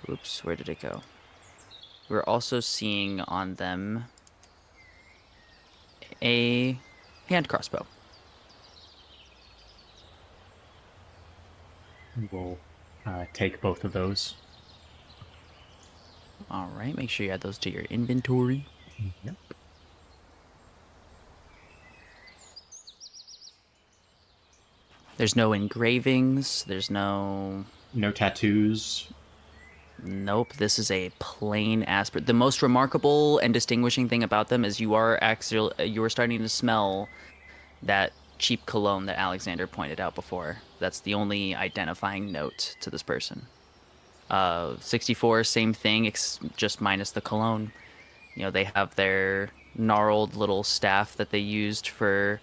oops, where did it go? We're also seeing on them a hand crossbow. We'll take both of those. All right, make sure you add those to your inventory. Yep. There's no engravings. There's no. No tattoos. Nope, this is a plain aspirate. The most remarkable and distinguishing thing about them is you are starting to smell that cheap cologne that Alexander pointed out before. That's the only identifying note to this person. 64, same thing, just minus the cologne. You know, they have their gnarled little staff that they used for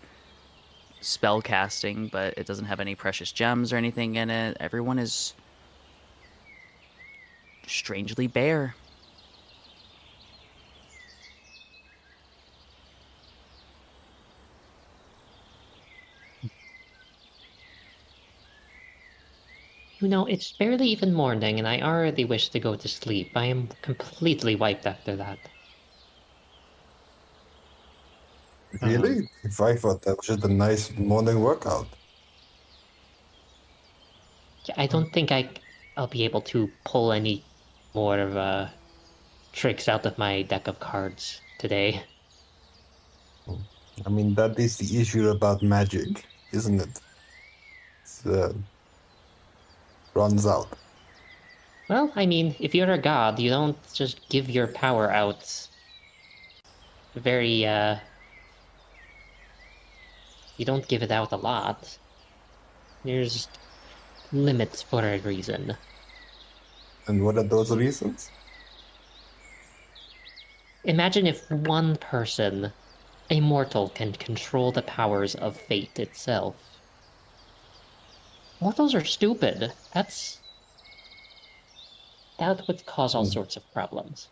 spell casting, but it doesn't have any precious gems or anything in it. Everyone is strangely bare. You know, it's barely even morning, and I already wish to go to sleep. I am completely wiped after that. Really? If I thought that was just a nice morning workout. I don't think I'll be able to pull any more of tricks out of my deck of cards today. I mean, that is the issue about magic, isn't it? It's, runs out. Well, I mean, if you're a god, you don't just give your power out very, you don't give it out a lot. There's limits for a reason. And what are those reasons? Imagine if one person, a mortal, can control the powers of fate itself. Mortals are stupid. That would cause all sorts of problems.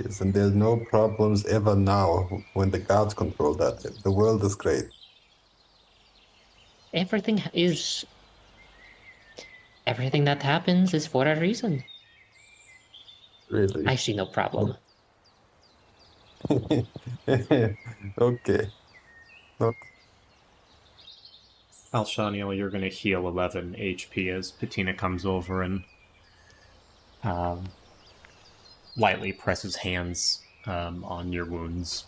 Yes, and there's no problems ever now when the gods control that. The world is great. Everything that happens is for a reason. Really. I see no problem. Okay. Not Alshaniel, you're going to heal 11 HP as Patina comes over and lightly presses hands on your wounds.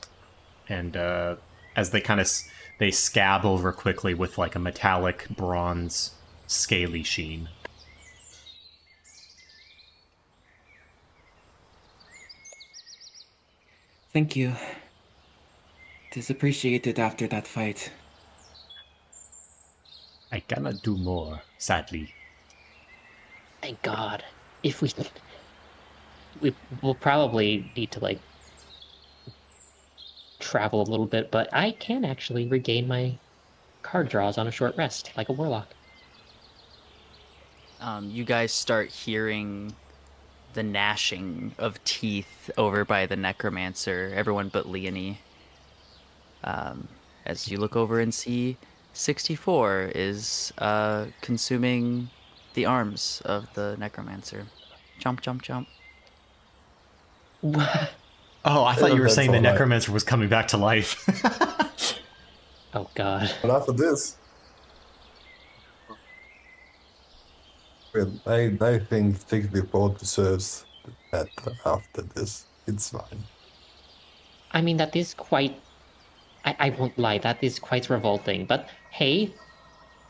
And as they kind of they scab over quickly with like a metallic bronze scaly sheen. Thank you. It is appreciated after that fight. I cannot do more, sadly. Thank God. If we will probably need to like travel a little bit, but I can actually regain my card draws on a short rest, like a warlock. You guys start hearing the gnashing of teeth over by the necromancer, everyone but Leonie. As you look over and see 64 is consuming the arms of the necromancer. Jump, jump, jump. Oh, I thought you were that's saying the all right. necromancer was coming back to life. Oh God. But after this, well, I think 64 deserves that after this. It's fine. I mean, that is quite. I won't lie, that is quite revolting. But hey,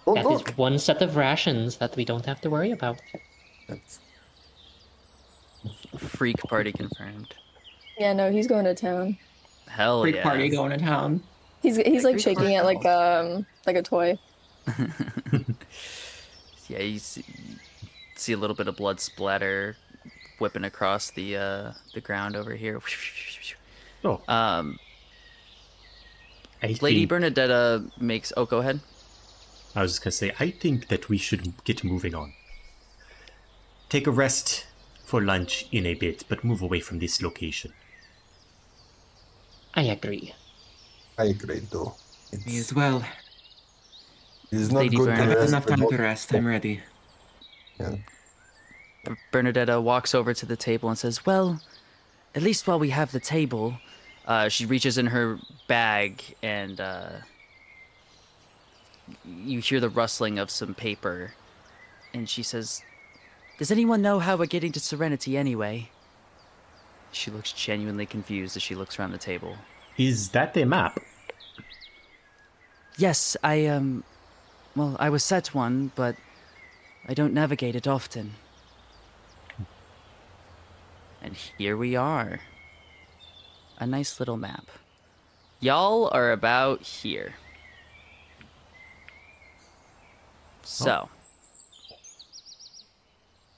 Oh, that is look. one set of rations that we don't have to worry about. That's, Freak party confirmed. Yeah, no, he's going to town. Hell Freak yeah. party going to town. He's like Freak shaking party. it like a toy. Yeah, you see a little bit of blood splatter whipping across the ground over here. Oh, I Lady think, Bernadetta makes. Oh, go ahead. I was just going to say, I think that we should get moving on. Take a rest for lunch in a bit, but move away from this location. I agree. I agree, though. Me as well. It's not Lady good I've to had rest. enough time without- to rest. I'm ready. Yeah. Bernadetta walks over to the table and says, "Well, at least while we have the table," she reaches in her bag and you hear the rustling of some paper, and she says, "Does anyone know how we're getting to Serenity anyway?" She looks genuinely confused as she looks around the table. Is that the map? Yes, well, I was set one, but I don't navigate it often. And here we are. A nice little map. Y'all are about here. So,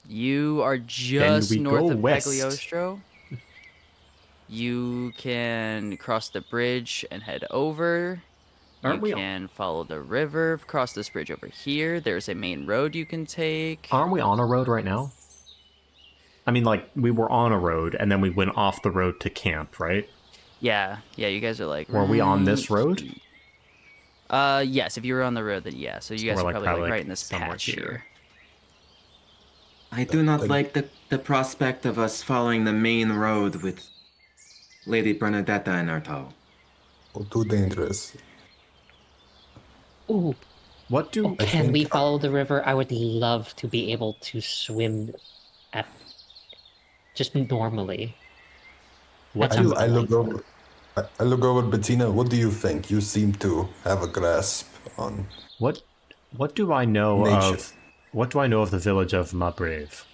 you are just we north go of west. Cagliostro. You can cross the bridge and head over. Aren't we- You can follow the river, cross this bridge over here. There's a main road you can take. Aren't we on a road right now? I mean, like, we were on a road, and then we went off the road to camp, right? Yeah, you guys are like. Were we on this road? Yes, if you were on the road, then yeah. So you guys we're, are like, probably probably, right like, in this somewhere patch here. here. I do not like the prospect of us following the main road with Lady Bernadetta in our tow. Oh, too dangerous. Ooh, What do... can we think- follow the river? I would love to be able to swim at just normally. What That do... sounds I look delightful. over. I look over at Bettina. What do you think? You seem to have a grasp on. What do I know Nature. of... What do I know of the village of Mabrave?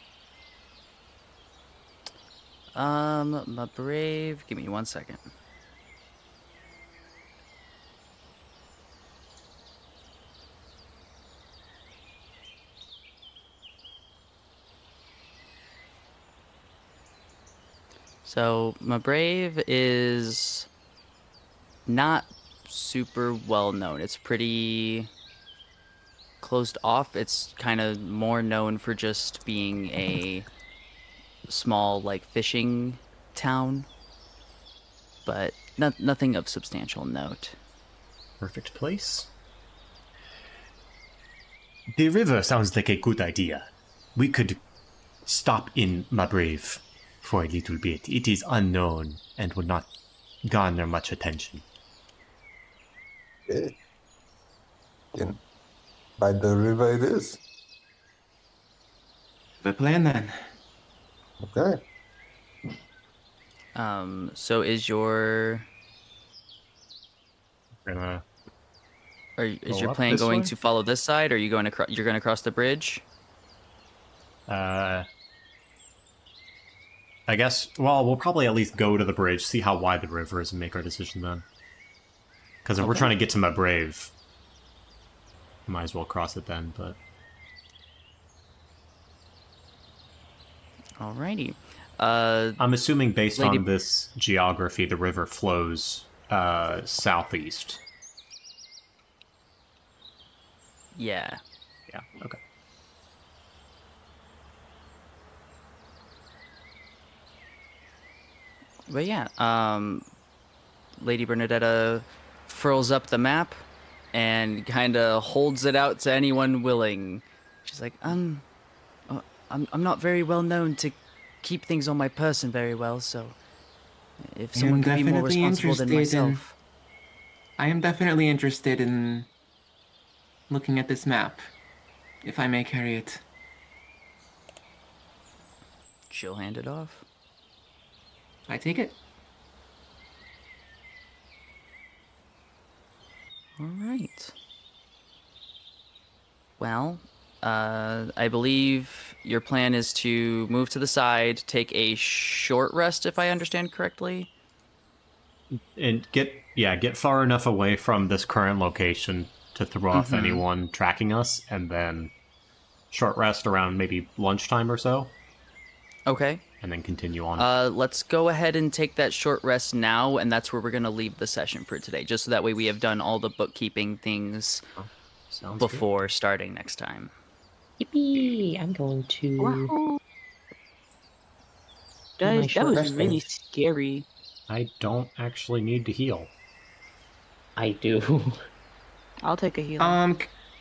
My brave. Give me 1 second. So, my brave is not super well known. It's pretty closed off. It's kind of more known for just being a small, like, fishing town. but nothing of substantial note. Perfect place. The river sounds like a good idea. We could stop in Mabrave for a little bit. It is unknown and will not garner much attention. Okay. Then by the river it is. The plan then. Okay. So is your Gonna is Go your up plan this going way? to follow this side, or are you going to you're going to cross the bridge? I guess, well, we'll probably at least go to the bridge, see how wide the river is, and make our decision then. Because if we're Okay. trying to get to Mabrave, might as well cross it then, but... Alrighty. I'm assuming based Lady- on this geography, the river flows southeast. Yeah. Yeah, okay. But yeah, Lady Bernadetta furls up the map and kind of holds it out to anyone willing. She's like, I'm not very well known to keep things on my person very well, so if I someone am could be more definitely responsible than interested in- myself. I am definitely interested in looking at this map, if I may carry it. She'll hand it off. I take it. All right. Well, I believe your plan is to move to the side, take a short rest, if I understand correctly. And get far enough away from this current location to throw off anyone tracking us, and then short rest around maybe lunchtime or so, Okay. and then continue on. Let's go ahead and take that short rest now, and that's where we're going to leave the session for today, just so that way we have done all the bookkeeping things Sounds good. before starting next time. Yippee! I'm going to. Wow. Do my Guys, that short was rest really thing. scary. I don't actually need to heal. I do. I'll take a heal.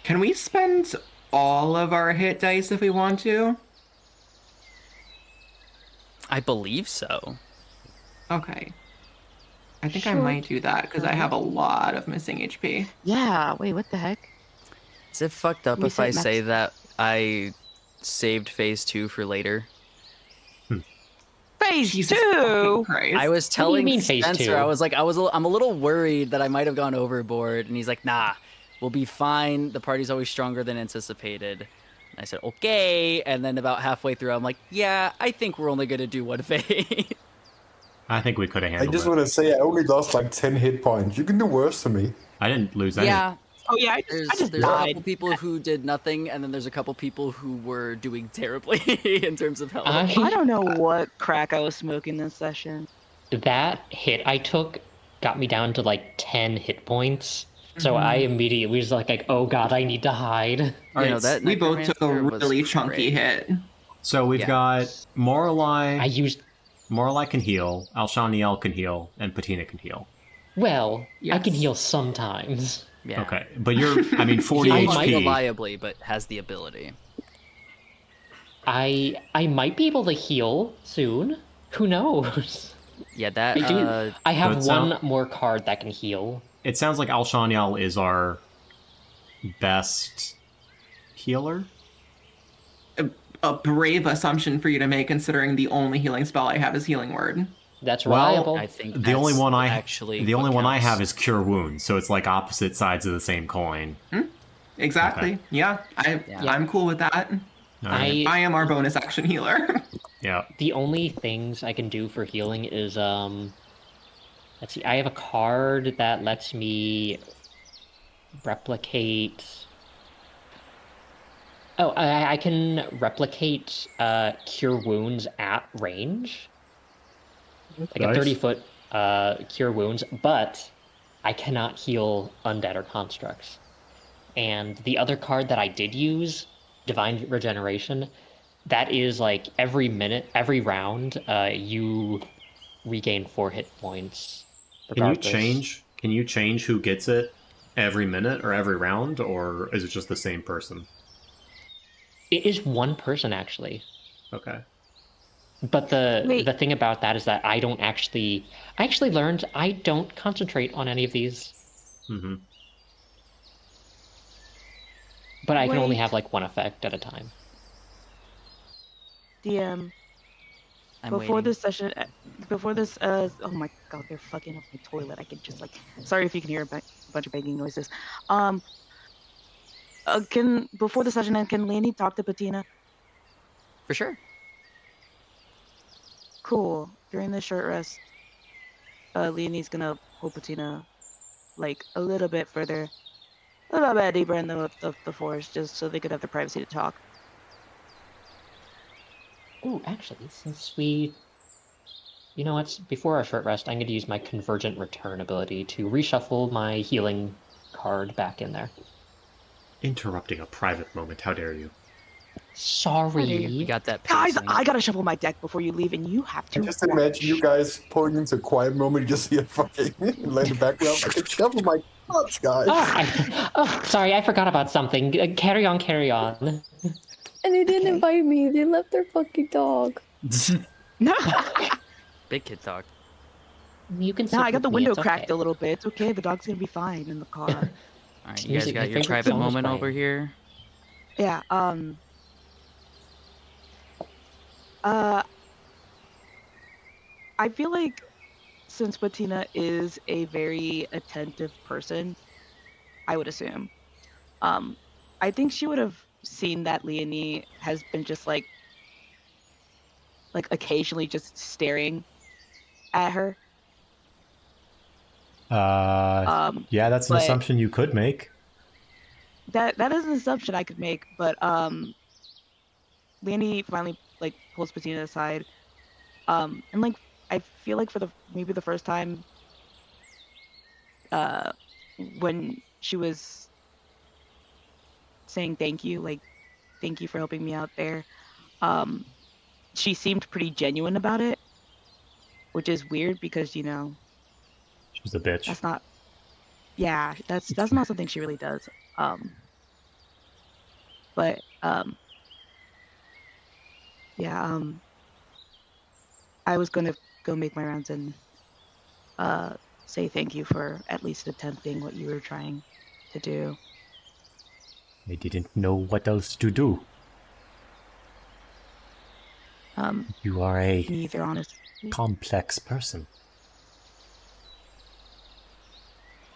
Can we spend all of our hit dice if we want to? I believe so. Okay. I think I Sure. might do that because I have a lot of missing HP. Yeah, wait, what the heck? Is it fucked up We if I said say max- that I saved phase 2 for later? Phase Jesus fucking 2! Christ. I was telling mean phase Spencer, 2? I was like, I'm a little worried that I might have gone overboard, and he's like, nah, we'll be fine. The party's always stronger than anticipated. And I said, okay, and then about halfway through, I'm like, yeah, I think we're only gonna do one phase. I think we could have I handled just it. want to say I only lost like 10 hit points. You can do worse to me. I didn't lose any. Yeah, Oh yeah, I there's just a died. couple people who did nothing, and then there's a couple people who were doing terribly in terms of health. I don't know what crack I was smoking this session. That hit I took got me down to like 10 hit points. So I immediately was like, oh god, I need to hide. You know, Alright, that We both took a necromancer was really chunky great. hit. So we've Yeah. got I Morlai. used. Morlai can heal, Alshaniel can heal, and Patina can heal. Well, I can Yes. heal sometimes. Yeah. Okay, but you're, I mean, 40 He might- HP. reliably, but has the ability. I might be able to heal soon. Who knows? Yeah, that. I do. I have Good one sound. more card that can heal. It sounds like Alshaniel is our best healer. A brave assumption for you to make, considering the only healing spell I have is Healing Word. That's Well, reliable. I think The only that's one I actually the only what one I counts. have is Cure Wounds, so it's like opposite sides of the same coin. Exactly. Okay. Yeah, I'm cool with that. Alright. I am our bonus action healer. Yeah. The only things I can do for healing is let's see, I have a card that lets me replicate. Oh, I can replicate cure wounds at range. Like a Nice. 30-foot cure wounds, but I cannot heal undead or constructs. And the other card that I did use, Divine Regeneration, that is like every minute, every round, you regain 4 hit points regardless. Can you change who gets it every minute or every round, or is it just the same person? It is one person actually. Okay. But the Wait, thing about that is that I actually learned I don't concentrate on any of these, Mm-hmm. but I can only wait. have like one effect at a time. DM. I'm Before waiting. this session, before this, oh my god, they're fucking up my toilet. I could just like, sorry if you can hear a bunch of banging noises. Um, before the session end, can Laney talk to Patina? For sure. Cool. During the short rest, Leonie's gonna pull Patina like a little bit further, a little bit deeper in the forest, just so they could have the privacy to talk. Oh, actually, you know what? Before our short rest, I'm going to use my Convergent Return ability to reshuffle my healing card back in there. Interrupting a private moment. How dare you? How dare you. We Sorry. got that Guys, pacing. I gotta shuffle my deck before you leave, and you have I to just imagine you watch. guys pulling into a quiet moment. You just see a fucking in the background. I can shuffle my cards, guys. Sorry, I forgot about something. Carry on, carry on. And they didn't Okay. invite me. They left their fucking dog. No, Big kid talk. You can no, sit I got with the me. window It's cracked a okay. little bit. It's okay. The dog's gonna be fine in the car. All right, you guys Music, my got your favorite private song is moment over playing. here. Yeah. Uh, I feel like since Bettina is a very attentive person, I would assume, um, I think she would have seen that Leonie has been just like occasionally just staring at her. Yeah, that's an But assumption you could make. that is an assumption I could make. But Leonie finally like pulls Bettina aside. And like I feel like for maybe the first time, uh, when she was saying thank you, like thank you for helping me out there. Um, she seemed pretty genuine about it, which is weird because She's a bitch. that's not yeah, that's not something she really does. Um, but yeah, I was gonna go make my rounds and uh say thank you for at least attempting what you were trying to do. I didn't know what else to do. You are a Can you either honest complex person.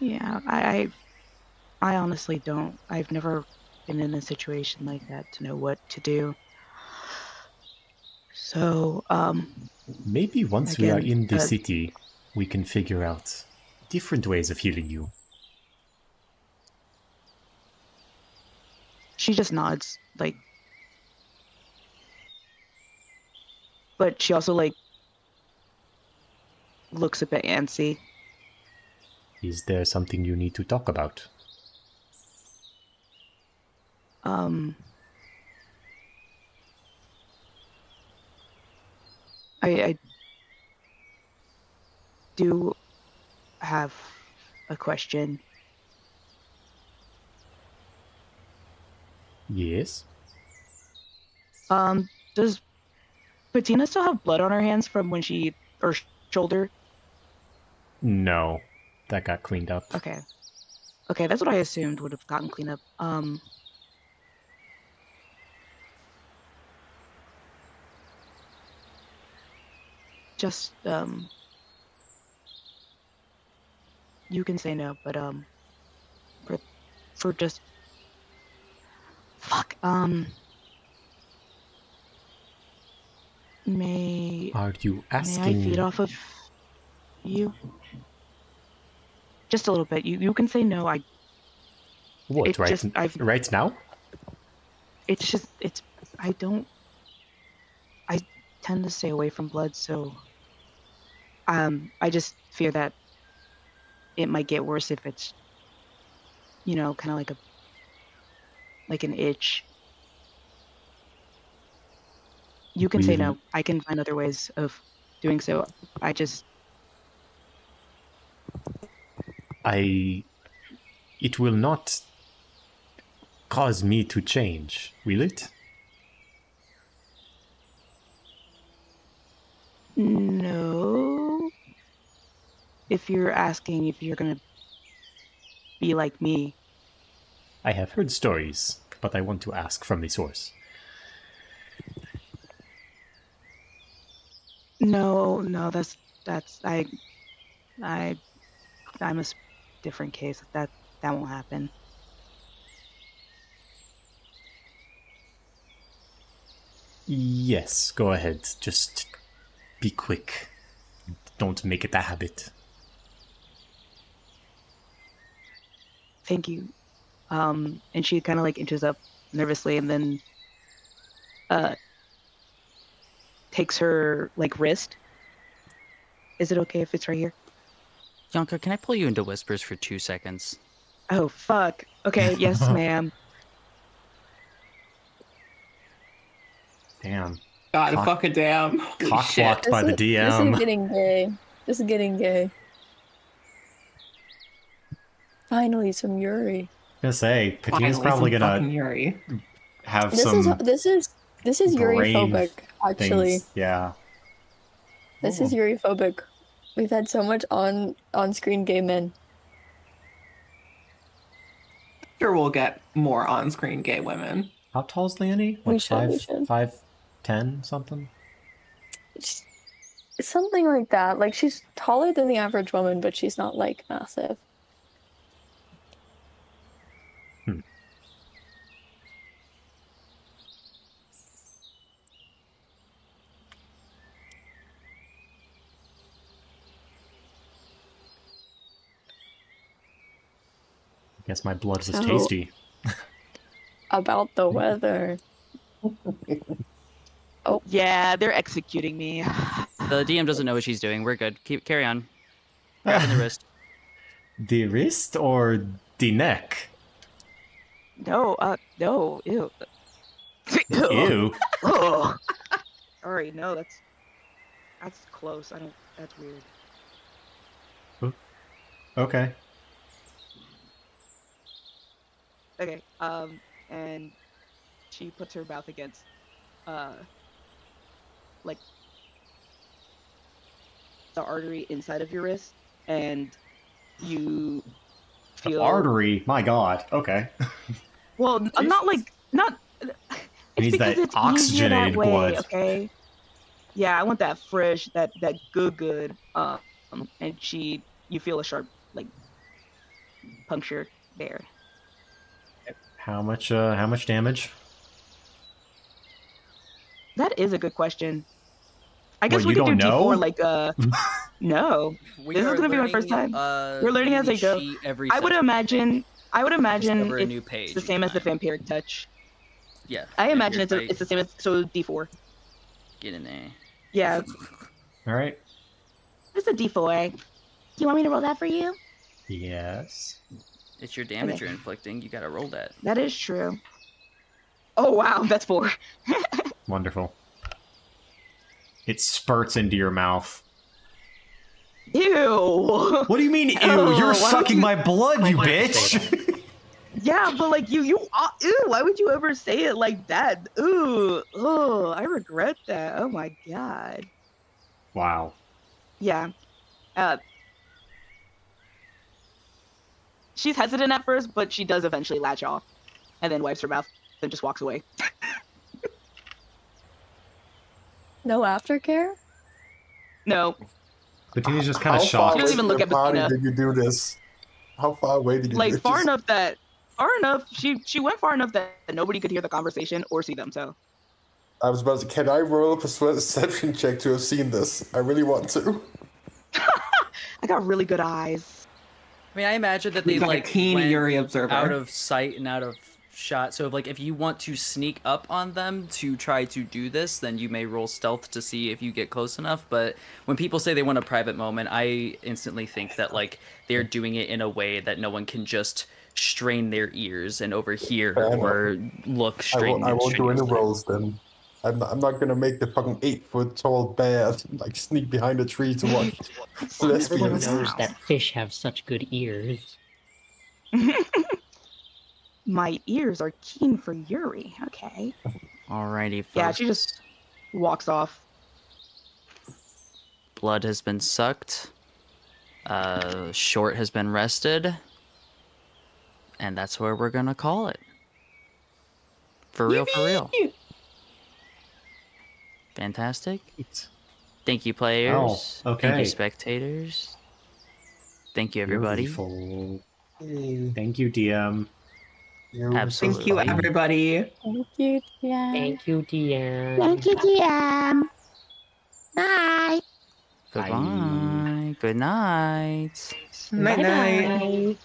yeah, I honestly don't. I've never been in a situation like that to know what to do. So, Maybe once we are again, in the city, we can figure out different ways of healing you. she just nods, like, but she also like looks a bit antsy. Is there something you need to talk about? Um, I do have a question. Yes? Does Patina still have blood on her hands from when or shoulder? No. That got cleaned up. Okay. Okay, that's what I assumed would have gotten cleaned up. Just you can say no, but for just fuck may Are you may I feed asking off of you? Just a little bit. You can say no. what, It right just I've right now? it's just it's I don't I tend to stay away from blood, so I just fear that it might get worse if it's kind of like an itch. You can say Will no. I can find other ways of doing so. I just It will not cause me to change, will it? No. If you're asking if you're gonna be like me. I have heard stories, but I want to ask from the source. No, that's I'm a different case. That won't happen. Yes, go ahead. Just be quick. Don't make it a habit. Thank you. And she kind of like inches up nervously and then takes her like wrist. Is it okay if it's right here? Yonka, can I pull you into whispers for 2 seconds? Oh fuck. Okay, yes, ma'am. Damn. God, Cock- fuck a damn. Holy Cock shit. blocked by the This DM. is getting gay. This is getting gay. Finally, some Yuri. I'm gonna say, Patina's Finally, probably some gonna fucking Yuri. have This some is Yuri brain phobic. Actually, things. Yeah. this is Yuri phobic. We've had so much on-screen gay men. Sure, we'll get more on-screen gay women. How tall's Leonie? We Like should. 5'10" something? It's something like that. Like she's taller than the average woman, but she's not like massive. I guess my blood was So- tasty. About the weather. Yeah, they're executing me. The DM doesn't know what she's doing. We're good. Carry on. Grabbing the wrist. The wrist or the neck? No, ew. Ew. Ugh. Sorry, no, that's close. That's weird. Okay. Okay, and she puts her mouth against, like, the artery inside of your wrist, and you The feel... artery? My god. Okay. Well, not like, not... It's Needs because that it's easier that oxygenated way, blood. okay? Yeah, I want that fresh, that good, and you feel a sharp, like, puncture there. How much damage? That is a good question. I guess What, we you could do don't know? D4 like no. This is gonna be my first time. We're learning as I go. I would imagine Discover a it's new page the same each as the time. vampiric touch. Yeah. I if imagine you're it's the same as D4. Get in there. Yeah, Alright. it's a D4. Do you want me to roll that for you? Yes. It's your damage Okay. you're inflicting. You gotta roll that. That is true. Oh wow, that's 4. Wonderful. It spurts into your mouth. Ew. What do you mean, ew? Oh, You're why sucking would my blood, you wouldn't say bitch! Yeah, but like you ew, why would you ever say it like that? Ooh, oh, I regret that. Oh my god. Wow. Yeah. She's hesitant at first, but she does eventually latch off and then wipes her mouth and just walks away. No aftercare? No, Patina's just kind of How far shocked. She doesn't even away look from at the party Bettina. did you do this? How far away did you do like this? far enough, she went far enough that nobody could hear the conversation or see them, so. I was about to. Can I roll a perception check to have seen this? I really want to. I got really good eyes. I mean, I imagine that He's they like a keen went Yuri observer. out of sight and out of shot. So, like, if you want to sneak up on them to try to do this, then you may roll stealth to see if you get close enough. But when people say they want a private moment, I instantly think that like they're doing it in a way that no one can just strain their ears and overhear Fair enough. or look I straight. won't do any rolls then. I'm not gonna make the fucking 8-foot tall bear like sneak behind a tree to watch Everyone lesbians. knows that fish have such good ears. My ears are keen for Yuri. Okay. Alrighty, folks. Yeah, she just walks off. Blood has been sucked. Short has been rested. And that's where we're gonna call it. For real, for real. Fantastic. Thank you, players. Oh, Thank you, okay. spectators. Thank you, everybody. Beautiful. Hey, Thank you, DM. Absolutely. Thank you, everybody. Thank you. Yeah. Thank you, DM. Thank you, DM. Bye. Goodbye. Good night. Night night. Bye-bye.